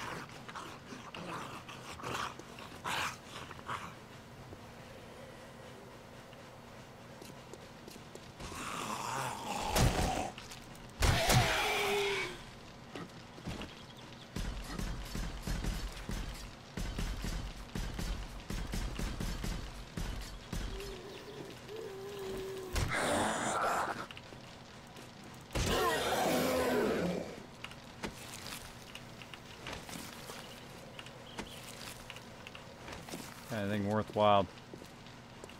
Anything worthwhile.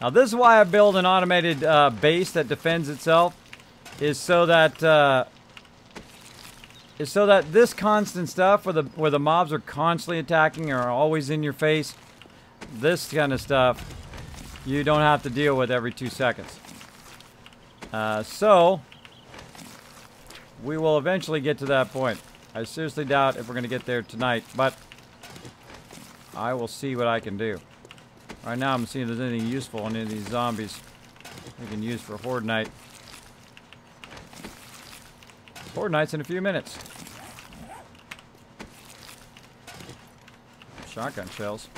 Now this is why I build an automated base that defends itself, is so that this constant stuff where the mobs are constantly attacking or are always in your face, this kind of stuff you don't have to deal with every 2 seconds. So we will eventually get to that point. I seriously doubt if we're going to get there tonight, but I will see what I can do. Right now I'm seeing if there's anything useful in any of these zombies we can use for Horde Night. Horde Night's in a few minutes. Shotgun shells.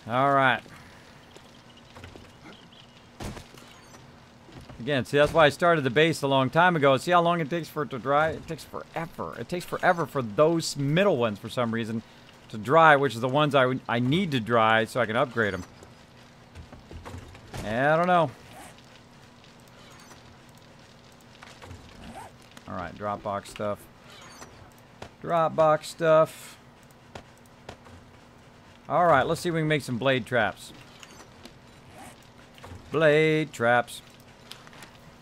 All right. Again, see, that's why I started the base a long time ago. See how long it takes for it to dry? It takes forever. It takes forever for those middle ones, for some reason, to dry, which is the ones I need to dry so I can upgrade them. I don't know. All right, Dropbox stuff. Dropbox stuff. All right, let's see if we can make some blade traps. Blade traps.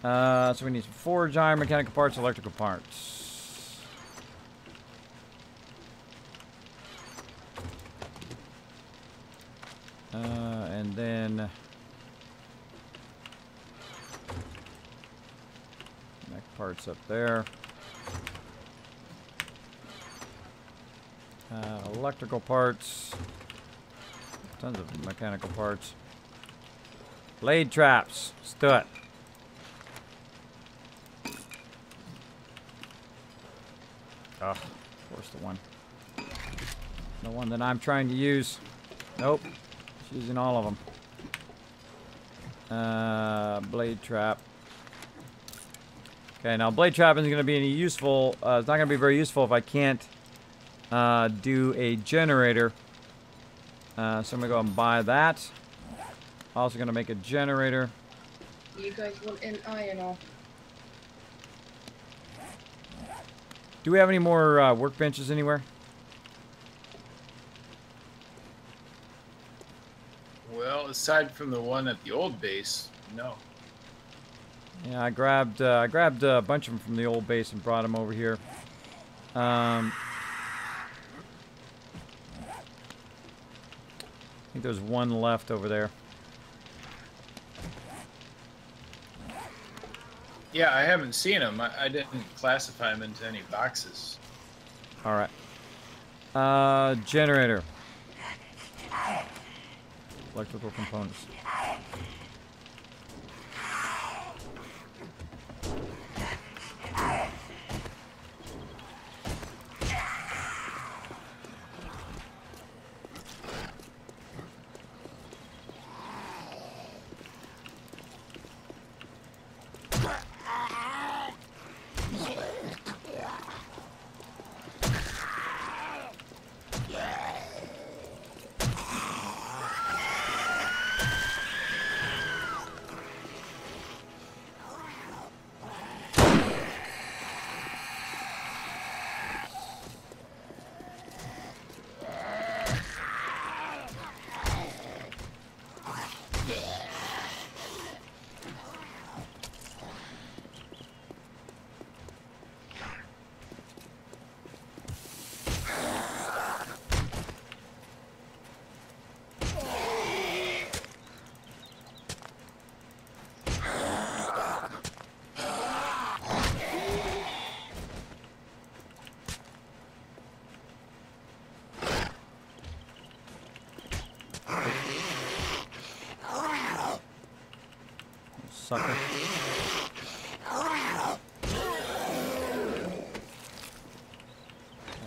So we need some forge iron, mechanical parts, electrical parts. And then mech parts up there. Electrical parts. Tons of mechanical parts. Blade traps. Let's do it. Oh, of course the one. The one that I'm trying to use. Nope. She's using all of them. Blade trap. Okay, now blade trap isn't going to be any useful. It's not going to be very useful if I can't do a generator. So I'm going to go and buy that. Also going to make a generator. You guys want an iron off? Do we have any more workbenches anywhere? Well, aside from the one at the old base, no. Yeah, I grabbed a bunch of them from the old base and brought them over here. I think there's one left over there. Yeah, I haven't seen them. I didn't classify them into any boxes. All right. Generator. Electrical components. sucker.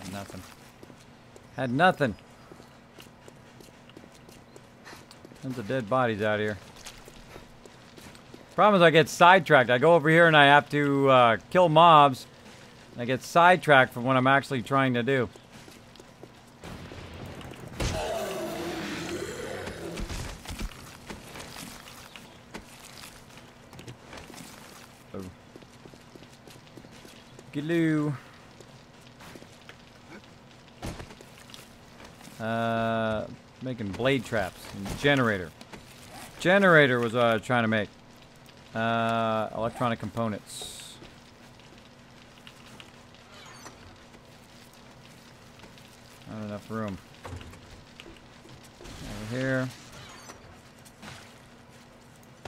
Had nothing. Had nothing. Tons of dead bodies out here. Problem is I get sidetracked. I go over here and I have to kill mobs. I get sidetracked from what I'm actually trying to do. Oh. Glue. Making blade traps and generator. Generator was what I was trying to make. Electronic components. Not enough room. Over here.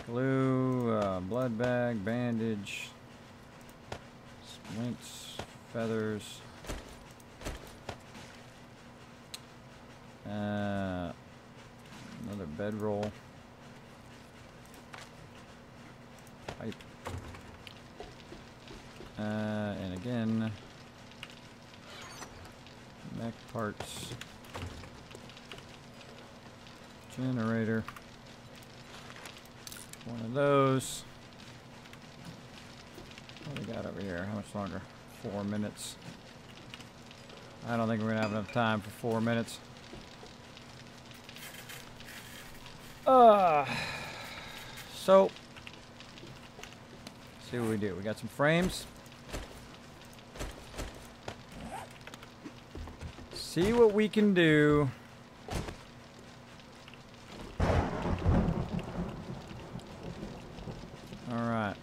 Glue, blood bag, bandage, splints, feathers. Another bedroll. Pipe. And again, mech parts. Generator. One of those. What do we got over here? How much longer? 4 minutes. I don't think we're gonna have enough time for 4 minutes. So, see what we do. We got some frames. See what we can do. All right.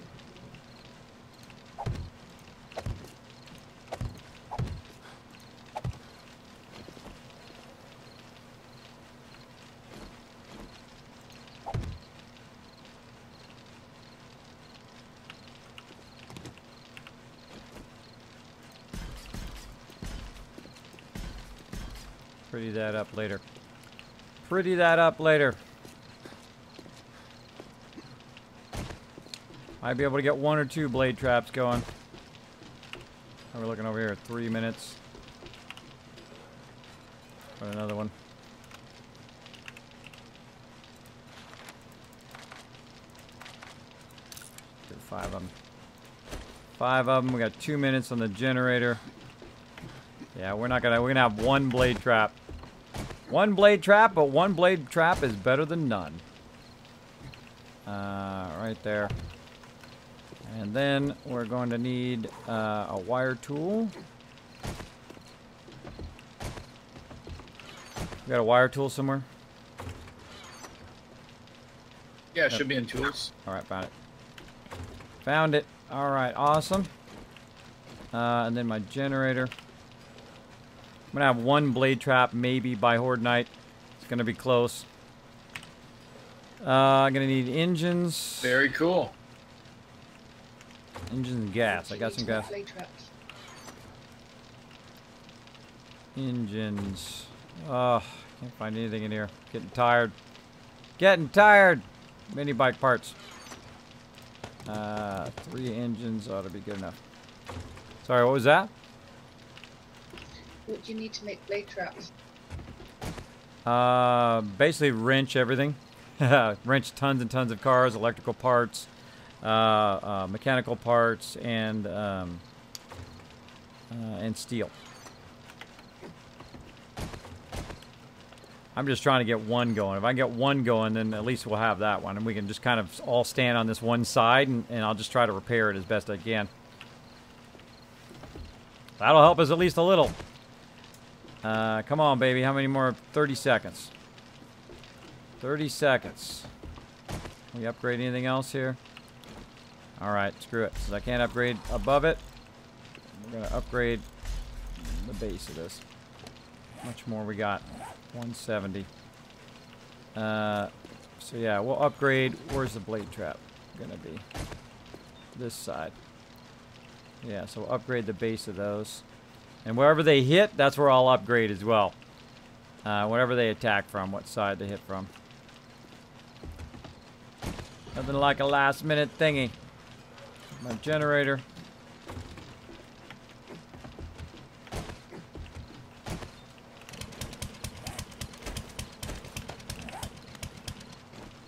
Pretty that up later. Pretty that up later. Might be able to get 1 or 2 blade traps going. We're looking over here at 3 minutes. Put another one. Do 5 of them. 5 of them. We got 2 minutes on the generator. Yeah, we're gonna have 1 blade trap. 1 blade trap, but 1 blade trap is better than none. Right there. And then we're going to need a wire tool. We got a wire tool somewhere? Yeah, it should be in tools. Alright, found it. Found it. Alright, awesome. And then my generator. I'm gonna have 1 blade trap maybe by Horde Night. It's gonna be close. I'm gonna need engines. Very cool. Engines and gas. I got some gas. Engines. Oh, can't find anything in here. Getting tired. Getting tired. Mini bike parts. 3 engines ought to be good enough. Sorry, what was that? What do you need to make blade traps? Basically wrench everything. Wrench tons and tons of cars, electrical parts, mechanical parts, and steel. I'm just trying to get 1 going. If I can get 1 going, then at least we'll have that one, and we can just kind of all stand on this one side, and I'll just try to repair it as best I can. That'll help us at least a little. Come on, baby. How many more? 30 seconds. 30 seconds. Can we upgrade anything else here? Alright, screw it. Since I can't upgrade above it, we're going to upgrade the base of this. How much more we got? 170. So yeah, we'll upgrade. Where's the blade trap going to be? This side. Yeah, so we'll upgrade the base of those. And wherever they hit, that's where I'll upgrade as well. Wherever they attack from, what side they hit from. Nothing like a last minute thingy. My generator.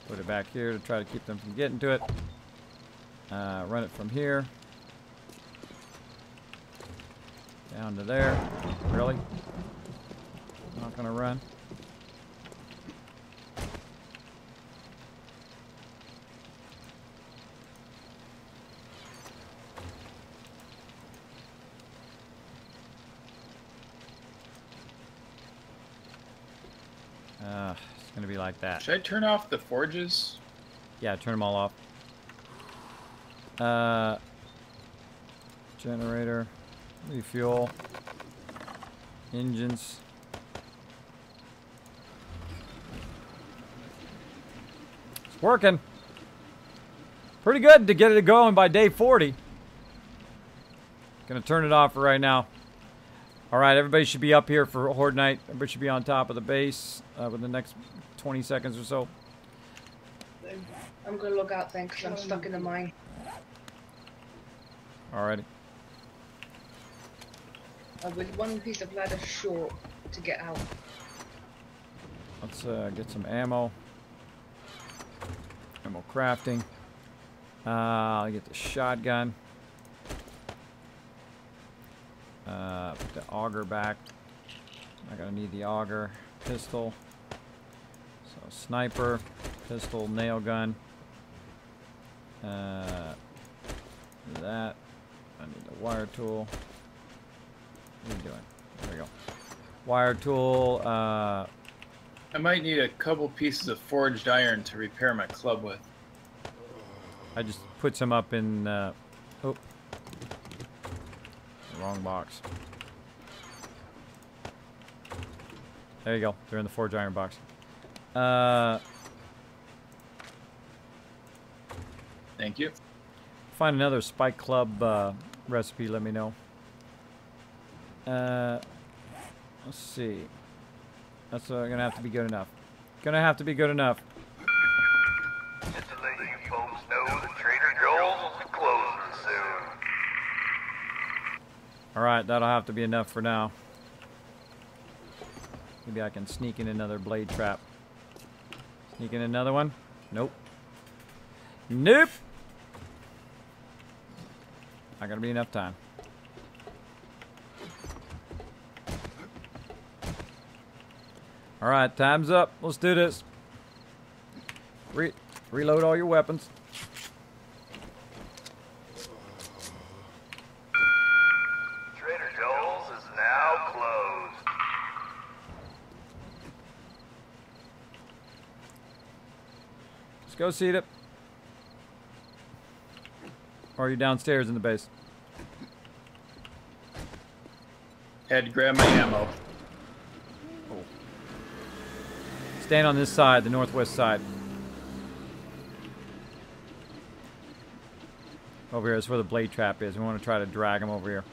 Put it back here to try to keep them from getting to it. Run it from here. Down to there. Really? Not gonna run. It's gonna be like that. Should I turn off the forges? Yeah, turn them all off. Generator, refuel, engines. It's working. Pretty good to get it going by day 40. Gonna turn it off for right now. All right, everybody should be up here for Horde Night. Everybody should be on top of the base within the next 20 seconds or so. I'm gonna log out then because I'm stuck in the mine. Alrighty. With one piece of ladder short to get out. Let's get some ammo. Ammo crafting. I'll get the shotgun. Put the auger back. Not gonna need the auger. Pistol. So sniper, pistol, nail gun. That. I need the wire tool. What are you doing? There we go. Wire tool. I might need a couple pieces of forged iron to repair my club with. I just put some up in. Oh, the wrong box. There you go. They're in the forged iron box. Thank you. Find another Spike Club recipe. Let me know. Let's see. That's gonna have to be good enough. Gonna have to be good enough. Just to let you folks know, the Trader Joel's will be closing soon. Alright, that'll have to be enough for now. Maybe I can sneak in another blade trap. Sneak in another one? Nope. Nope! Not gonna be enough time. Alright, time's up. Let's do this. Reload all your weapons. Trader Joel's is now closed. Let's go seat it. Or are you downstairs in the base? Had to grab my ammo. Stand on this side, the northwest side. Over here is where the blade trap is. We want to try to drag him over here.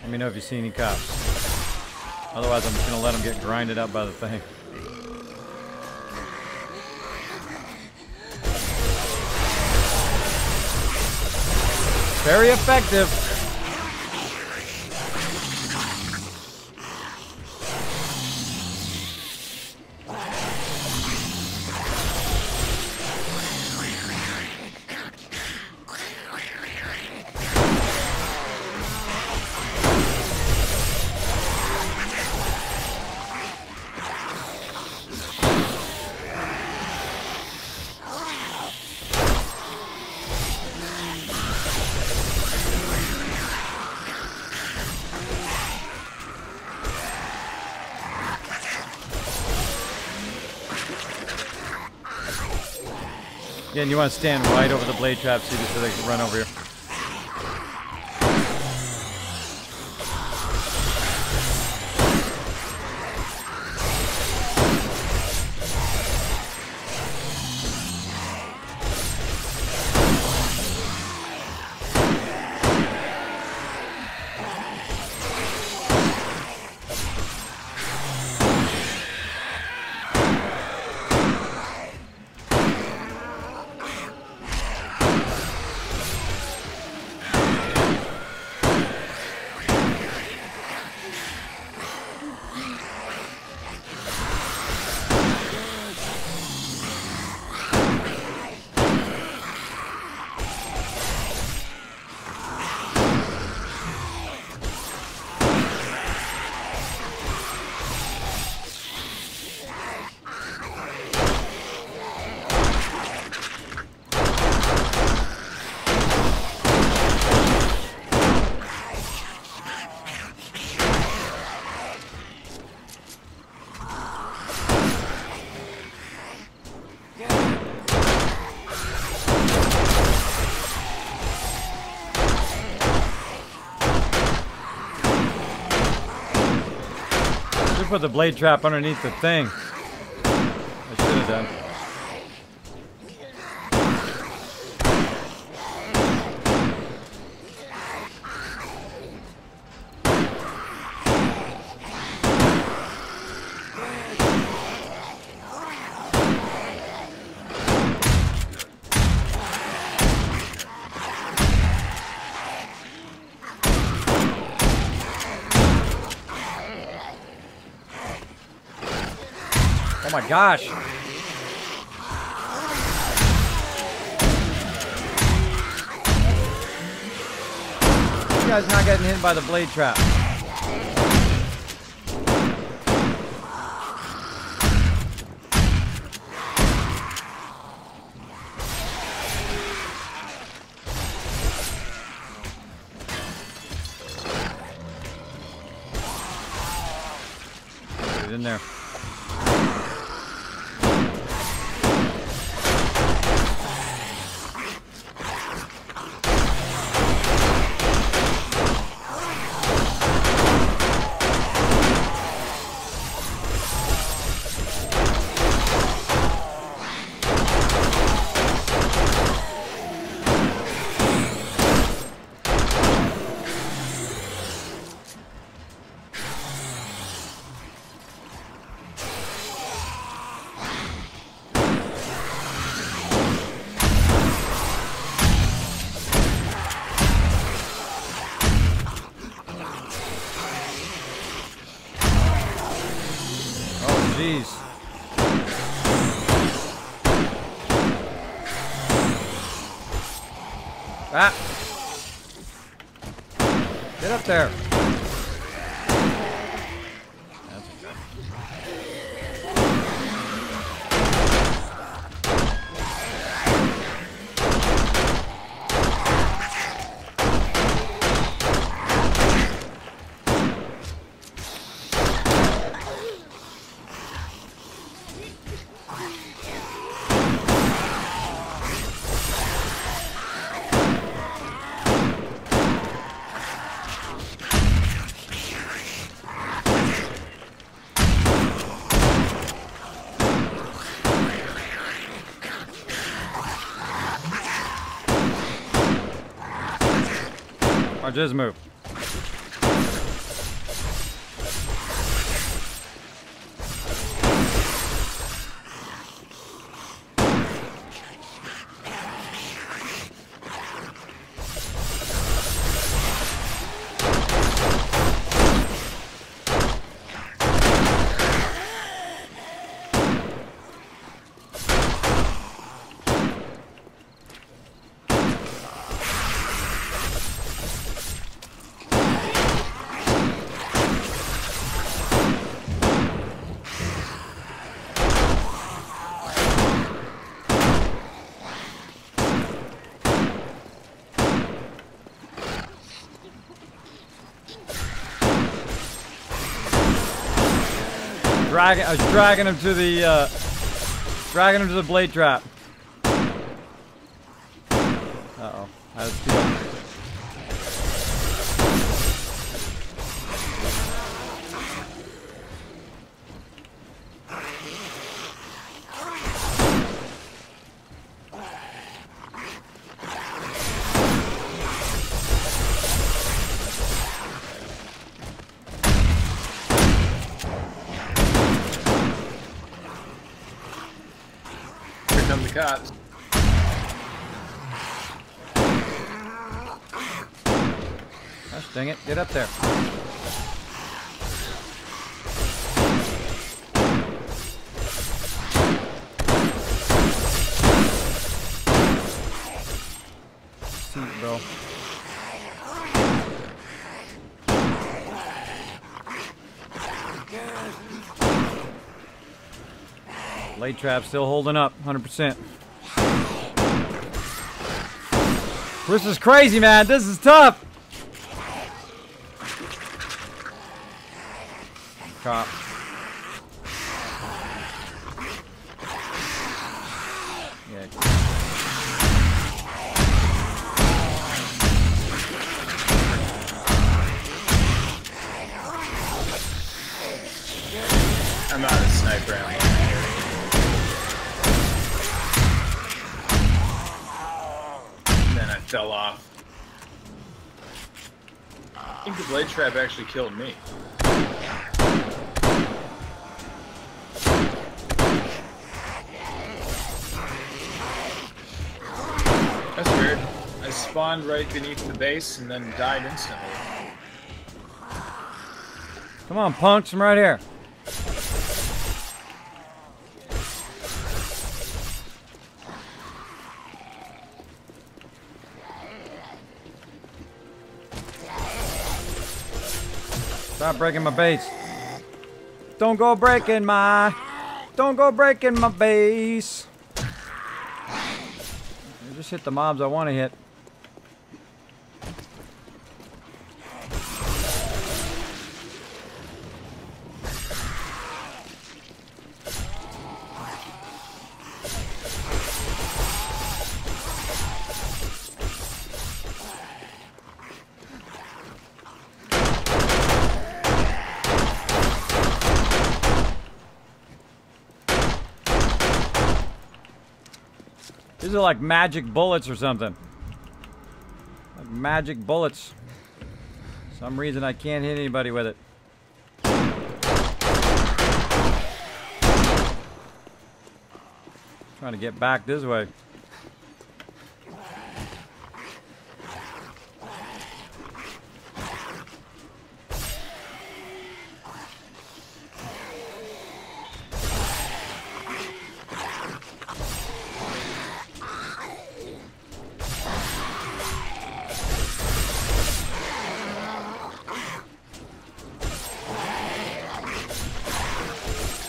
Let me know if you see any cops. Otherwise, I'm just going to let them get grinded up by the thing. Very effective. Yeah, and you want to stand right over the blade trap so they can run over here. should put the blade trap underneath the thing. I should have done. Oh my gosh. You guys not getting hit by the blade trap. Put it in there. Jeez. Ah. Get up there. That's okay. Or just move. I was dragging him to the blade trap. Uh-oh. That's good. Come the cops. Gosh dang it, get up there. Shoot, bro. Blade trap still holding up, 100%. This is crazy, man. This is tough. Cop. Yeah. sniper ammo in here. And then I fell off. I think the blade trap actually killed me. That's weird. I spawned right beneath the base and then died instantly. Come on, punks, I'm right here. Stop breaking my base. Don't go breaking my base. I just hit the mobs I want to hit. These are like magic bullets or something. Like magic bullets. For some reason I can't hit anybody with it. Trying to get back this way.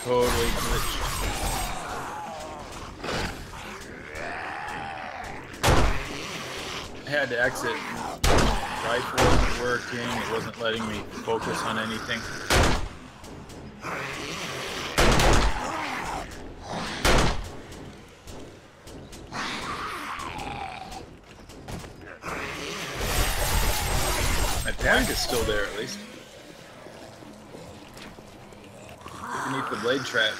Totally glitched. I had to exit. Rifle wasn't working. It wasn't letting me focus on anything. My pack is still there at least. Beneath the blade trap.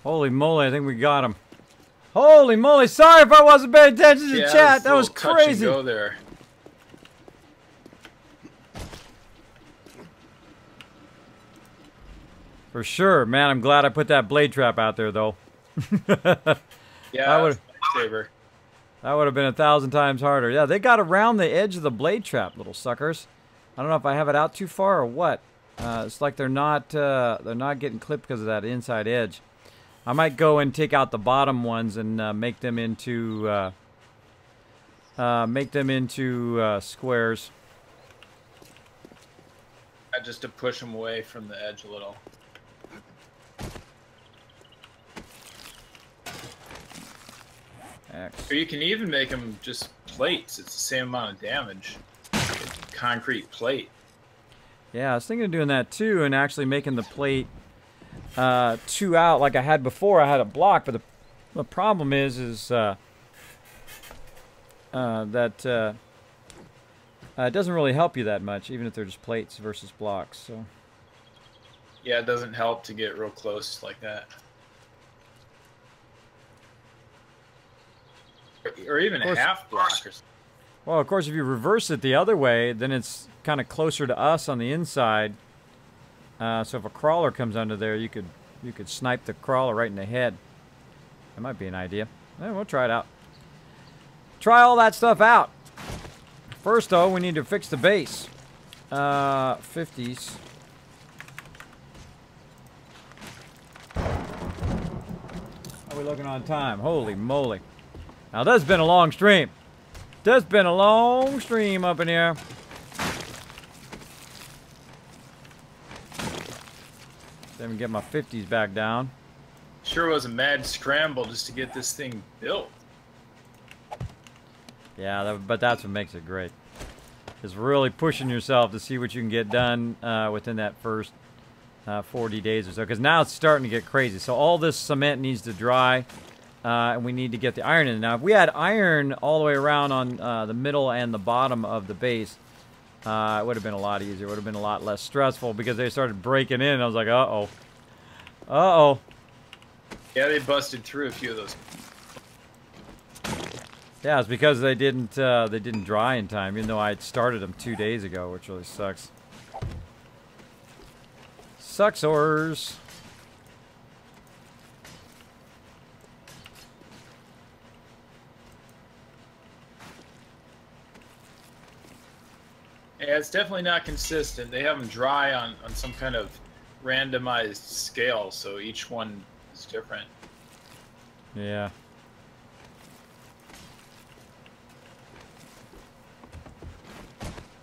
Holy moly, I think we got him. Holy moly, sorry if I wasn't paying attention to the chat. That was crazy. Touch and go there. For sure. Man, I'm glad I put that blade trap out there, though. Yeah, that would have been 1,000 times harder. Yeah, they got around the edge of the blade trap, little suckers. I don't know if I have it out too far or what. It's like they're not getting clipped because of that inside edge. I might go and take out the bottom ones and make them into squares. Just to push them away from the edge a little. X. Or you can even make them just plates. It's the same amount of damage. Concrete plate. Yeah, I was thinking of doing that too, and actually making the plate 2 out like I had before. I had a block, but the problem is that it doesn't really help you that much, even if they're just plates versus blocks. So yeah, it doesn't help to get real close like that. Or even a half block or something. Well, of course, if you reverse it the other way, then it's kind of closer to us on the inside. So if a crawler comes under there, you could snipe the crawler right in the head. That might be an idea. We'll try it out. Try all that stuff out. First, though, we need to fix the base. 50s. How are we looking on time? Holy moly. Now, this has been a long stream. This has been a long stream up in here. Let me get my 50s back down. Sure was a mad scramble just to get this thing built. Yeah, but that's what makes it great. Is really pushing yourself to see what you can get done within that first 40 days or so. Because now it's starting to get crazy. So all this cement needs to dry, and we need to get the iron in. Now, if we had iron all the way around on the middle and the bottom of the base, it would have been a lot easier. It would have been a lot less stressful because they started breaking in. And I was like, uh-oh. Uh-oh. Yeah, they busted through a few of those. Yeah, it's because they didn't dry in time, even though I had started them 2 days ago, which really sucks. Sucksors. Yeah, it's definitely not consistent. They have them dry on some kind of randomized scale, so each one is different. Yeah.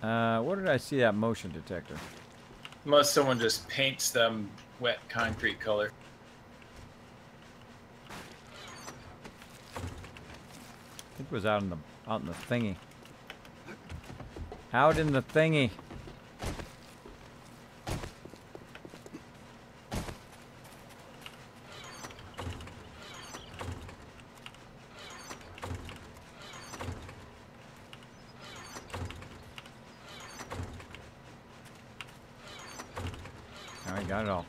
Where did I see that motion detector? Unless someone just paints them wet concrete color. I think it was out in the thingy. Out in the thingy. Alright, got it all.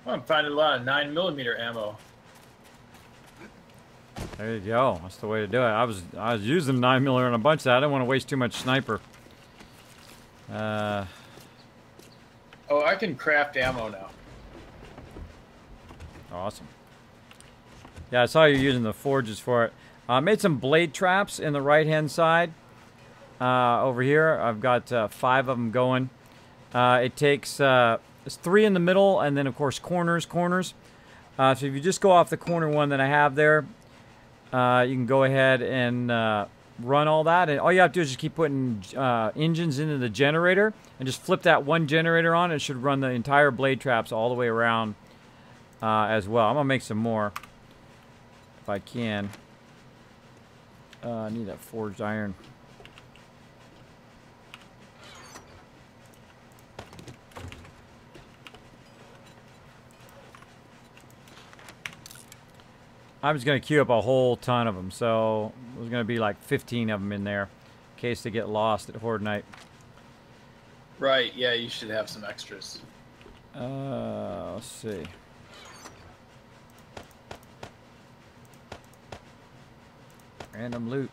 Well, I'm finding a lot of 9mm ammo. There you go. That's the way to do it. I was using 9mm on a bunch of that. I didn't want to waste too much sniper. Oh, I can craft ammo now. Awesome. Yeah, I saw you using the forges for it. I made some blade traps in the right-hand side. Over here, I've got 5 of them going. It takes it's 3 in the middle, and then of course corners. So if you just go off the corner one that I have there, you can go ahead and run all that. And all you have to do is just keep putting engines into the generator, and just flip that one generator on. It should run the entire blade traps all the way around as well. I'm gonna make some more if I can. I need that forged iron. I'm just going to queue up a whole ton of them, so there's going to be like 15 of them in there in case they get lost at Horde Night. Right, yeah, you should have some extras. Let's see. Random loot.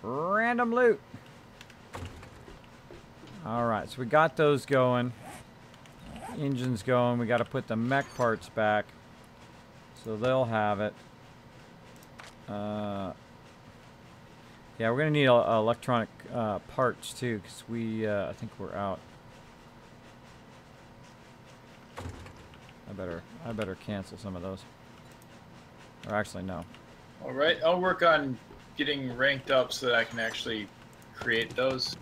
Random loot! Alright, so we got those going. Engines going. We got to put the mech parts back. So they'll have it. Yeah, we're gonna need electronic parts too, because I think we're out. I better cancel some of those. Or actually, no. All right, I'll work on getting ranked up so that I can actually create those.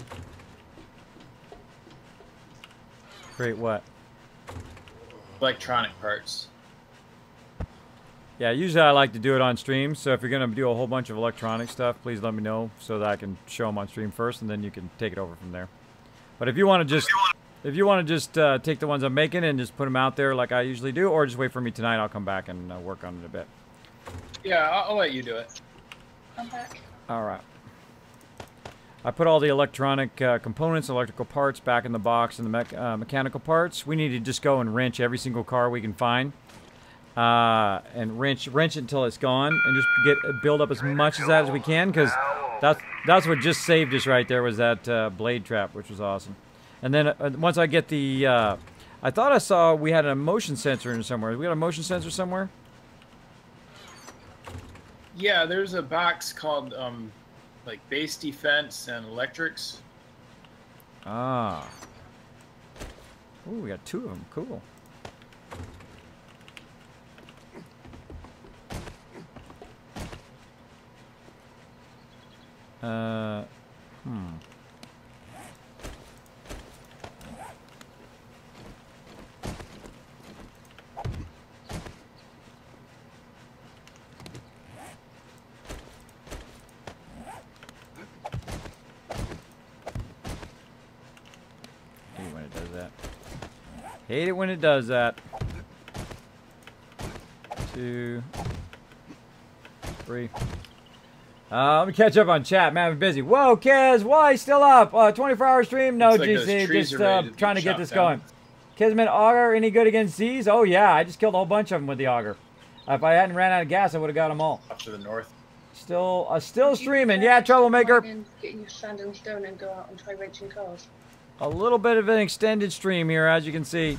Create what? Electronic parts. Yeah, usually I like to do it on stream, so if you're going to do a whole bunch of electronic stuff, please let me know so that I can show them on stream first, and then you can take it over from there. But if you want to just take the ones I'm making and just put them out there like I usually do, or just wait for me tonight, I'll come back and work on it a bit. Yeah, I'll let you do it. I'm back. All right. I put all the electronic components, electrical parts back in the box, and the mechanical parts. We need to just go and wrench every single car we can find. And wrench it until it's gone, and just build up as much of that as we can, because that's what just saved us right there, was that blade trap, which was awesome. And then once I get the, I thought I saw we had a motion sensor in somewhere. We got a motion sensor somewhere? Yeah, there's a box called like base defense and electrics. Ah. Ooh, we got 2 of them. Cool. do that. Hate it when it does that. 2, 3. Let me catch up on chat, man. I'm busy. Whoa, Kez, why still up? 24-hour stream? No, Looks like those GC, trees just are ready to trying to be get chopped this down. going. Kismet auger, any good against Z's? Oh yeah, I just killed a whole bunch of them with the auger. If I hadn't ran out of gas, I would have got them all. Off to the north. Still Would you streaming. prefer Yeah, to stop troublemaker. mining, Getting your sand and stone and go out and try wrenching cars. A little bit of an extended stream here, as you can see.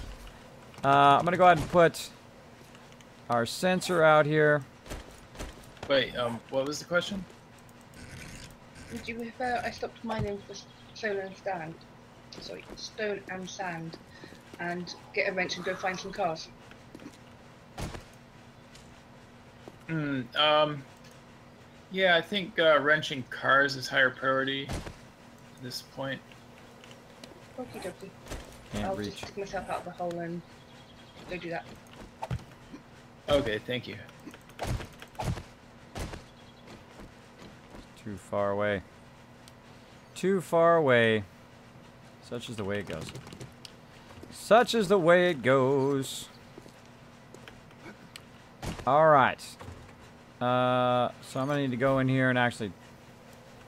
I'm gonna go ahead and put our sensor out here. Wait, what was the question? Would you prefer I stopped mining for stone and sand? Sorry, stone and sand, and get a wrench and go find some cars. Yeah, I think wrenching cars is higher priority at this point. Okie dokie. Can't I'll reach. just stick myself out of the hole and go do that. Okay, thank you. Too far away. Too far away. Such is the way it goes. Such is the way it goes. Alright. So I'm going to need to go in here and actually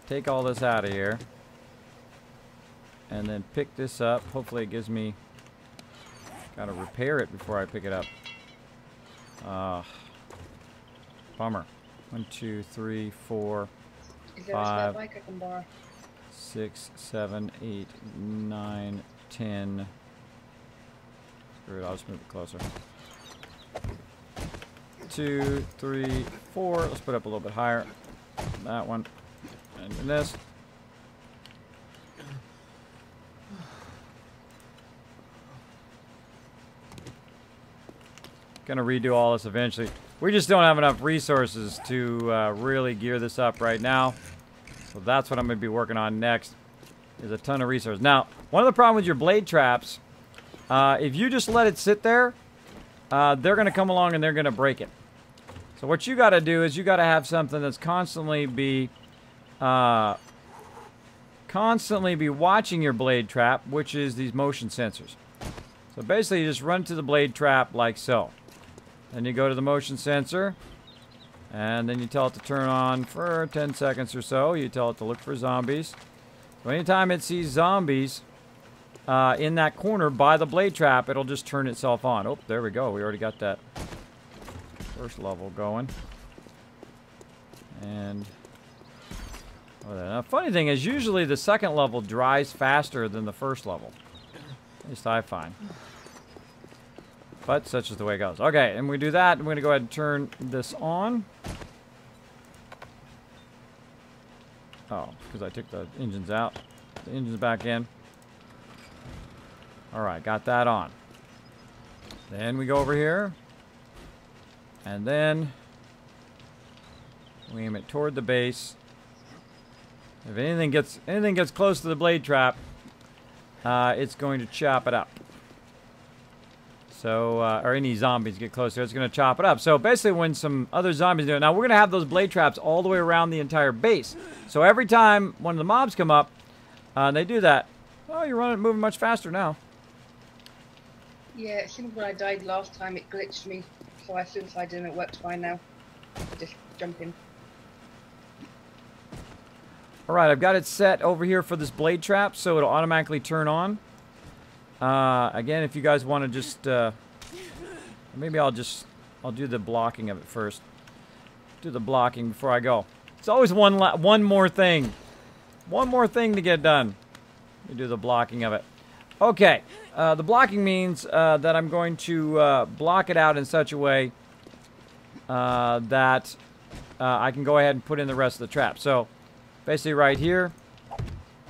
take all this out of here. And then pick this up. Hopefully it gives me... Gotta repair it before I pick it up. Bummer. 1, 2, 3, 4... Is there a spare bike I can borrow? 6, 7, 8, 9, 10. Screw it, I'll just move it closer. 2, 3, 4. Let's put it up a little bit higher. That one. And then this. Gonna redo all this eventually. We just don't have enough resources to really gear this up right now. So that's what I'm going to be working on next, is a ton of resources. Now, one of the problems with your blade traps, if you just let it sit there, they're going to come along and they're going to break it. So what you got to do is you got to have something that's constantly be watching your blade trap, which is these motion sensors. So basically, you just run to the blade trap like so. Then you go to the motion sensor, and then you tell it to turn on for 10 seconds or so. You tell it to look for zombies. So anytime it sees zombies in that corner by the blade trap, it'll just turn itself on. Oh, there we go. We already got that first level going. And now, funny thing is, usually the second level dries faster than the first level. At least I find. But such is the way it goes. Okay, and we do that. I'm going to go ahead and turn this on. Oh, because I took the engines out. The engine's back in. Alright, got that on. Then we go over here. And then we aim it toward the base. If anything gets close to the blade trap, it's going to chop it up. So, or any zombies get closer, it's going to chop it up. So basically when some other zombies do it, now we're going to have those blade traps all the way around the entire base. So every time one of the mobs come up, they do that. Oh, you're moving much faster now. Yeah, it seemed when I died last time it glitched me, so I suicided and it works fine now. I just jump in. Alright, I've got it set over here for this blade trap, so it'll automatically turn on. Again, if you guys want to just, maybe I'll do the blocking of it first. Do the blocking before I go. It's always one more thing. One more thing to get done. Let me do the blocking of it. Okay, the blocking means that I'm going to block it out in such a way that I can go ahead and put in the rest of the trap. So, basically right here,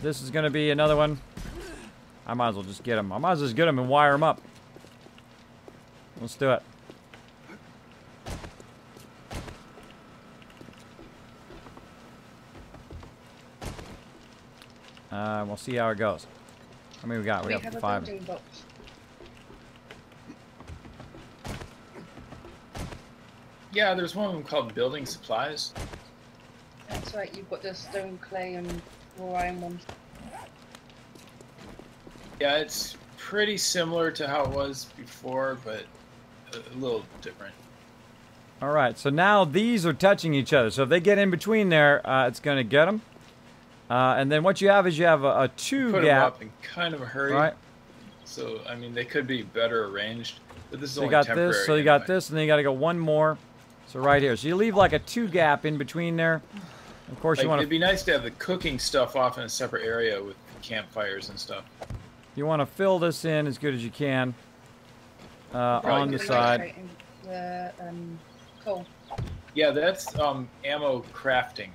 this is going to be another one. I might as well just get them. I might as well just get them and wire them up. Let's do it. We'll see how it goes. How many we got? We got have 5. a building box. Yeah, there's one of them called building supplies. That's right, you've got the stone, clay and raw iron ones. Yeah, it's pretty similar to how it was before, but a little different. All right, so now these are touching each other. So if they get in between there, it's going to get them. And then what you have is you have a two Put them gap. up in kind of a hurry. All right. So, I mean, they could be better arranged, but this is So you only got temporary. this, so you got this, and then you got to go one more. So right here. So you leave like a two gap in between there. Of course, you want It'd be nice to have the cooking stuff off in a separate area with campfires and stuff. You want to fill this in as good as you can on the side. The coal. Yeah, that's ammo crafting.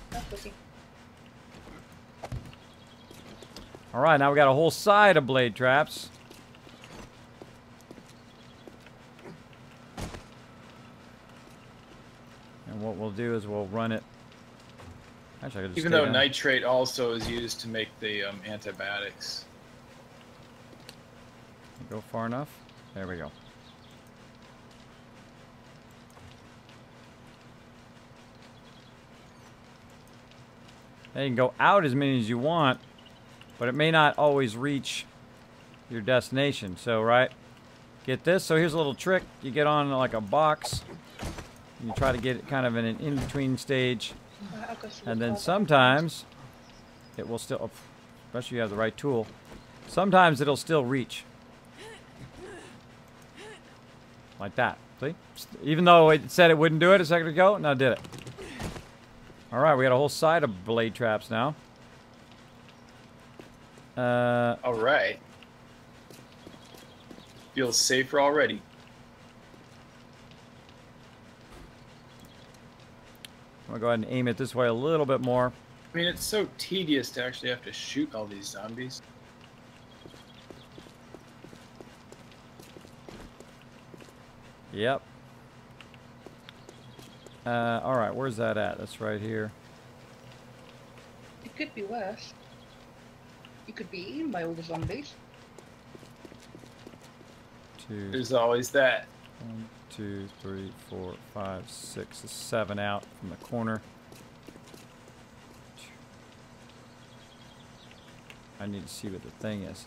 That's cooking. All right, now we got a whole side of blade traps. And what we'll do is we'll run it. Actually, I could just Even stay though down. nitrate also is used to make the antibiotics. Go far enough. There we go. Now you can go out as many as you want, but it may not always reach your destination. So, right, get this. So here's a little trick. You get on like a box. And you try to get it kind of in an in-between stage. And then sometimes it will still, especially if you have the right tool, sometimes it'll still reach. Like that. See? Even though it said it wouldn't do it a second ago, now it did it. All right, we got a whole side of blade traps now. All right. Feels safer already. I'm gonna go ahead and aim it this way a little bit more. I mean, it's so tedious to actually have to shoot all these zombies. Yep. All right, where's that at? That's right here. It could be worse. You could be eaten by all the zombies. Two. There's always that. 1, 2, 3, 4, 5, 6, 7 out from the corner. I need to see what the thing is.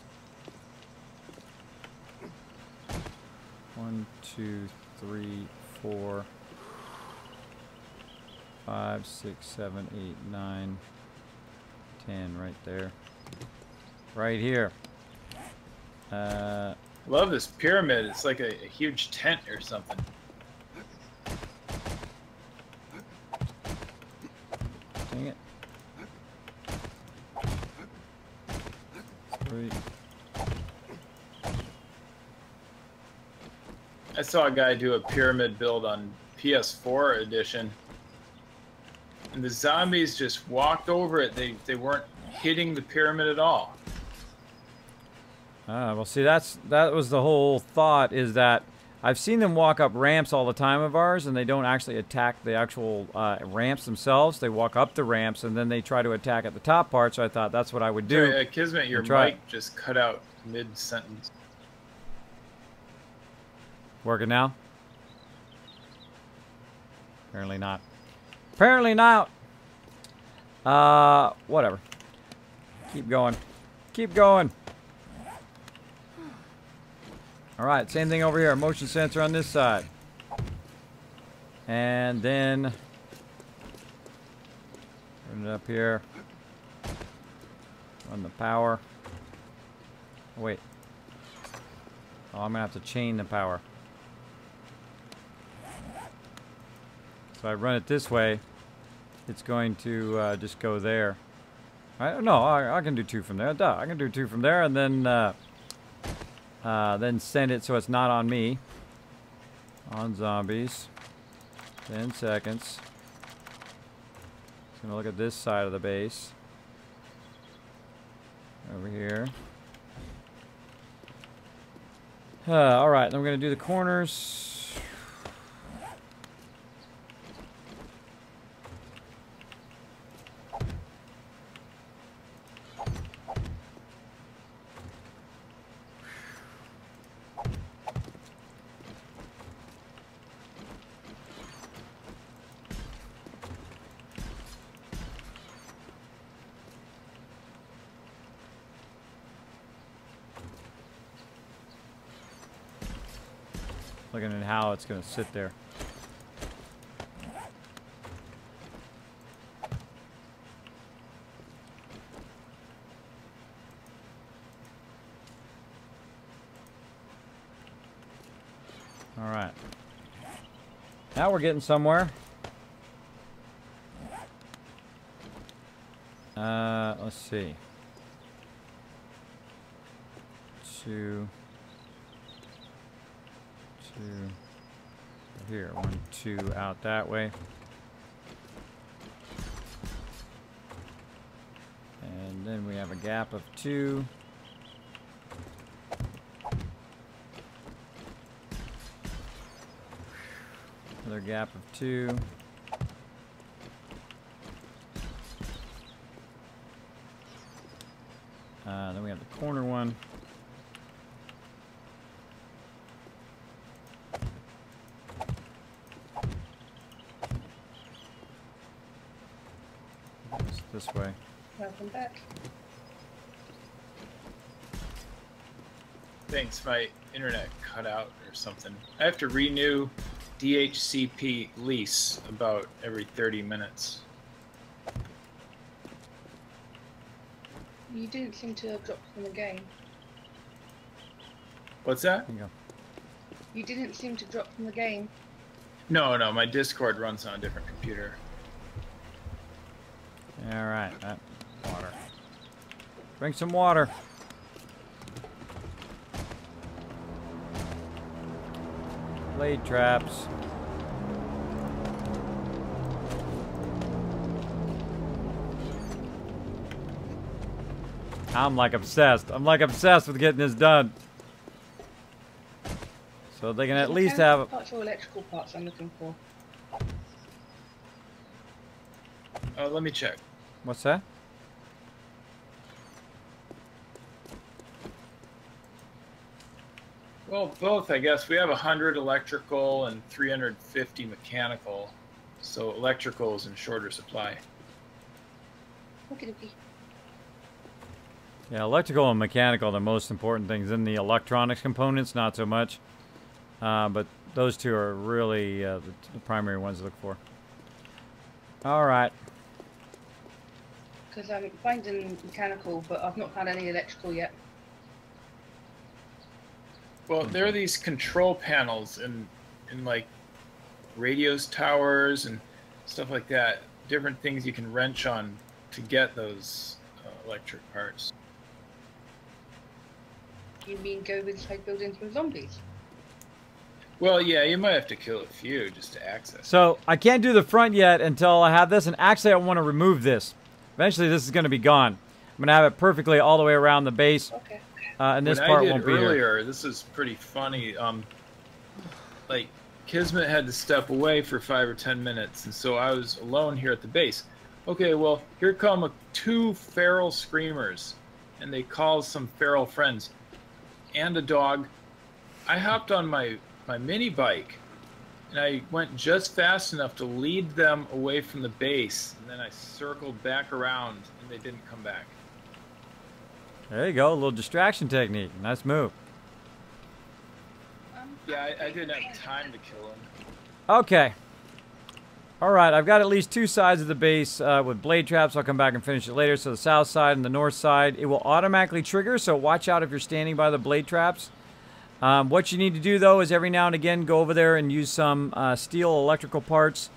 1, 2, 3, 4, 5, 6, 7, 8, 9, 10 right there. Right here. Love this pyramid. It's like a huge tent or something. Dang it. 3. I saw a guy do a pyramid build on PS4 edition. And the zombies just walked over it. They weren't hitting the pyramid at all. Well, see, that was the whole thought, is that I've seen them walk up ramps all the time of ours, and they don't actually attack the actual ramps themselves. They walk up the ramps, and then they try to attack at the top part, so I thought that's what I would do. Sorry, Kismet, your try mic just cut out mid-sentence. Working now? Apparently not. Apparently not! Whatever. Keep going. Keep going. Alright, same thing over here. Motion sensor on this side. And then turn it up here. Run the power. Oh, wait. Oh, I'm gonna have to chain the power. So I run it this way. It's going to just go there. No, I can do 2 from there. Duh, I can do 2 from there, and then send it so it's not on me. On zombies. 10 seconds. Just gonna look at this side of the base. Over here. Alright, then we're gonna do the corners. Looking at how it's going to sit there. All right. Now we're getting somewhere. Let's see. 2, 2. Here, 1, 2 out that way. And then we have a gap of 2. Another gap of 2. Then we have the corner one. This way. Welcome back. Thanks, my internet cut out or something. I have to renew DHCP lease about every 30 minutes. You didn't seem to have dropped from the game. What's that? There you go. You didn't seem to drop from the game. No, my Discord runs on a different computer. All right, that water. Drink some water. Blade traps. I'm like obsessed. I'm like obsessed with getting this done. So they can at least have. Parts or electrical parts I'm looking for. Let me check. What's that? Well, both, I guess. We have 100 electrical and 350 mechanical. So electrical is in shorter supply. Okie dokie. Yeah, electrical and mechanical are the most important things. In the electronics components, not so much. But those two are really the primary ones to look for. All right. Because I'm finding mechanical, but I've not found any electrical yet. Well, there are these control panels in like radios towers and stuff like that. Different things you can wrench on to get those electric parts. You mean go inside buildings with zombies? Well, yeah, you might have to kill a few just to access. So I can't do the front yet until I have this, and actually I want to remove this. Eventually this is going to be gone. I'm going to have it perfectly all the way around the base. Okay. And this When part I did won't be earlier, here. this is pretty funny. Like Kismet had to step away for 5 or 10 minutes, and so I was alone here at the base. Okay, well, here come 2 feral screamers, and they call some feral friends and a dog. I hopped on my mini bike, and I went just fast enough to lead them away from the base, and then I circled back around, and they didn't come back. There you go, a little distraction technique. Nice move. Yeah, I didn't have time to kill them. Okay. All right, I've got at least 2 sides of the base with blade traps. I'll come back and finish it later. So the south side and the north side, it will automatically trigger, so watch out if you're standing by the blade traps. What you need to do, though, is every now and again go over there and use some steel electrical parts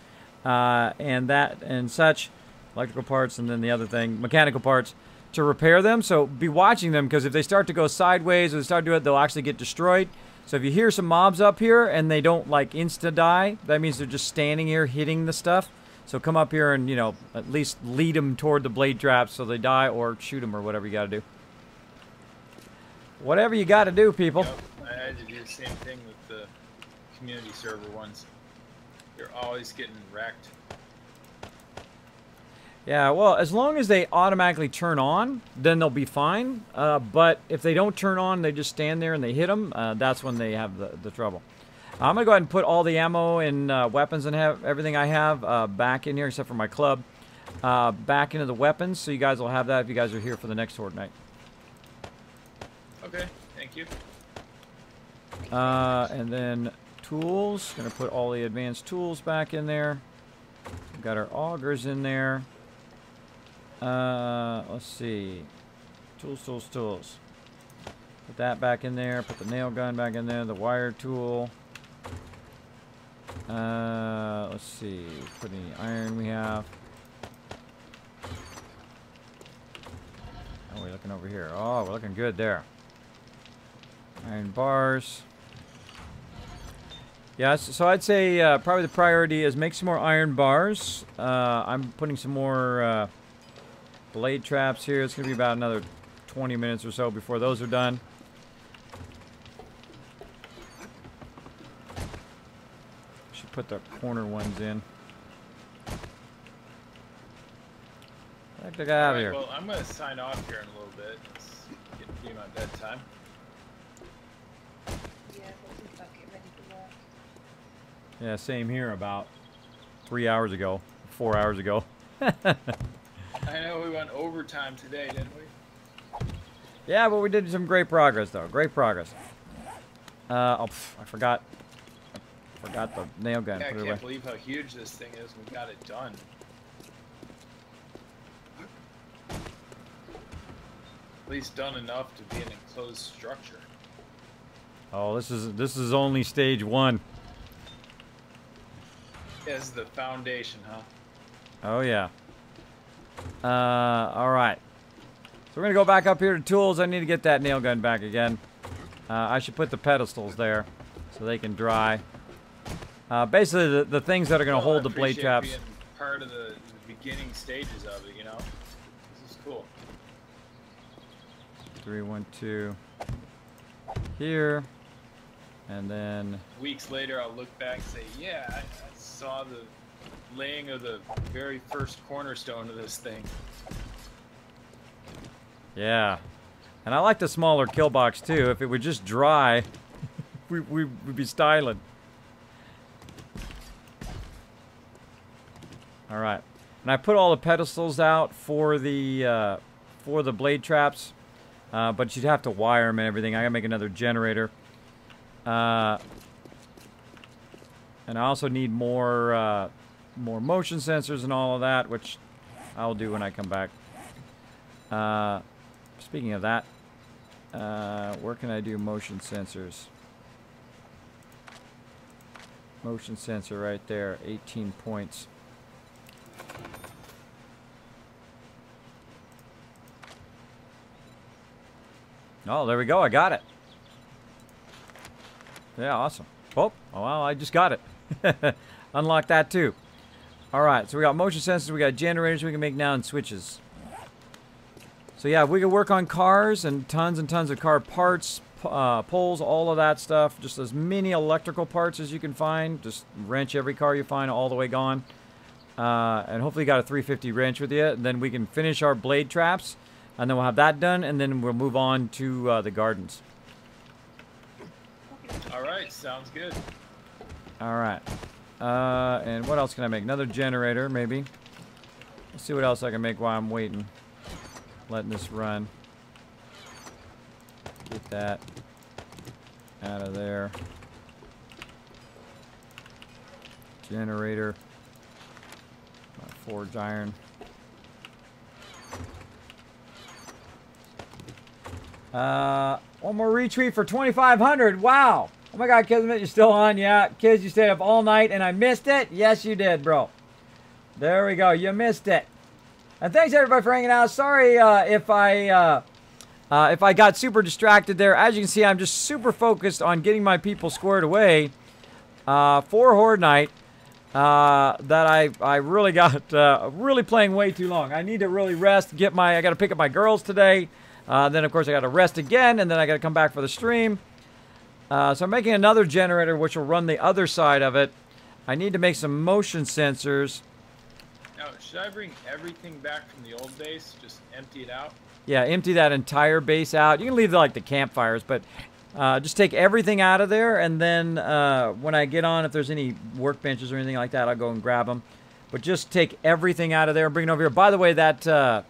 and such. Electrical parts, and then the other thing, mechanical parts, to repair them. So be watching them, because if they start to go sideways or they start to do it, they'll actually get destroyed. So if you hear some mobs up here and they don't like insta-die, that means they're just standing here hitting the stuff. So come up here and, you know, at least lead them toward the blade traps so they die, or shoot them, or whatever you got to do. Whatever you got to do, people. Yep, I had to do the same thing with the community server ones. They're always getting wrecked. Yeah, well, as long as they automatically turn on, then they'll be fine. But if they don't turn on, they just stand there and they hit them, that's when they have the trouble. I'm going to go ahead and put all the ammo and weapons and everything I have back in here, except for my club, back into the weapons, so you guys will have that if you guys are here for the next Horde Night. Okay, thank you. And then Tools. Gonna put all the advanced tools back in there. We've got our augers in there. Let's see. Tools, tools, tools. Put that back in there. Put the nail gun back in there. The wire tool. Let's see. Put any iron we have. Oh, we're looking over here. Oh, we're looking good there. Iron bars. Yeah, so I'd say probably the priority is make some more iron bars. I'm putting some more blade traps here. It's going to be about another 20 minutes or so before those are done. Should put the corner ones in. Get the guy out of here. Well, I'm going to sign off here in a little bit. It's getting to be my bedtime. Yeah, we'll think about getting ready for work. Yeah, same here about 3 hours ago, 4 hours ago. I know we went overtime today, didn't we? Yeah, but we did some great progress, though. Great progress. I forgot the nail gun. Yeah, I Put it away. can't believe how huge this thing is. We got it done. At least done enough to be an enclosed structure. Oh, this is only stage 1. Yeah, this is the foundation, huh? Oh yeah. All right. So we're gonna go back up here to tools. I need to get that nail gun back again. I should put the pedestals there so they can dry. Basically, the things that are gonna hold the blade traps. Being part of the beginning stages of it, you know. This is cool. 3, 1, 2. Here, and then. Weeks later, I'll look back and say, "Yeah, I saw the laying of the very first cornerstone of this thing." Yeah, and I like the smaller kill box too. If it would just dry, we'd be styling. All right, and I put all the pedestals out for the blade traps, but you'd have to wire them and everything. I gotta make another generator, and I also need more motion sensors and all of that, which I'll do when I come back. Speaking of that, where can I do motion sensors? Motion sensor right there, 18 points. Oh, there we go. I got it. Yeah, awesome. Oh, well, I just got it. Unlock that too. All right, so we got motion sensors, we got generators we can make now, and switches. So yeah, we can work on cars and tons of car parts, poles, all of that stuff. Just as many electrical parts as you can find. Just wrench every car you find all the way gone. And hopefully you got a 350 wrench with you. And then we can finish our blade traps. And then we'll have that done. And then we'll move on to the gardens. All right, sounds good. All right. And what else can I make? Another generator, maybe. Let's see what else I can make while I'm waiting. Letting this run. Get that out of there. Generator. Forge iron. One more retreat for 2,500. Wow. Oh my God, Kismet, you're still on. Yeah, kids, you stayed up all night and I missed it. Yes, you did, bro. There we go. You missed it. And thanks everybody for hanging out. Sorry if I got super distracted there. As you can see, I'm just super focused on getting my people squared away for Horde Night. That I really got really playing way too long. I need to really rest. I got to pick up my girls today. Then of course I got to rest again, and then I got to come back for the stream. So I'm making another generator which will run the other side of it. I need to make some motion sensors. Now, should I bring everything back from the old base? Just empty it out? Yeah, empty that entire base out. You can leave like the campfires, but just take everything out of there, and then when I get on, if there's any workbenches or anything like that, I'll go and grab them. But just take everything out of there and bring it over here. By the way, that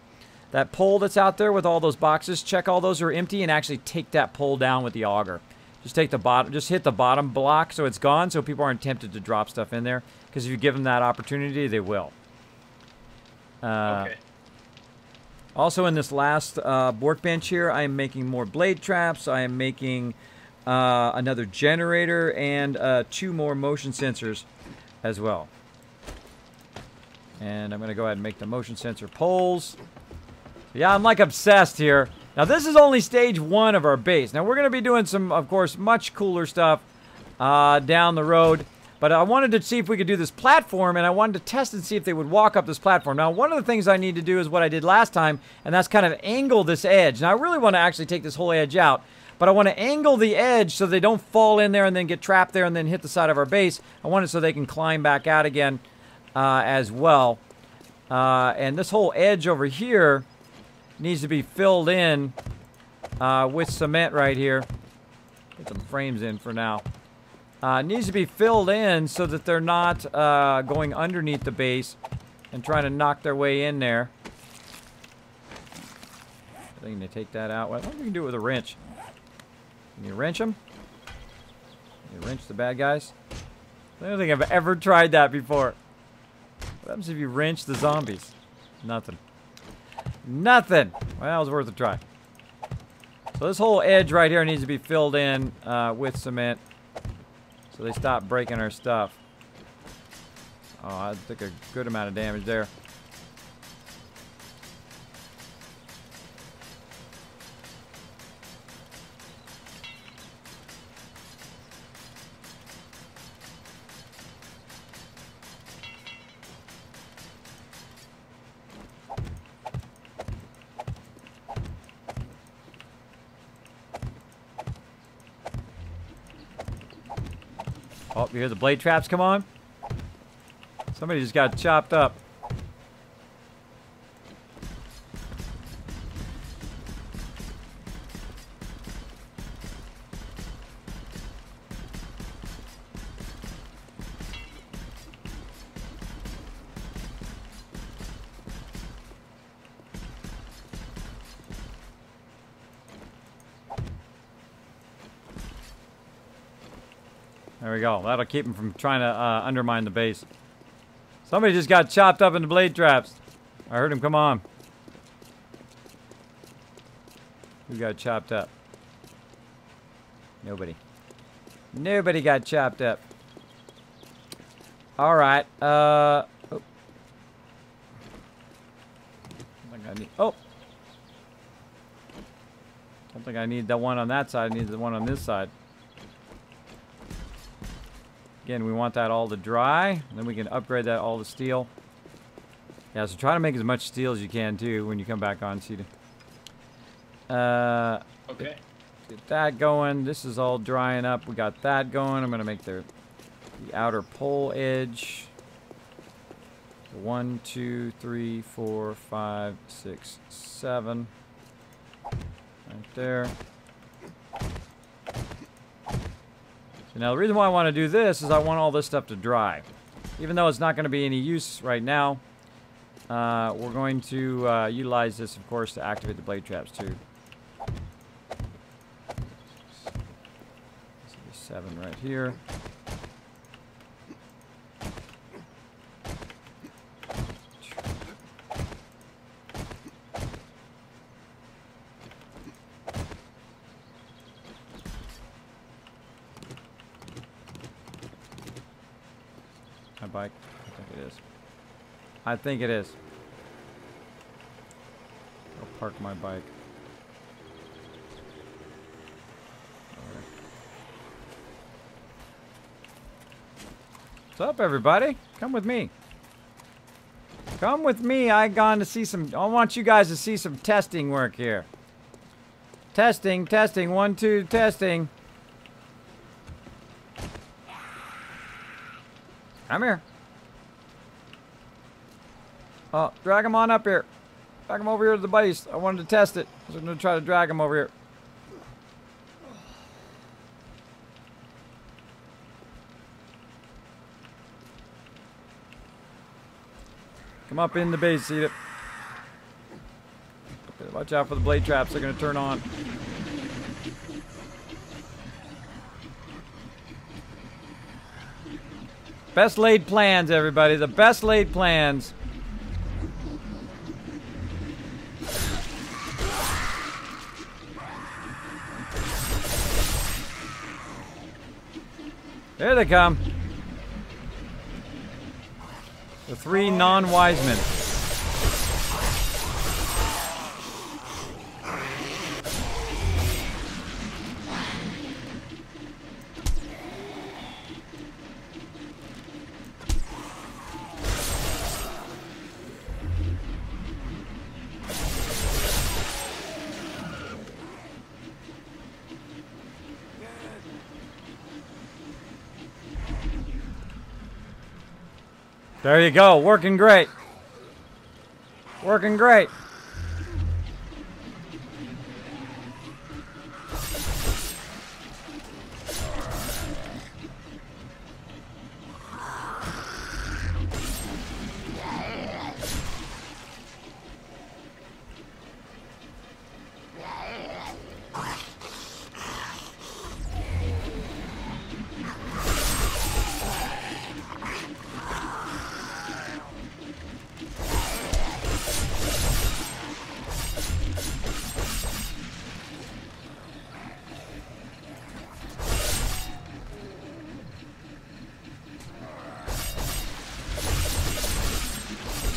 pole that's out there with all those boxes, check all those are empty and actually take that pole down with the auger. Just take the bottom, just hit the bottom block so it's gone, so people aren't tempted to drop stuff in there. Because if you give them that opportunity, they will. Okay. Also, in this last workbench here, I am making more blade traps. I am making another generator and 2 more motion sensors as well. And I'm going to go ahead and make the motion sensor poles. Yeah, I'm like obsessed here. Now, this is only stage 1 of our base. Now, we're going to be doing some, of course, much cooler stuff down the road. But I wanted to see if we could do this platform, and I wanted to test and see if they would walk up this platform. Now, one of the things I need to do is what I did last time, and that's kind of angle this edge. Now, I really want to actually take this whole edge out, but I want to angle the edge so they don't fall in there and then get trapped there and then hit the side of our base. I want it so they can climb back out again as well. And this whole edge over here needs to be filled in with cement right here. Put some frames in for now. Needs to be filled in so that they're not going underneath the base and trying to knock their way in there. I think they take that out. Well, I think we can do it with a wrench. Can you wrench them? Can you wrench the bad guys? I don't think I've ever tried that before. What happens if you wrench the zombies? Nothing. Nothing! Well, it was worth a try. So this whole edge right here needs to be filled in with cement. So they stop breaking our stuff. Oh, I took a good amount of damage there. Oh, you hear the blade traps come on? Somebody just got chopped up. There we go. That'll keep them from trying to undermine the base. Somebody just got chopped up in the blade traps. I heard him come on. Who got chopped up? Nobody. Nobody got chopped up. All right. Oh. I think I need. Oh. I don't think I need the one on that side. I need the one on this side. Again, we want that all to dry, and then we can upgrade that all to steel. Yeah, so try to make as much steel as you can, too, when you come back on, Cedar. Okay. Get that going. This is all drying up. We got that going. I'm going to make the outer pole edge. 1, 2, 3, 4, 5, 6, 7. Right there. So now the reason why I want to do this is I want all this stuff to dry. Even though it's not going to be any use right now, we're going to utilize this, of course, to activate the blade traps too. 7 right here. My bike? I think it is. I think it is. I'll park my bike. Right. What's up, everybody? Come with me. Come with me. I want you guys to see some testing work here. Testing, testing, 1, 2, testing. Come here. Oh, drag him on up here. Drag him over here to the base. I wanted to test it. So I'm going to try to drag him over here. Come up in the base, see it. Watch out for the blade traps. They're going to turn on. Best laid plans, everybody. The best laid plans. There they come. The three non-wise men. There you go. Working great. Working great.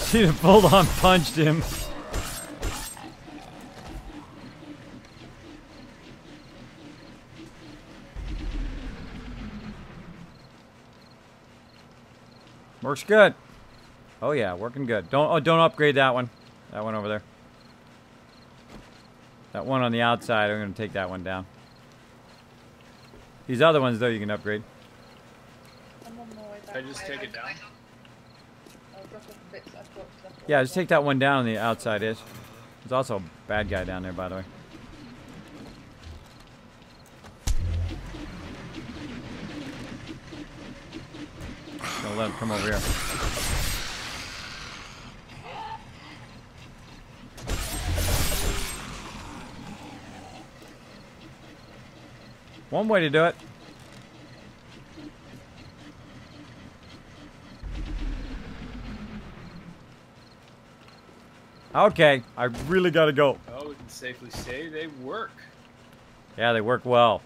She full on punched him. Works good. Oh yeah, working good. Don't upgrade that one. That one over there. That one on the outside, I'm gonna take that one down. These other ones though you can upgrade. I just take it down. Yeah, just take that one down on the outside edge. There's also a bad guy down there, by the way. Gonna let him come over here. One way to do it. Okay, I really gotta go. Oh, we can safely say they work. Yeah, they work well.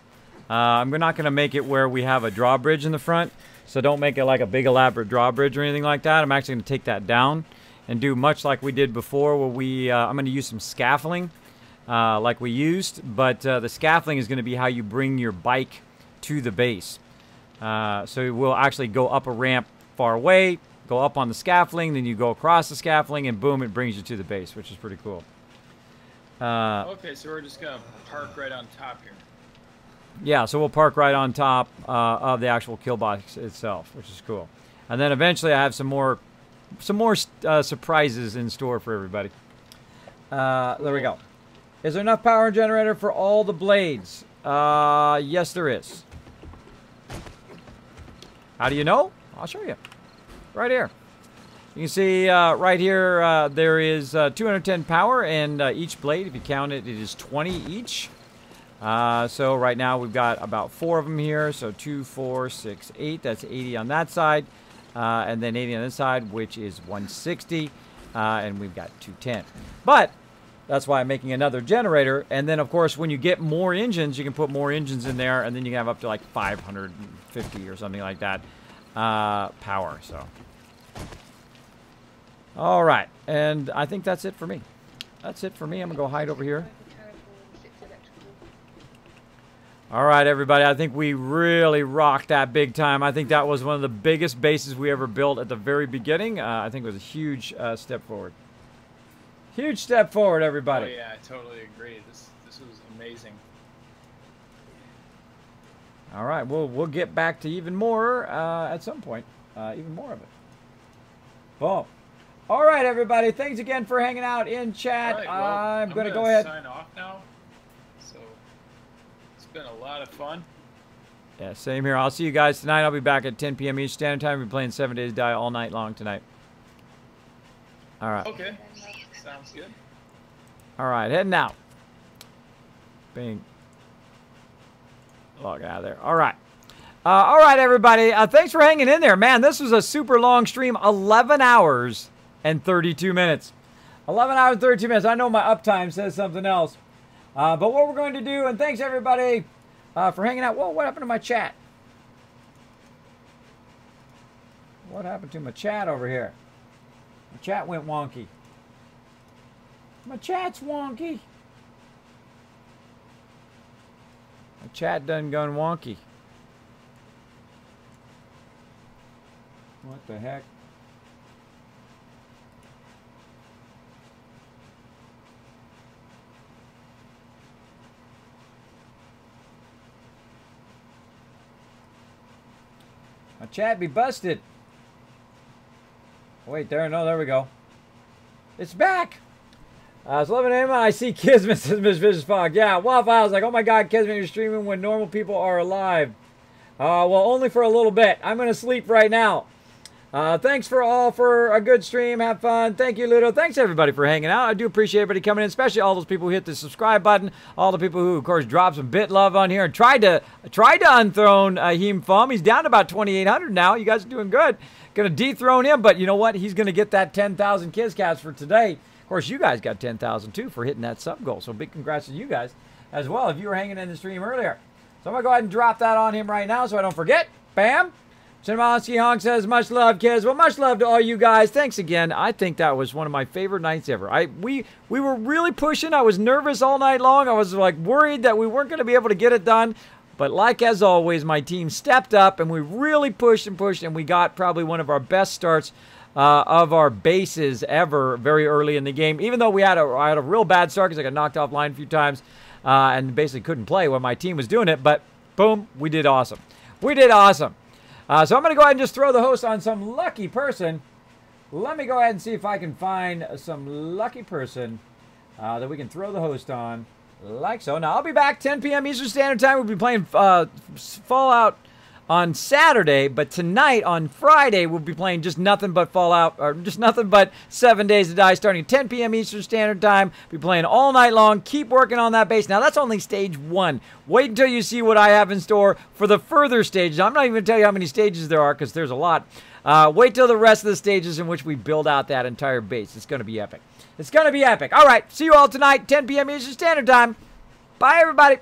I'm not gonna make it where we have a drawbridge in the front, so don't make it like a big elaborate drawbridge or anything like that. I'm actually gonna take that down and do much like we did before, where I'm gonna use some scaffolding, like we used, but the scaffolding is gonna be how you bring your bike to the base. So we'll actually go up a ramp far away, go up on the scaffolding, then you go across the scaffolding, and boom, it brings you to the base, which is pretty cool. Okay, so we're just gonna park right on top here. Yeah, so we'll park right on top of the actual kill box itself, which is cool. And then eventually I have some more surprises in store for everybody. There we go. Is there enough power generator for all the blades? Yes, there is. How do you know? I'll show you. Right here. You can see right here there is 210 power, and each blade, if you count it, it is 20 each. So right now we've got about 4 of them here. So 2, 4, 6, 8. That's 80 on that side. And then 80 on this side, which is 160. And we've got 210. But that's why I'm making another generator. And then, of course, when you get more engines, you can put more engines in there. And then you can have up to like 550 or something like that power. So, all right. And I think that's it for me. That's it for me. I'm going to go hide over here. All right, everybody. I think we really rocked that big time. I think that was one of the biggest bases we ever built at the very beginning. I think it was a huge step forward. Huge step forward, everybody. Oh, yeah, I totally agree. This was amazing. All right, we'll get back to even more at some point. Even more of it. Boom. All right, everybody. Thanks again for hanging out in chat. All right, well, I'm going to go ahead. Sign off now. So it's been a lot of fun. Yeah, same here. I'll see you guys tonight. I'll be back at 10 p.m. Eastern Standard Time. We'll be playing 7 Days Die all night long tonight. All right. Okay. Sounds good. All right, heading out. Bing. Log out of there. All right. All right, everybody. Thanks for hanging in there. Man, this was a super long stream. 11 hours and 32 minutes. 11 hours and 32 minutes. I know my uptime says something else. But what we're going to do, and thanks, everybody, for hanging out. Whoa, what happened to my chat? What happened to my chat over here? My chat went wonky. My chat's wonky. My chat done gone wonky. What the heck? My chat be busted. Wait, there we go. It's back. It's 11 a.m. I see Kismet, says Miss Vicious Fog. Yeah, Waffle House like, oh my God, Kismet, you're streaming when normal people are alive. Well, only for a little bit. I'm going to sleep right now. Thanks for a good stream. Have fun. Thank you, Ludo. Thanks, everybody, for hanging out. I do appreciate everybody coming in, especially all those people who hit the subscribe button, all the people who, of course, dropped some bit love on here and tried to unthrone Heem Fum. He's down to about 2,800 now. You guys are doing good. Going to dethrone him, but you know what? He's going to get that 10,000 KizCats for today. Of course, you guys got 10,000 too for hitting that sub goal. So big congrats to you guys as well if you were hanging in the stream earlier. So I'm going to go ahead and drop that on him right now so I don't forget. Bam. Cinnamonsky Honk says, much love, kids. Well, much love to all you guys. Thanks again. I think that was one of my favorite nights ever. We were really pushing. I was nervous all night long. I was like worried that we weren't going to be able to get it done. But like as always, my team stepped up and we really pushed and pushed, and we got probably one of our best starts of our bases ever very early in the game. Even though I had a real bad start because I got knocked offline a few times and basically couldn't play when my team was doing it. But boom, we did awesome. We did awesome. So I'm going to go ahead and just throw the host on some lucky person. Let me go ahead and see if I can find some lucky person that we can throw the host on. Like so. Now, I'll be back 10 p.m. Eastern Standard Time. We'll be playing Fallout on Saturday, but tonight on Friday, we'll be playing just nothing but Fallout, or just nothing but 7 Days to Die, starting at 10 p.m. Eastern Standard Time. We'll be playing all night long. Keep working on that base. Now, that's only stage 1. Wait until you see what I have in store for the further stages. I'm not even going to tell you how many stages there are, because there's a lot. Wait till the rest of the stages in which we build out that entire base. It's going to be epic. It's going to be epic. All right, see you all tonight, 10 p.m. Eastern Standard Time. Bye, everybody.